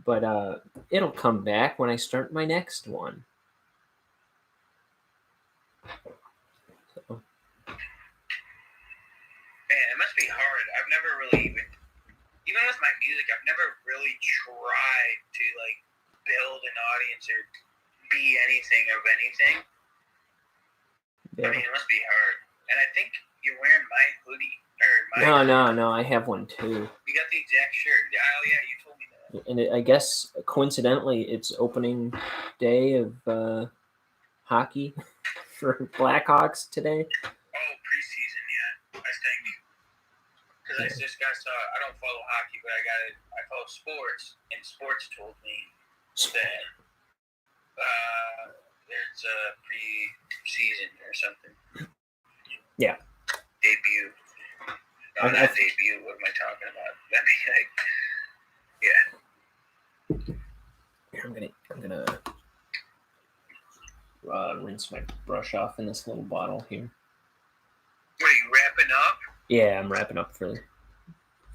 But it'll come back when I start my next one. Man, really try to like build an audience or be anything of anything. Yeah. I mean, it must be hard. And I think you're wearing my hoodie or my. No. I have one too. You got the exact shirt. Oh yeah, you told me that. And I guess coincidentally, it's opening day of hockey for Blackhawks today. Oh, preseason, yeah. I think because I just got I don't follow hockey, but I follow sports, and sports told me that there's a pre-season or something. Yeah. Debut. No, not debut. What am I talking about? I mean, like, yeah. I'm gonna rinse my brush off in this little bottle here. What, are you wrapping up? Yeah, I'm wrapping up for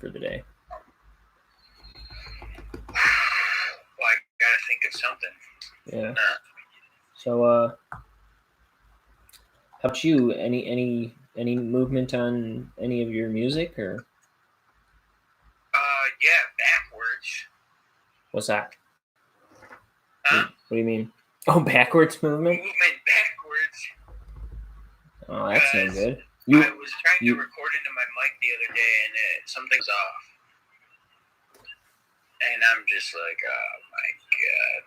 the day. Well, I gotta think of something. Yeah. So, how about you? Any movement on any of your music or? Yeah, backwards. What's that? Huh? What do you mean? Oh, backwards movement? Movement backwards. Oh, that's no good. I was trying to record into my mic the other day, and something's off. And I'm just like, oh my god.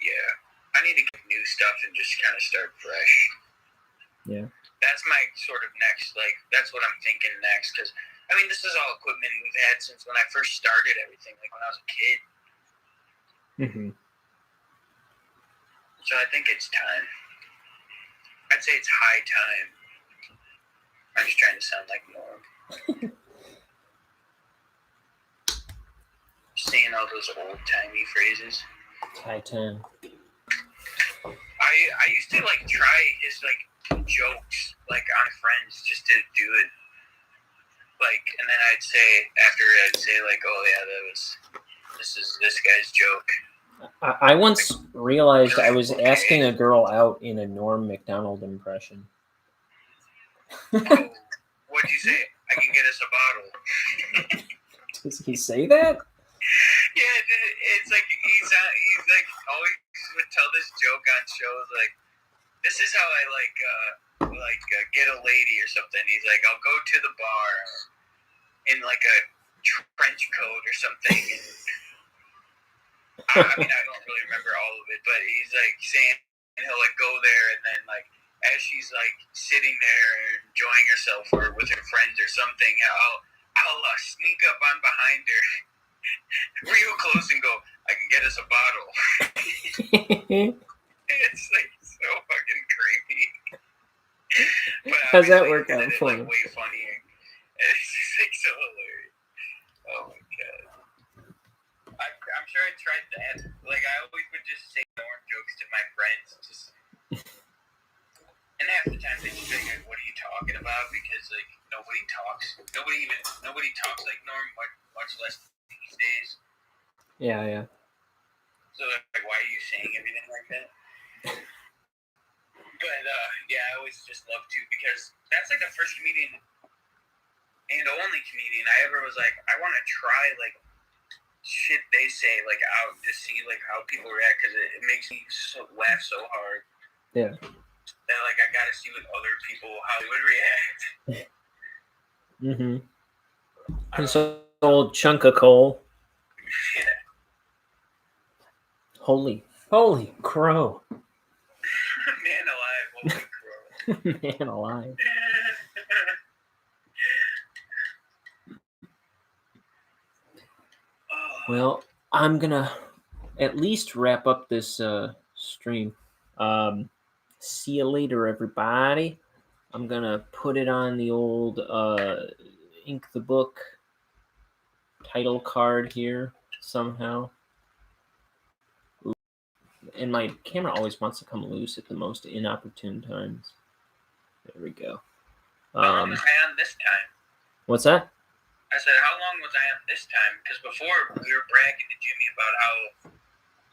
Yeah. I need to get new stuff and just kind of start fresh. Yeah. That's my sort of next, like, that's what I'm thinking next. Because, I mean, this is all equipment we've had since when I first started everything, like when I was a kid. Mm-hmm. So I think it's time. I'd say it's high time. I'm just trying to sound like Norm. Saying all those old-timey phrases. High time. I used to, like, try his, like, jokes, like, on Friends just to do it. Like, and then I'd say, like, oh, yeah, this is this guy's joke. I once realized I was asking a girl out in a Norm Macdonald impression. Oh, what'd you say? I can get us a bottle. Does he say that? Yeah, it's like he's like always would tell this joke on shows like, this is how I get a lady or something. He's like, I'll go to the bar in like a trench coat or something. And I mean, I don't really remember all of it, but he's like saying, and he'll like go there, and then like as she's like sitting there enjoying herself or with her friends or something, I'll sneak up on behind her real close and go, I can get us a bottle. It's like so fucking creepy. But how's that work out for you? you? Like, way funnier. It's just like so hilarious. Oh my god. I'm sure I tried that. Like I always would just say Norm jokes to my friends, and half the time they just be like, "What are you talking about?" Because like nobody talks like Norm, much less these days. Yeah. So like, why are you saying everything like that? But yeah, I always just love to, because that's like the first comedian and only comedian I ever was like, I want to try like shit they say like out to see like how people react, because it makes me laugh so hard. Yeah. That like I gotta see what other people how they would react. Mm-hmm. This old chunk of coal. Yeah. Holy crow. Man alive, holy crow. Man alive. Well, I'm gonna at least wrap up this stream. See you later, everybody. I'm gonna put it on the old ink the book title card here somehow. And my camera always wants to come loose at the most inopportune times. There we go. How long was I on this time? What's that? I said, how long was I on this time? Because before we were bragging to Jimmy about how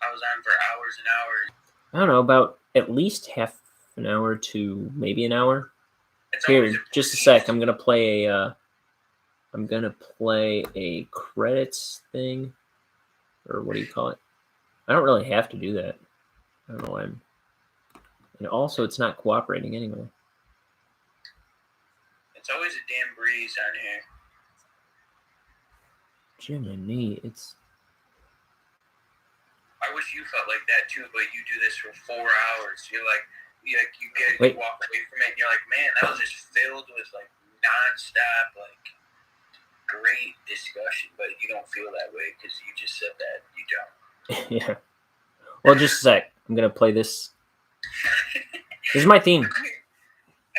I was on for hours and hours. I don't know, about at least half an hour to maybe an hour. It's Here, just a sec. I'm gonna play a I'm going to play a credits thing, or what do you call it? I don't really have to do that. I don't know why I'm... And also, it's not cooperating anyway. It's always a damn breeze on here. Jiminy, it's... I wish you felt like that too, but you do this for 4 hours. You're like, you Wait. walk away from it, and you're like, man, that was just filled with like nonstop, like great discussion. But you don't feel that way because you just said that. You don't. Yeah. Well, just a sec. I'm going to play this. This is my theme. I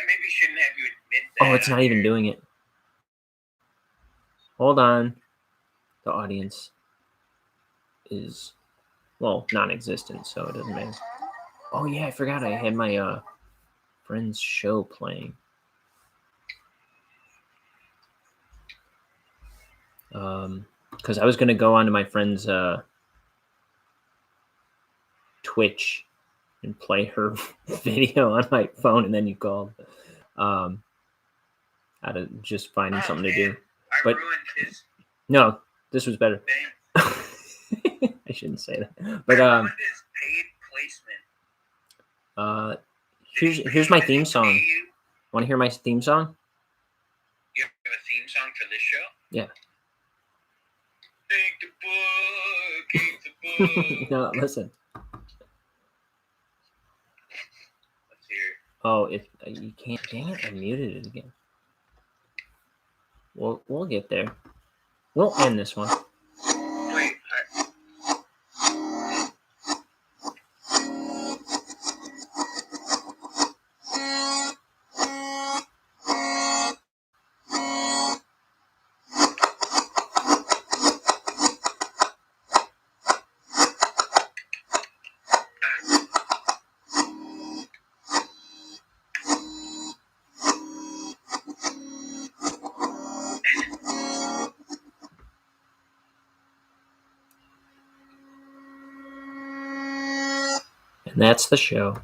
maybe shouldn't have you admit that. Oh, it's not even doing it. Hold on. The audience is, well, non-existent, so it doesn't matter. Oh, yeah, I forgot I had my friend's show playing. Because I was going to go onto my friend's Twitch and play her video on my phone, and then you called. Out of just finding something to do. But ruined his no, this was better. thing. I shouldn't say that. But I ruined his paid placement. here's my theme Did he song. pay you? Want to hear my theme song? You have a theme song for this show? Yeah. Take the book, take the book. No, listen. Let's hear it. Oh, you can't. Dang it! I muted it again. We'll get there. We'll end this one. Wait, And that's the show.